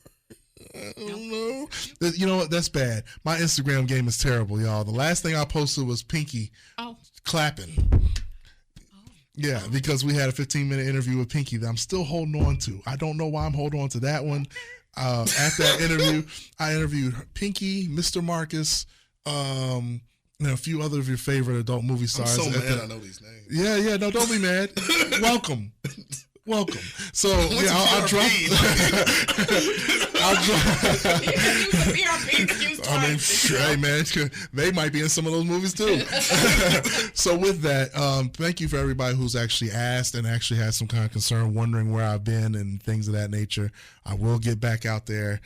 I don't know. You know what? That's bad. My Instagram game is terrible, y'all. The last thing I posted was Pinky clapping. Yeah, because we had a 15-minute interview with Pinky that I'm still holding on to. I don't know why I'm holding on to that one. At that interview, I interviewed Pinky, Mr. Marcus, and a few other of your favorite adult movie stars. I'm so mad I know these names. Yeah, no, don't be mad. Welcome. So, yeah, I'll drop. I mean, hey man, they might be in some of those movies too. So with that, thank you for everybody who's actually asked and actually had some kind of concern, wondering where I've been and things of that nature. I will get back out there.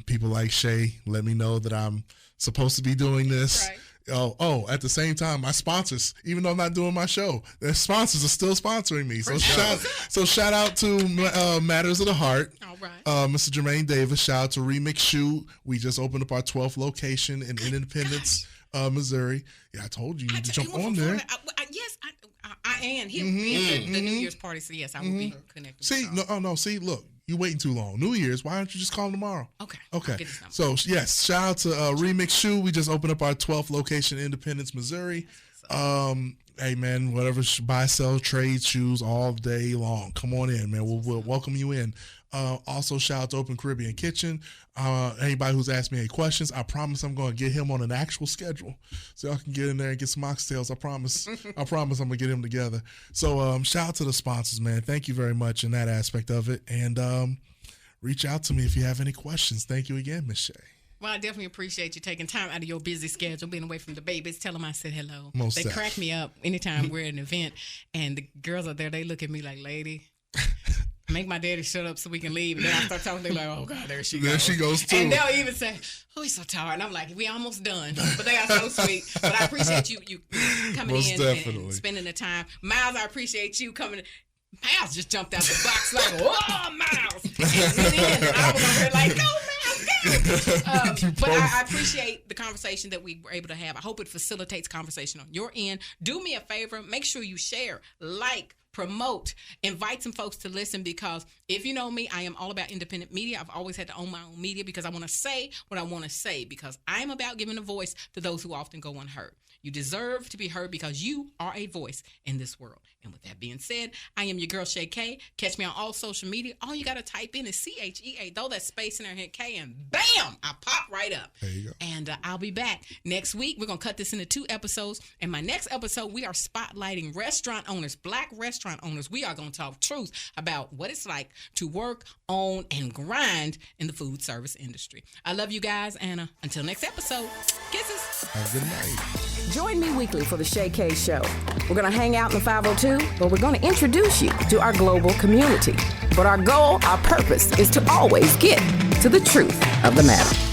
People like Chea let me know that I'm supposed to be doing this. Right. At the same time, my sponsors, even though I'm not doing my show, their sponsors are still sponsoring me. So shout out to Matters of the Heart. All right. Mr. Jermaine Davis. Shout out to Remix Shoe. We just opened up our 12th location in Independence, Missouri. Yeah, I told you need to jump on there. Yes, I am. He'll be at the New Year's party, so yes, I will be connected. See, look. You waiting too long. New Year's. Why don't you just call him tomorrow? Okay. So yes, shout out to Remix Shoe. We just opened up our 12th location in Independence, Missouri. Hey man, whatever, buy, sell, trade shoes all day long. Come on in, man. We'll welcome you in. Also, shout out to Open Caribbean Kitchen. Anybody who's asked me any questions, I promise I'm going to get him on an actual schedule so y'all can get in there and get some oxtails. I promise I'm going to get him together. So shout out to the sponsors, man. Thank you very much in that aspect of it. And reach out to me if you have any questions. Thank you again, Ms. Chea. Well, I definitely appreciate you taking time out of your busy schedule, being away from the babies. Tell them I said hello. They crack me up anytime we're at an event, and the girls out there, they look at me like, lady, make my daddy shut up so we can leave. And then I start talking, they're like, oh, God, there she goes. There she goes, too. And they'll even say, oh, he's so tired. And I'm like, we almost done. But they are so sweet. But I appreciate you coming Most in definitely. and spending the time. Miles, I appreciate you coming. Miles just jumped out the box like, whoa, Miles. And then I was over here like, go, Miles, go. But I appreciate the conversation that we were able to have. I hope it facilitates conversation on your end. Do me a favor. Make sure you share, like, promote, invite some folks to listen, because if you know me, I am all about independent media. I've always had to own my own media because I want to say what I want to say, because I'm about giving a voice to those who often go unheard. You deserve to be heard because you are a voice in this world. And with that being said, I am your girl, Chea. Catch me on all social media. All you got to type in is CHEA, throw that space in there, hit K, and bam, I pop right up. There you go. And I'll be back next week. We're going to cut this into 2 episodes. And my next episode, we are spotlighting restaurant owners, Black restaurant owners. We are going to talk truth about what it's like to work, own, and grind in the food service industry. I love you guys. And until next episode, kisses. Have a good night. Join me weekly for the Chea Show. We're going to hang out in the 502, but we're going to introduce you to our global community. But our goal, our purpose, is to always get to the truth of the matter.